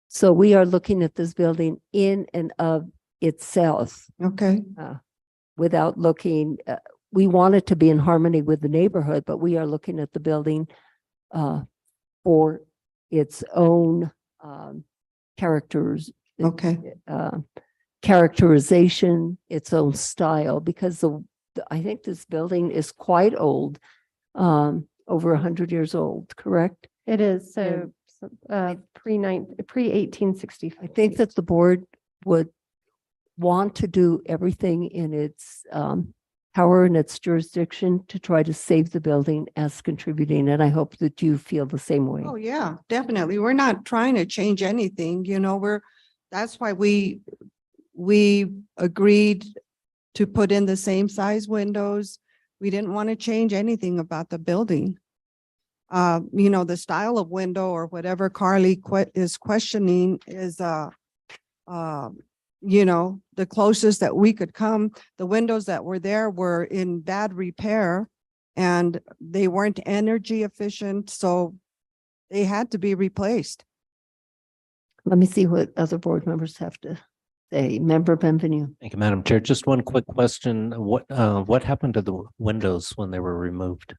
so we are looking at this building in and of itself okay. without looking, we want it to be in harmony with the neighborhood, but we are looking at the building for its own characters. Okay. Characterization, its own style, because I think this building is quite old, over 100 years old, correct? It is, so pre-1865. I think that the board would want to do everything in its power and its jurisdiction to try to save the building as contributing, and I hope that you feel the same way. Oh, yeah, definitely. We're not trying to change anything, you know, that's why we agreed to put in the same size windows. We didn't want to change anything about the building. You know, the style of window or whatever Carly is questioning is, you know, the closest that we could come. The windows that were there were in bad repair and they weren't energy efficient, so they had to be replaced. Let me see what other board members have to say. Member Benvenue. Thank you, Madam Chair. Just one quick question. What happened to the windows when they were removed?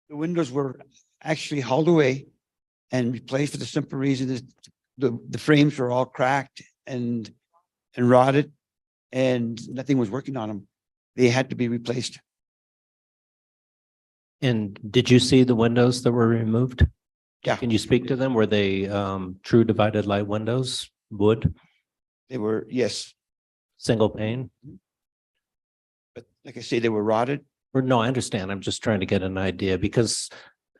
The windows were actually hauled away and replaced for the simple reason that the frames were all cracked and rotted and nothing was working on them. They had to be replaced. And did you see the windows that were removed? Yeah. Can you speak to them? Were they true divided light windows, wood, They were, yes, single pane? but like I say, they were rotted. Or no, I understand. I'm just trying to get an idea because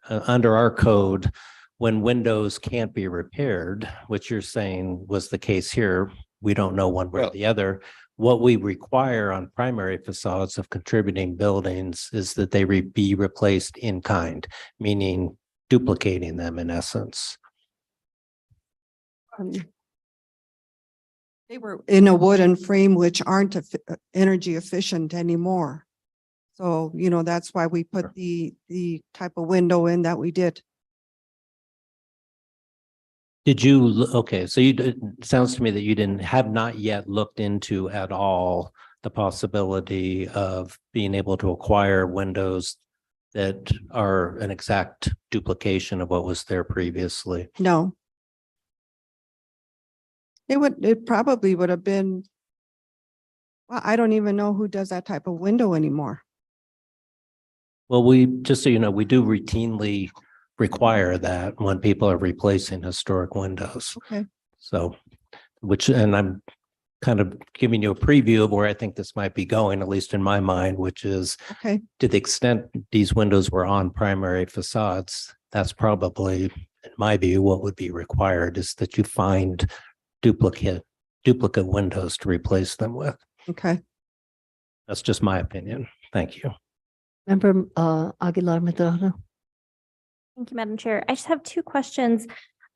under our code, when windows can't be repaired, which you're saying was the case here, we don't know one way or Well- the other. What we require on primary facades of contributing buildings is that they be replaced in kind, meaning duplicating them in essence. They were in a wooden frame, which aren't energy efficient anymore. So, you know, that's why we put the type of window in that we did. Did you, okay, so it sounds to me that you have not yet looked into at all the possibility of being able to acquire windows that are an exact duplication of what was there previously? No. It probably would have been, well, I don't even know who does that type of window anymore. Well, we, just so you know, we do routinely require that when people are replacing historic windows. Okay. So, and I'm kind of giving you a preview of where I think this might be going, at least in my mind, which is Okay. to the extent these windows were on primary facades, that's probably, in my view, what would be required is that you find duplicate windows to replace them with. Okay. That's just my opinion. Thank you. Member Aguilar Medrano. Thank you, Madam Chair. I just have two questions.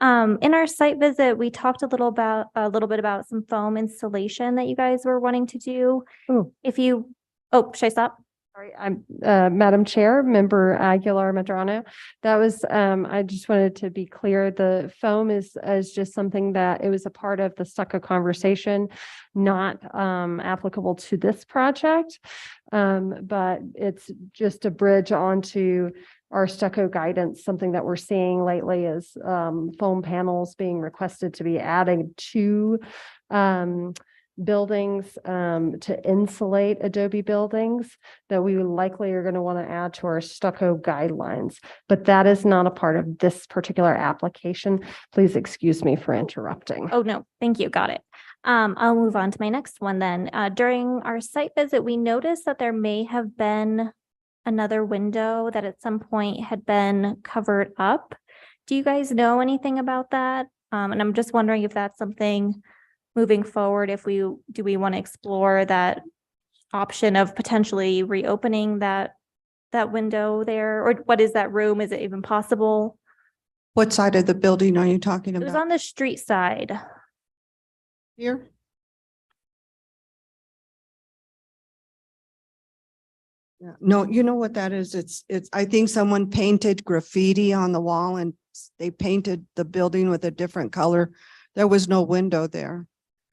In our site visit, we talked a little bit about some foam installation that you guys were wanting to do. Oh. Should I stop? Sorry, I'm Madam Chair, Member Aguilar Medrano. That was, I just wanted to be clear, the foam is just something that it was a part of the stucco conversation, not applicable to this project. But it's just a bridge onto our stucco guidance. Something that we're seeing lately is foam panels being requested to be added to buildings to insulate adobe buildings that we likely are going to want to add to our stucco guidelines. But that is not a part of this particular application. Please excuse me for interrupting. Oh, no, thank you. Got it. I'll move on to my next one then. During our site visit, we noticed that there may have been another window that at some point had been covered up. Do you guys know anything about that? And I'm just wondering if that's something moving forward, do we want to explore that option of potentially reopening that window there? Or what is that room? Is it even possible? What side of the building are you talking It was about? on the street side. Here? Yeah, no, you know what that is? It's, I think someone painted graffiti on the wall and they painted the building with a different color. There was no window there.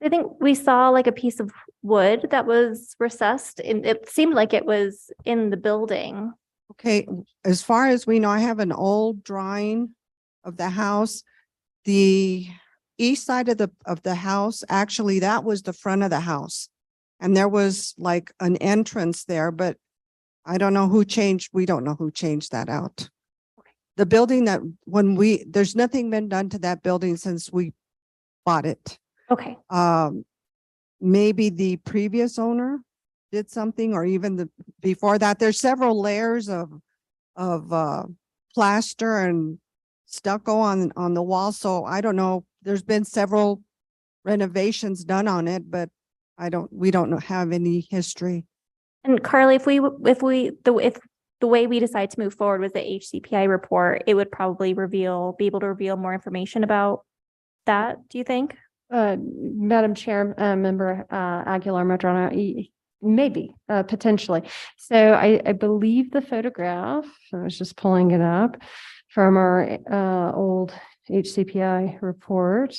I think we saw like a piece of wood that was recessed and it seemed like it was in the building. Okay, as far as we know, I have an old drawing of the house. The east side of the house, actually, that was the front of the house. And there was like an entrance there, but I don't know who changed, we don't know who changed that out. The building that there's nothing been done to that building since we bought it. Okay. Maybe the previous owner did something, or even before that. There's several layers of plaster and stucco on the wall. So I don't know. There's been several renovations done on it, but we don't have any history. And Carly, if the way we decide to move forward with the HCPI report, it would probably be able to reveal more information about that, do you think? Madam Chair, Member Aguilar Medrano, maybe, potentially. So I believe the photograph, I was just pulling it up from our old HCPI report,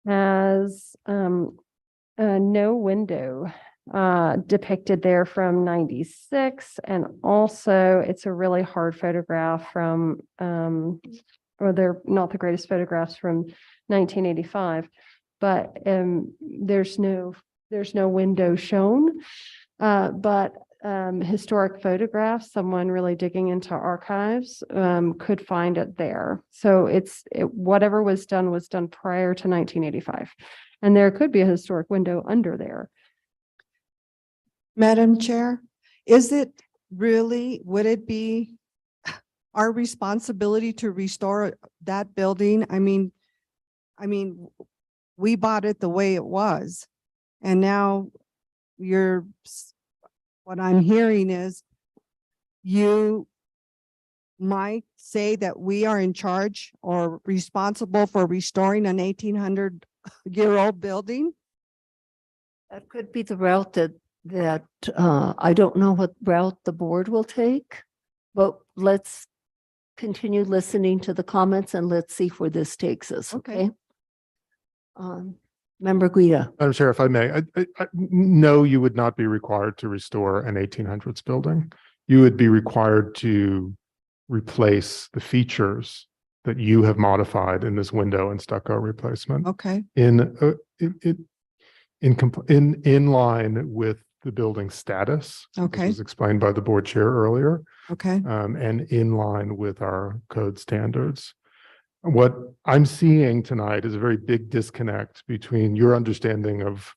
has no window depicted there from 96. And also it's a really hard photograph from, or they're not the greatest photographs from 1985, but there's no window shown. But historic photographs, someone really digging into archives could find it there. So whatever was done prior to 1985. And there could be a historic window under there. Madam Chair, would it be our responsibility to restore that building? I mean, we bought it the way it was. And now what I'm hearing is you might say that we are in charge or responsible for restoring an 1800-year-old building. That could be the route that I don't know what route the board will take, but let's continue listening to the comments and let's see where this takes us. Okay. Member Guida. Madam Chair, if I may, no, you would not be required to restore an 1800s building. you would be required to replace the features that you have modified in this window and stucco replacement Okay. in line with the building status. This Okay. was explained by the board chair earlier, Okay. and in line with our code standards. What I'm seeing tonight is a very big disconnect between your understanding of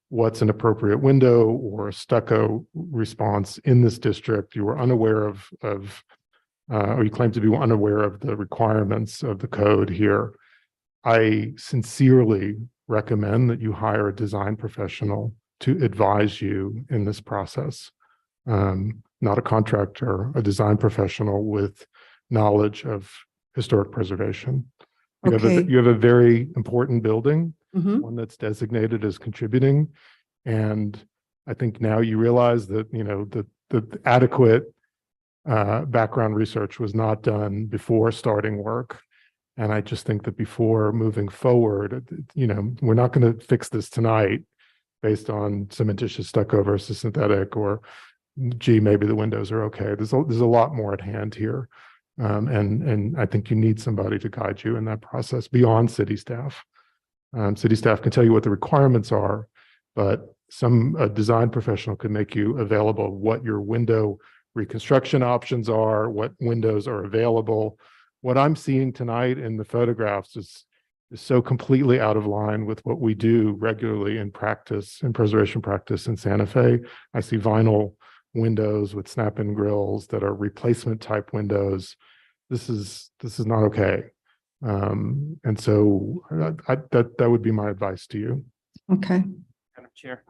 what's an appropriate window or a stucco response in this district. You were unaware of, or you claim to be unaware of the requirements of the code here. I sincerely recommend that you hire a design professional to advise you in this process. Not a contractor, a design professional with knowledge of historic preservation. Okay. You have a very important building, Mhm. one that's designated as contributing. And I think now you realize that, the adequate background research was not done before starting work. And I just think that before moving forward, we're not going to fix this tonight based on cementitious stucco versus synthetic, or gee, maybe the windows are okay. There's a lot more at hand here. And I think you need somebody to guide you in that process beyond city staff. City staff can tell you what the requirements are, but a design professional can make you available what your window reconstruction options are, what windows are available. What I'm seeing tonight in the photographs is so completely out of line with what we do regularly in practice, in preservation practice in Santa Fe. I see vinyl windows with snap-in grills that are replacement type windows. This is not okay. And so that would be my advice to you. Okay. Madam Chair.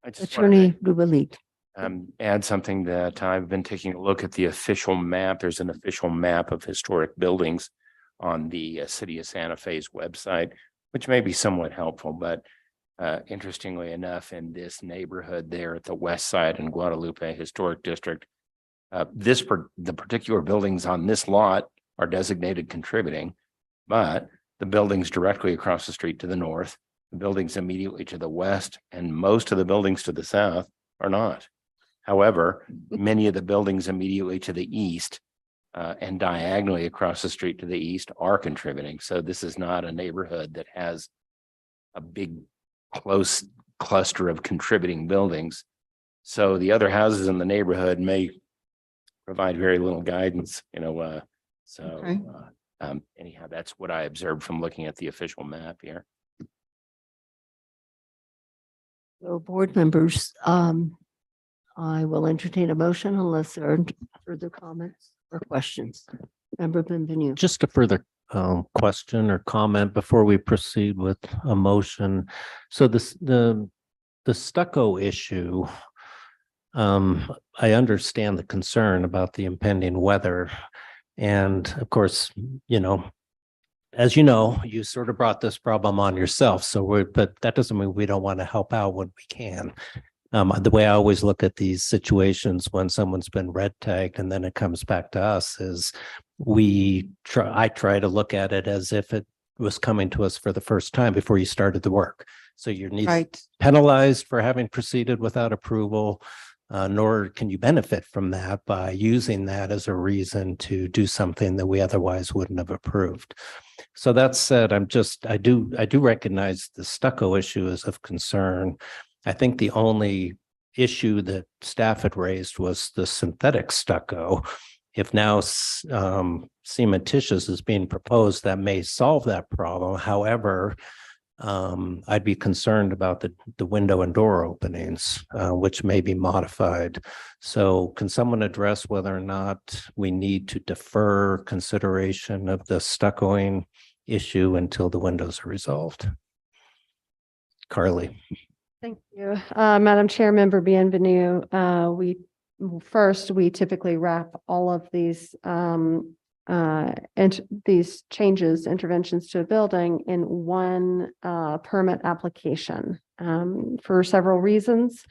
I just Attorney Rubelit. add something that I've been taking a look at the official map. There's an official map of historic buildings on the City of Santa Fe's website, which may be somewhat helpful, but interestingly enough, in this neighborhood there at the west side in Guadalupe Historic District, the particular buildings on this lot are designated contributing, but the buildings directly across the street to the north, the buildings immediately to the west, and most of the buildings to the south are not. However, many of the buildings immediately to the east and diagonally across the street to the east are contributing. So this is not a neighborhood that has a big close cluster of contributing buildings. So the other houses in the neighborhood may provide very little guidance, Okay. Anyhow, that's what I observed from looking at the official map here. So board members, I will entertain a motion unless there are further comments or questions. Member Benvenu. Just a further question or comment before we proceed with a motion. So the stucco issue, I understand the concern about the impending weather. And of course, as you know, you sort of brought this problem on yourself. But that doesn't mean we don't want to help out when we can. The way I always look at these situations when someone's been red tagged and then it comes back to us is I try to look at it as if it was coming to us for the first time before you started the work. So you're neither Right. penalized for having proceeded without approval, nor can you benefit from that by using that as a reason to do something that we otherwise wouldn't have approved. So that said, I do recognize the stucco issue is of concern. I think the only issue that staff had raised was the synthetic stucco. If now cementitious is being proposed, that may solve that problem. However, I'd be concerned about the window and door openings, which may be modified. So can someone address whether or not we need to defer consideration of the stuccoing issue until the windows are resolved? Carly. Thank you. Madam Chair, Member Bienvenue, we typically wrap all of these these changes, interventions to a building in one permit application for several reasons.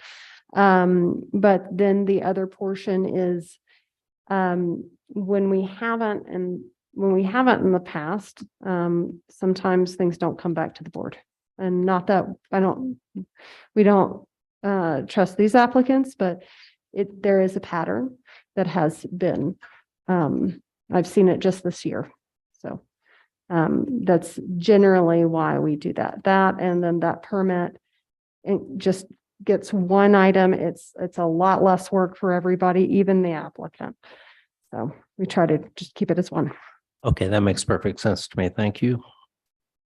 But then the other portion is when we haven't in the past, sometimes things don't come back to the board. And not that we don't trust these applicants, but there is a pattern that has been, I've seen it just this year. So that's generally why we do that. That, and then that permit, it just gets one item. It's a lot less work for everybody, even the applicant. So we try to just keep it as one. Okay, that makes perfect sense to me. Thank you.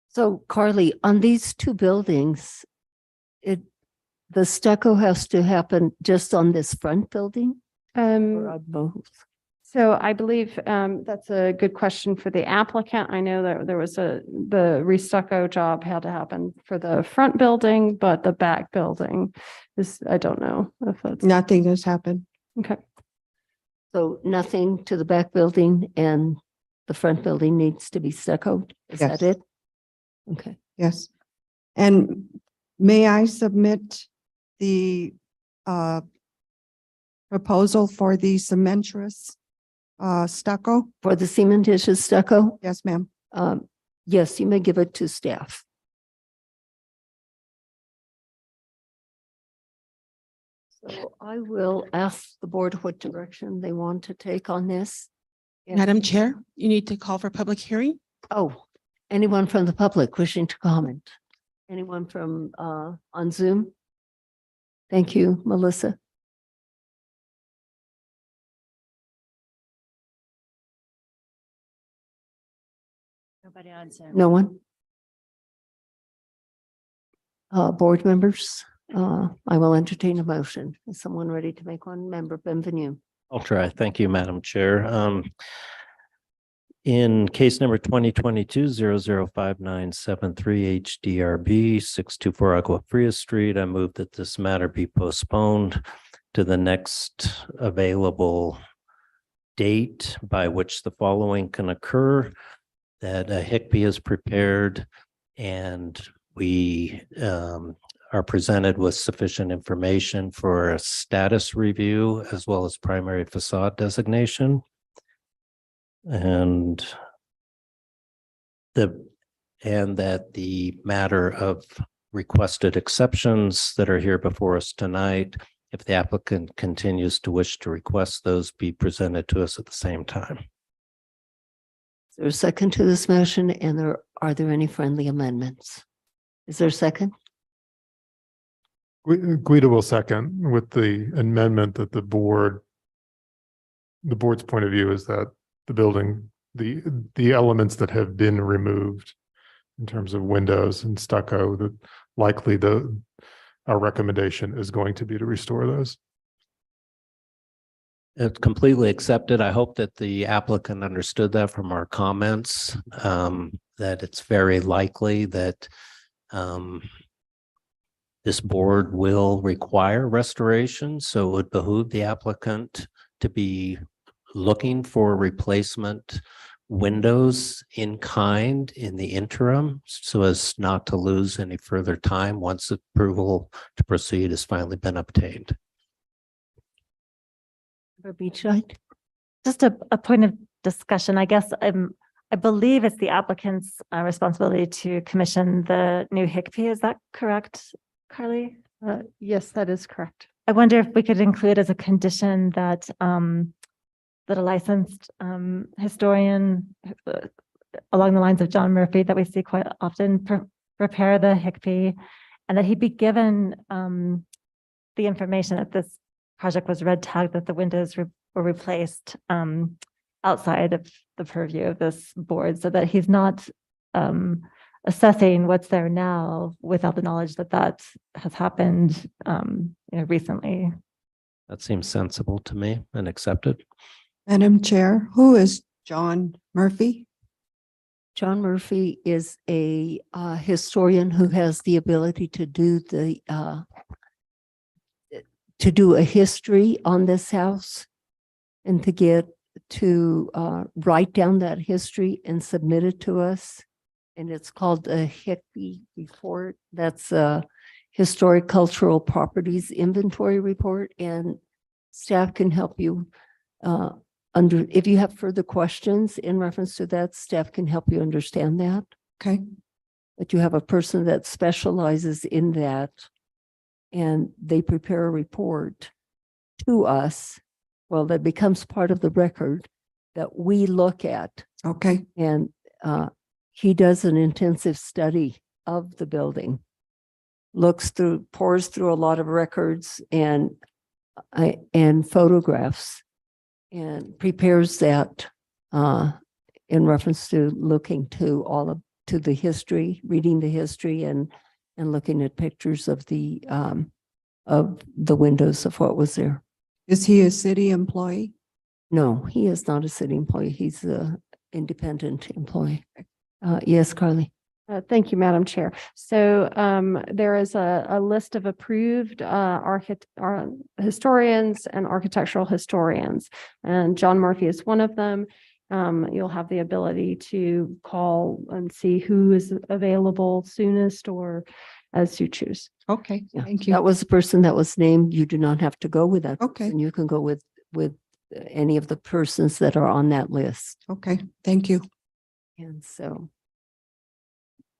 So Carly, on these two buildings, the stucco has to happen just on this front building? Or on both? So I believe that's a good question for the applicant. I know that there was the restucco job had to happen for the front building, but the back building is, I don't know if that's. Nothing has happened. Okay. So nothing to the back building and the front building needs to be stuccoed? Is Yes. that it? Okay. Yes. And may I submit the proposal for the cementous stucco? For the cementitious stucco? Yes, ma'am. Yes, you may give it to staff. So I will ask the board what direction they want to take on this. And- Madam Chair, you need to call for public hearing? Oh, anyone from the public wishing to comment? Anyone from on Zoom? Thank you, Melissa. Nobody on Zoom. No one? Board members, I will entertain a motion. Is someone ready to make one? Member Benvenue? I'll try. Thank you, Madam Chair. In case number 2022-005973 HDRB 624 Agua Fria Street, I move that this matter be postponed to the next available date by which the following can occur, that a HICP is prepared and we are presented with sufficient information for a status review as well as primary facade designation. And that the matter of requested exceptions that are here before us tonight, if the applicant continues to wish to request those, be presented to us at the same time. Is there a second to this motion? And are there any friendly amendments? Is there a second? Guido will second with the amendment that the board's point of view is that the building, the elements that have been removed in terms of windows and stucco, that likely our recommendation is going to be to restore those. It's completely accepted. I hope that the applicant understood that from our comments, that it's very likely that this board will require restoration. So it would behoove the applicant to be looking for replacement windows in kind in the interim so as not to lose any further time once approval to proceed has finally been obtained. Beachlight? Just a point of discussion, I guess. I believe it's the applicant's responsibility to commission the new HICP. Is that correct, Carly? Yes, that is correct. I wonder if we could include as a condition that that a licensed historian along the lines of John Murphy that we see quite often prepare the HICP, and that he be given the information that this project was red tagged, that the windows were replaced outside of the purview of this board, so that he's not assessing what's there now without the knowledge that that has happened recently. That seems sensible to me and accepted. Madam Chair, who is John Murphy? John Murphy is a historian who has the ability to do a history on this house and to write down that history and submit it to us. And it's called a HICP report. That's a Historic Cultural Properties Inventory Report, and staff can help you if you have further questions in reference to that, staff can help you understand that. Okay. But you have a person that specializes in that, and they prepare a report to us, well, that becomes part of the record that we look at. Okay. And he does an intensive study of the building, pores through a lot of records and photographs, and prepares that in reference to looking to the history, reading the history, and looking at pictures of the windows of what was there. Is he a city employee? No, he is not a city employee. He's a independent employee. Yes, Carly. Thank you, Madam Chair. So there is a list of approved historians and architectural historians, and John Murphy is one of them. You'll have the ability to call and see who is available soonest or as you choose. Okay, Yeah, thank you. that was the person that was named. You do not have to go with that. Okay. And you can go with any of the persons that are on that list. Okay, thank you. And so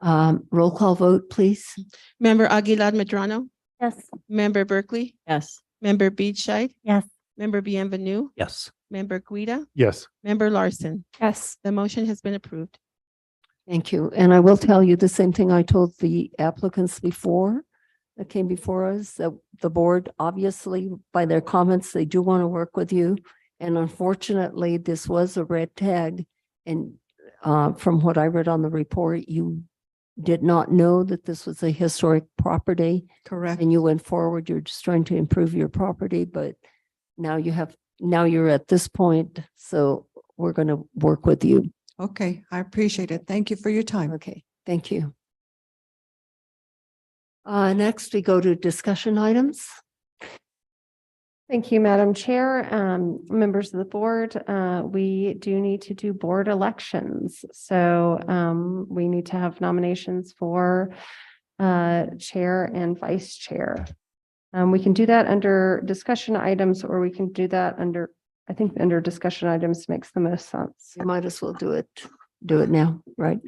roll call vote, please. Member Aguilar Medrano, Yes. Member Berkeley, Yes. Member Beachside, Yes. Member Bienvenue, Yes. Member Guida, Yes. Member Larson. Yes. The motion has been approved. Thank you. And I will tell you the same thing I told the applicants before that came before us, that the board, obviously, by their comments, they do want to work with you. And unfortunately, this was a red tag. And from what I read on the report, you did not know that this was a historic property. Correct. And you went forward, you're just trying to improve your property, but now you're at this point, so we're going to work with you. Okay, I appreciate it. Thank you for your time. Okay, thank you. Next, we go to discussion items. Thank you, Madam Chair. Members of the board, we do need to do board elections. So we need to have nominations for chair and vice chair. We can do that under discussion items, or we can do that I think under discussion items makes the most sense. You might as well do it now, right?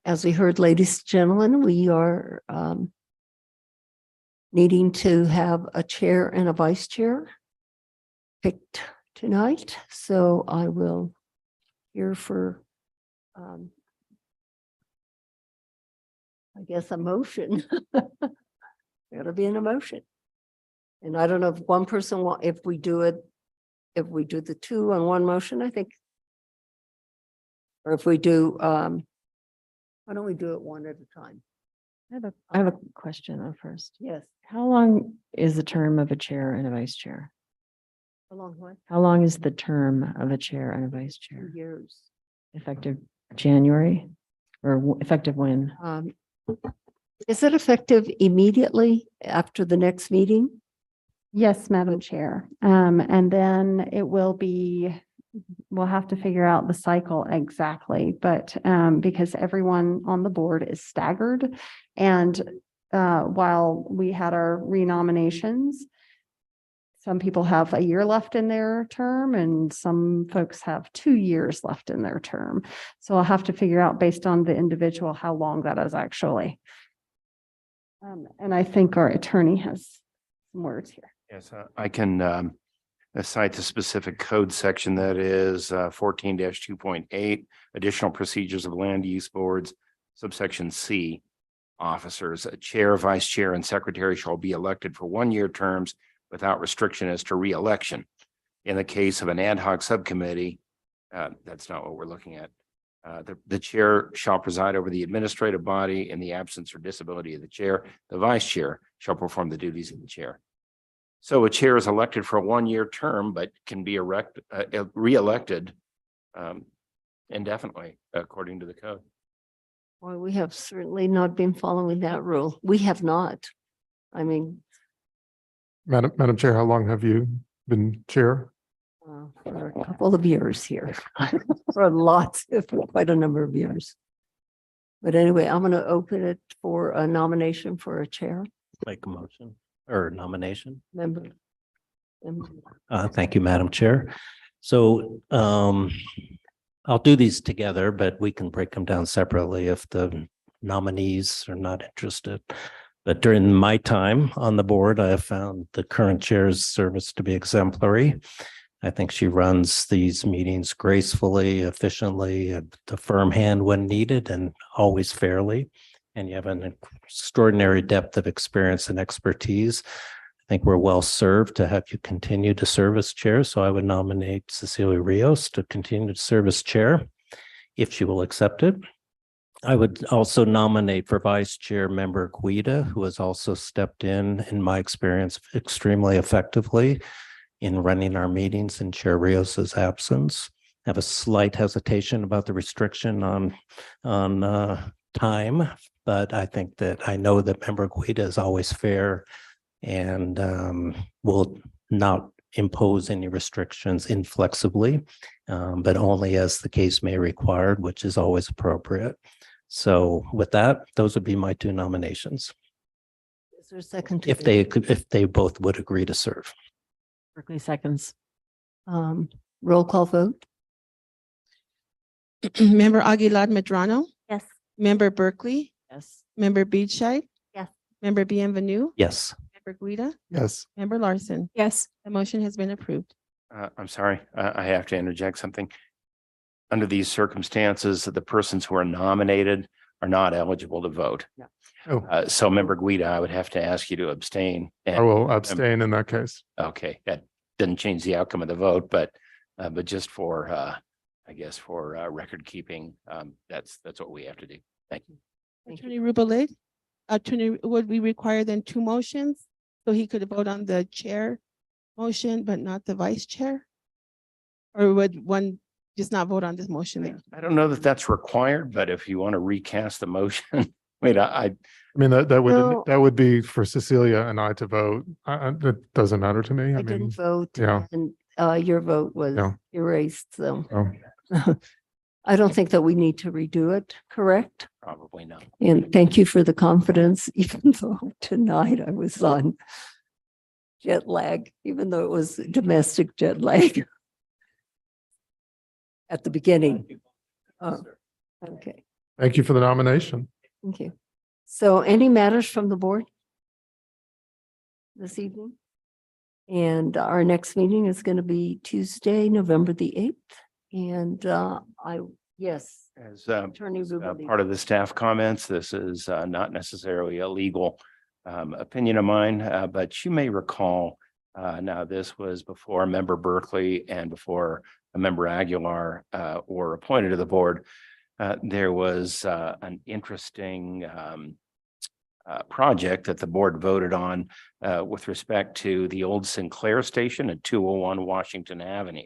As we heard, ladies and gentlemen, we are needing to have a chair and a vice chair picked tonight. So I will hear for, I guess, a motion. Gotta be an emotion. And I don't know if one person if we do the two on one motion, I think. Or if we do, why don't we do it one at a time? I have a question though first. Yes. How long is the term of a chair and a vice chair? Along what? How long is the term of a chair and a vice 2 chair? years. Effective January or effective when? Is it effective immediately after the next meeting? Yes, Madam Chair. And then it will be, we'll have to figure out the cycle exactly, but because everyone on the board is staggered. And while we had our renominations, some people have a year left in their term and some folks have 2 years left in their term. So I'll have to figure out based on the individual how long that is actually. And I think our attorney has some words here. Yes, I can cite the specific code section that is 14-2.8, additional procedures of land use boards, subsection C. Officers, a chair, vice chair, and secretary shall be elected for 1-year terms without restriction as to re-election. In the case of an ad hoc subcommittee, that's not what we're looking at. The chair shall preside over the administrative body in the absence or disability of the chair. The vice chair shall perform the duties of the chair. So a chair is elected for a 1-year term, but can be re-elected indefinitely, according to the code. Well, we have certainly not been following that rule. We have not. I mean, Madam Chair, how long have you been chair? for a couple of years here, for quite a number of years. But anyway, I'm going to open it for a nomination for a chair Make a motion or nomination. member. Thank you, Madam Chair. So I'll do these together, but we can break them down separately if the nominees are not interested. But during my time on the board, I have found the current chair's service to be exemplary. I think she runs these meetings gracefully, efficiently, with a firm hand when needed, and always fairly. And you have an extraordinary depth of experience and expertise. I think we're well served to have you continue to serve as chair. So I would nominate Cecilia Rios to continue to serve as chair, if she will accept it. I would also nominate for vice chair member Guida, who has also stepped in my experience, extremely effectively in running our meetings in Chair Rios's absence. I have a slight hesitation about the restriction on time, but I think that I know that member Guida is always fair and will not impose any restrictions inflexibly, but only as the case may require, which is always appropriate. So with that, those would be my two nominations. Is there a second? If they both would agree to serve. Berkeley seconds. Roll call vote? Member Aguilar Medrano, Yes. Member Berkeley, Yes. Member Beachside, Yes. Member Bienvenue, Yes. Member Guida, Yes. Member Larson. Yes. The motion has been approved. I'm sorry, I have to interject something. Under these circumstances, the persons who are nominated are not eligible to vote. Oh, So member Guida, I would have to ask you to abstain. I will abstain in that case. Okay, that didn't change the outcome of the vote, but just for, I guess for record keeping, that's what we have to do. Thank you. Attorney Rubelet, would we require then two motions? So he could vote on the chair motion, but not the vice chair? Or would one just not vote on this motion? I don't know that that's required, but if you want to recast the motion, wait, I I mean, that No. would be for Cecilia and I to vote. That doesn't matter to me. I I mean, didn't vote. yeah. And your vote was Yeah. erased, so oh, I don't think that we need to redo it, correct? probably not. And thank you for the confidence, even though tonight I was on jet lag, even though it was domestic jet lag at the beginning. Oh, okay, thank you for the nomination. thank you. So any matters from the board this evening? And our next meeting is going to be Tuesday, November the 8th. And yes, As Attorney Ruben. part of the staff comments, this is not necessarily a legal opinion of mine, but you may recall, now this was before Member Berkeley and before a Member Aguilar were appointed to the board. There was an interesting project that the board voted on with respect to the old Sinclair station at 201 Washington Avenue.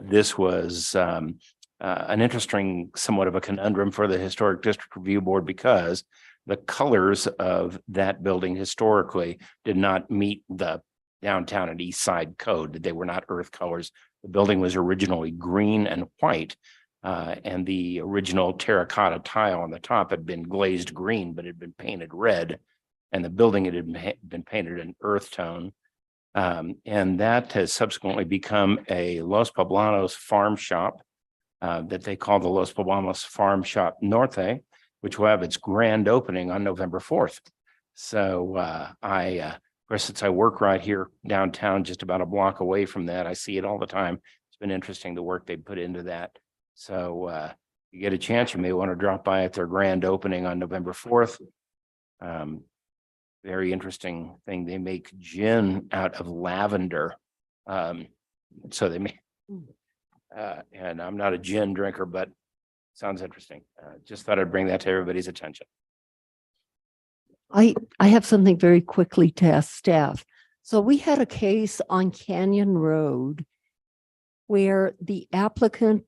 This was an interesting, somewhat of a conundrum for the Historic District Review Board because the colors of that building historically did not meet the downtown and east side code. They were not earth colors. The building was originally green and white. And the original terracotta tile on the top had been glazed green, but had been painted red. And the building had been painted an earth tone. And that has subsequently become a Los Poblanos farm shop that they call the Los Poblanos Farm Shop Norte, which will have its grand opening on November 4th. So of course, since I work right here downtown, just about a block away from that, I see it all the time. It's been interesting the work they put into that. So you get a chance, you may want to drop by at their grand opening on November 4th. Very interesting thing. They make gin out of lavender. So they make, and I'm not a gin drinker, but sounds interesting. Just thought I'd bring that to everybody's attention. I have something very quickly to ask staff. So we had a case on Canyon Road where the applicant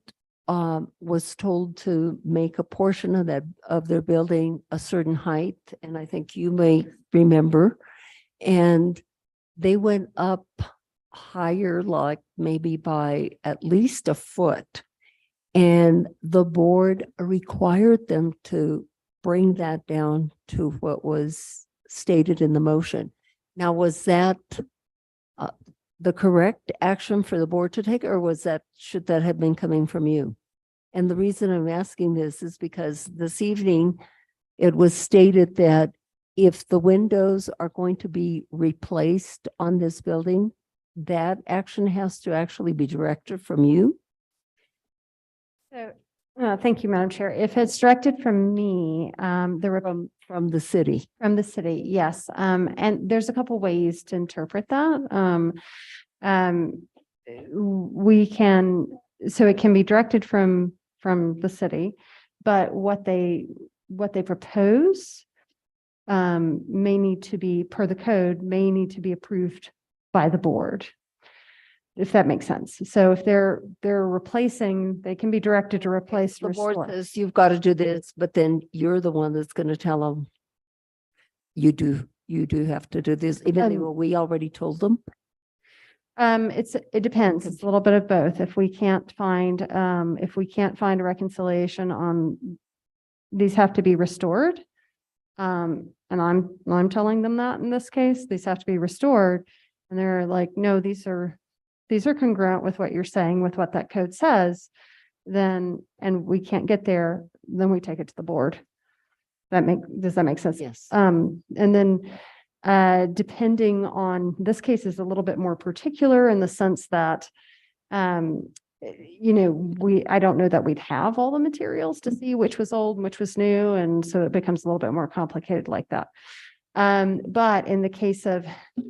was told to make a portion of their building a certain height, and I think you may remember, and they went up higher, like maybe by at least a foot, and the board required them to bring that down to what was stated in the motion. Now, was that the correct action for the board to take, or should that have been coming from you? And the reason I'm asking this is because this evening it was stated that if the windows are going to be replaced on this building, that action has to actually be directed from you? So, thank you, Madam Chair. If it's directed from me, From the city. from the city, yes. And there's a couple ways to interpret that. We can, so it can be directed from the city, but what they propose may need to be, per the code, may need to be approved by the board, if that makes sense. So if they're replacing, they can be directed to replace. The board restore. says you've got to do this, but then you're the one that's going to tell them you do have to do this, even though we already told them. It depends. It's a little bit of both. If we can't find a reconciliation on, these have to be restored. And I'm telling them that in this case, these have to be restored. And they're like, no, these are congruent with what you're saying, with what that code says, then, and we can't get there, then we take it to the board. Does that make sense? Yes. And then, depending on, this case is a little bit more particular in the sense that, you know, I don't know that we'd have all the materials to see which was old and which was new. And so it becomes a little bit more complicated like that. But in the case of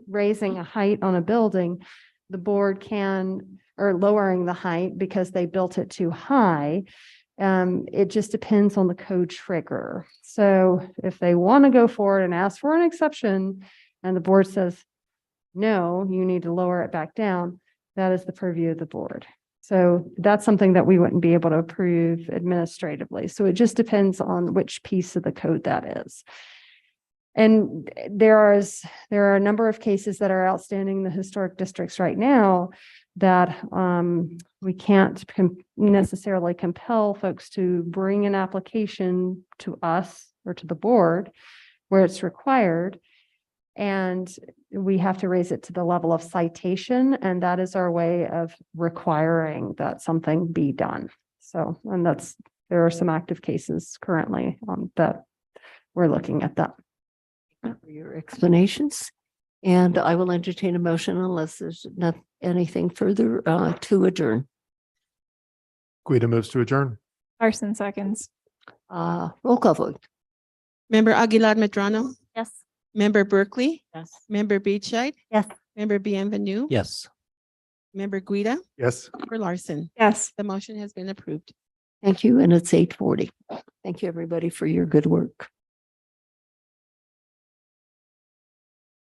raising a height on a building, the board can, or lowering the height because they built it too high. It just depends on the code trigger. So if they want to go forward and ask for an exception and the board says, no, you need to lower it back down, that is the purview of the board. So that's something that we wouldn't be able to approve administratively. So it just depends on which piece of the code that is. And there are a number of cases that are outstanding in the historic districts right now that we can't necessarily compel folks to bring an application to us or to the board where it's required. And we have to raise it to the level of citation, and that is our way of requiring that something be done. So, and there are some active cases currently that we're looking at that. For your explanations. And I will entertain a motion unless there's not anything further to adjourn. Guida moves to adjourn. Larson seconds. Roll call vote. Member Aguilar Medrano, Yes. Member Berkeley, Yes. Member Beachside, Yes. Member Bienvenue, Yes. Member Guida, Yes. Member Larson. Yes. The motion has been approved. Thank you. And it's 8:40. Thank you, everybody, for your good work.